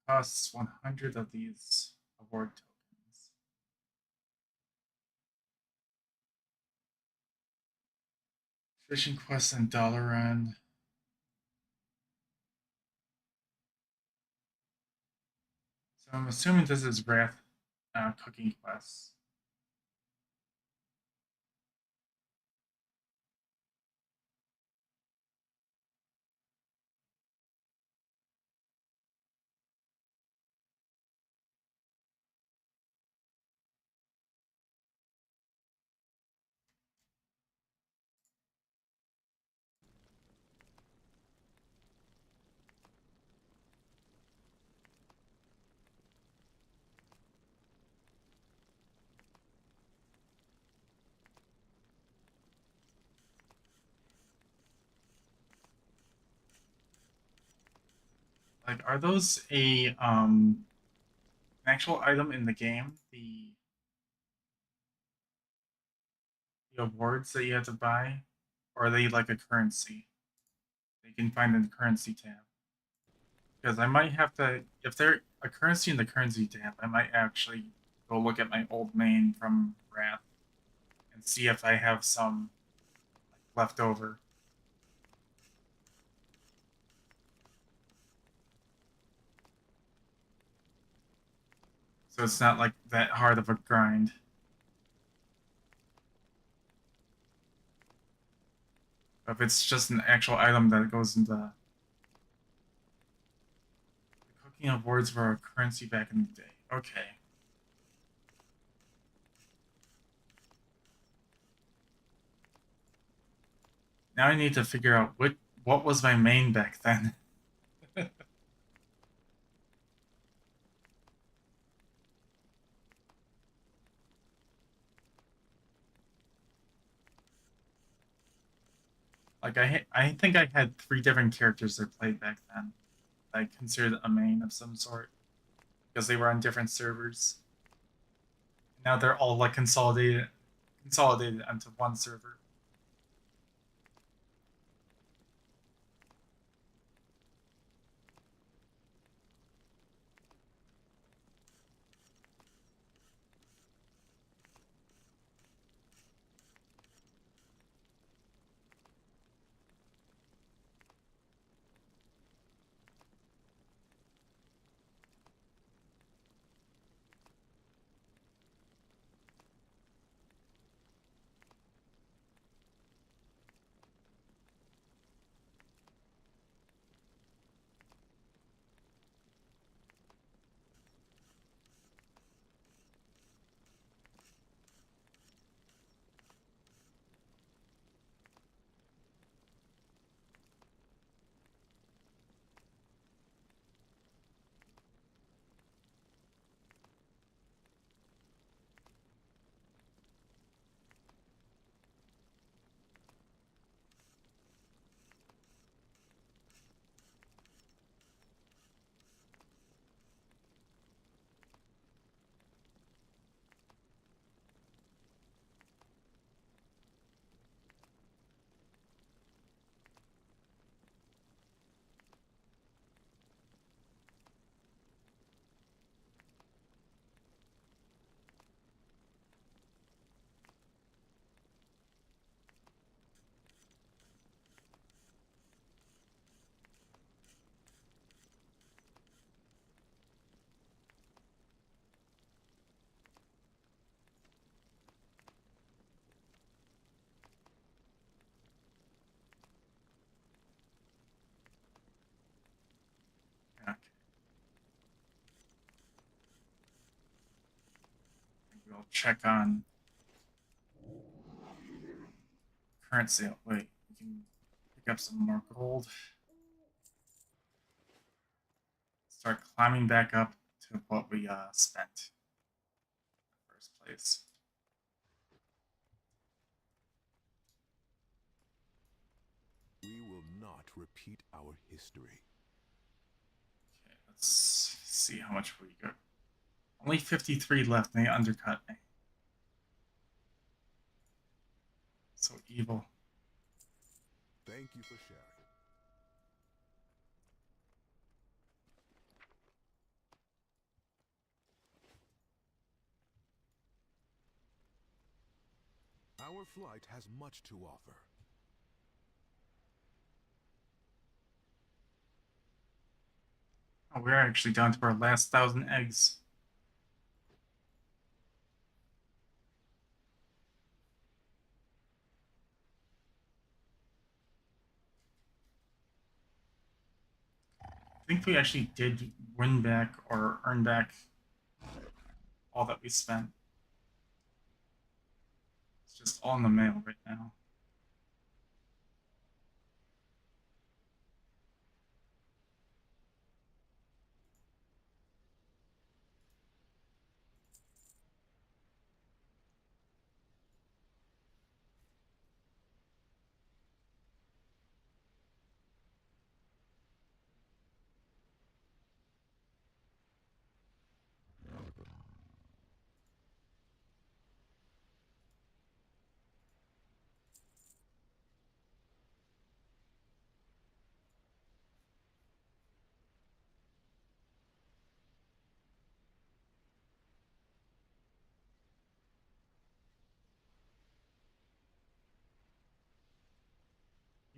costs 100 of these award tokens. Fishing quest and Dalaran. So I'm assuming this is Wrath cooking quests. Like, are those a an actual item in the game? The awards that you have to buy, or are they like a currency? They can find in the currency tab. Because I might have to, if they're a currency in the currency tab, I might actually go look at my old main from Wrath and see if I have some left over. So it's not like that hard of a grind. If it's just an actual item that goes into the cooking awards were a currency back in the day. Okay. Now I need to figure out what was my main back then. Like I think I had 3 different characters that played back then. I considered a main of some sort because they were on different servers. Now they're all like consolidated onto one server. Okay. We'll check on current sale. Wait, we can pick up some more gold. Start climbing back up to what we spent in the first place. We will not repeat our history. Okay, let's see how much we got. Only 53 left, and they undercut me. So evil. Thank you for sharing. Our flight has much to offer. Oh, we're actually down to our last 1,000 eggs. I think we actually did win back or earn back all that we spent. It's just all in the mail right now.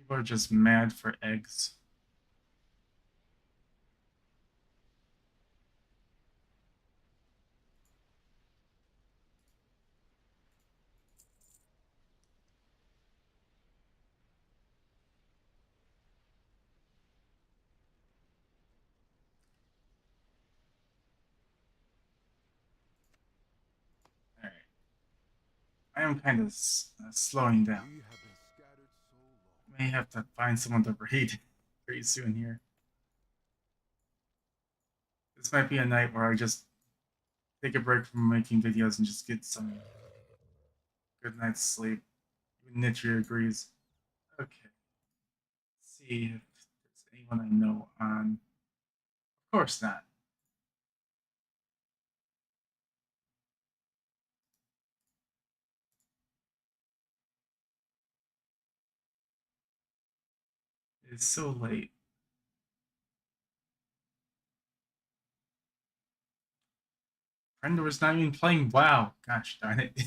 People are just mad for eggs. Alright. I am kind of slowing down. We have been scattered so long. May have to find someone to raid very soon here. This might be a night where I just take a break from making videos and just get some good night's sleep. Even Nitri agrees. Okay. Let's see if there's anyone I know on. Of course not. It's so late. Krendor's not even playing WoW. Gosh darn it.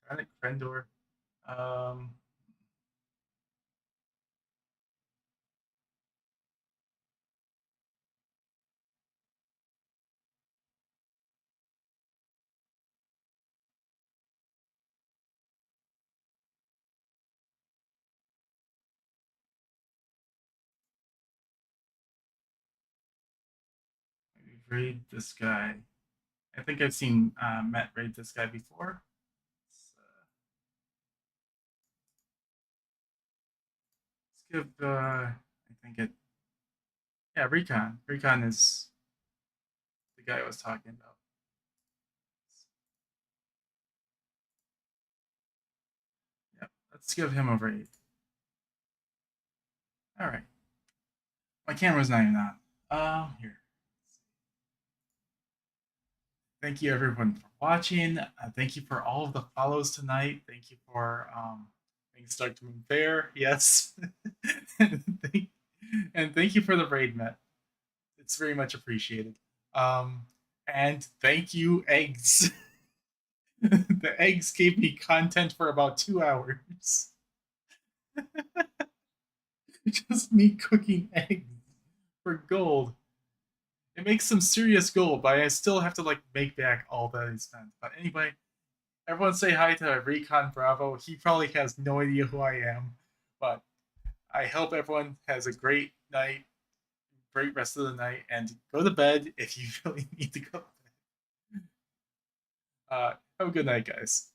Darn it, Krendor. Raid this guy. I think I've seen Matt raid this guy before. Let's give, I think it, yeah, Recon. Recon is the guy I was talking about. Yep, let's give him a raid. All right. My camera's not even on. Here. Thank you everyone for watching. Thank you for all of the follows tonight. Thank you for being stuck to Moon Fair. Yes. and thank you for the raid, Matt. It's very much appreciated. And thank you, eggs. The eggs gave me content for about 2 hours. Just me cooking eggs for gold. It makes some serious gold, but I still have to like make back all that I spent. But anyway, everyone say hi to Recon Bravo. He probably has no idea who I am, but I hope everyone has a great night, great rest of the night, and go to bed if you really need to go to bed. Have a good night, guys.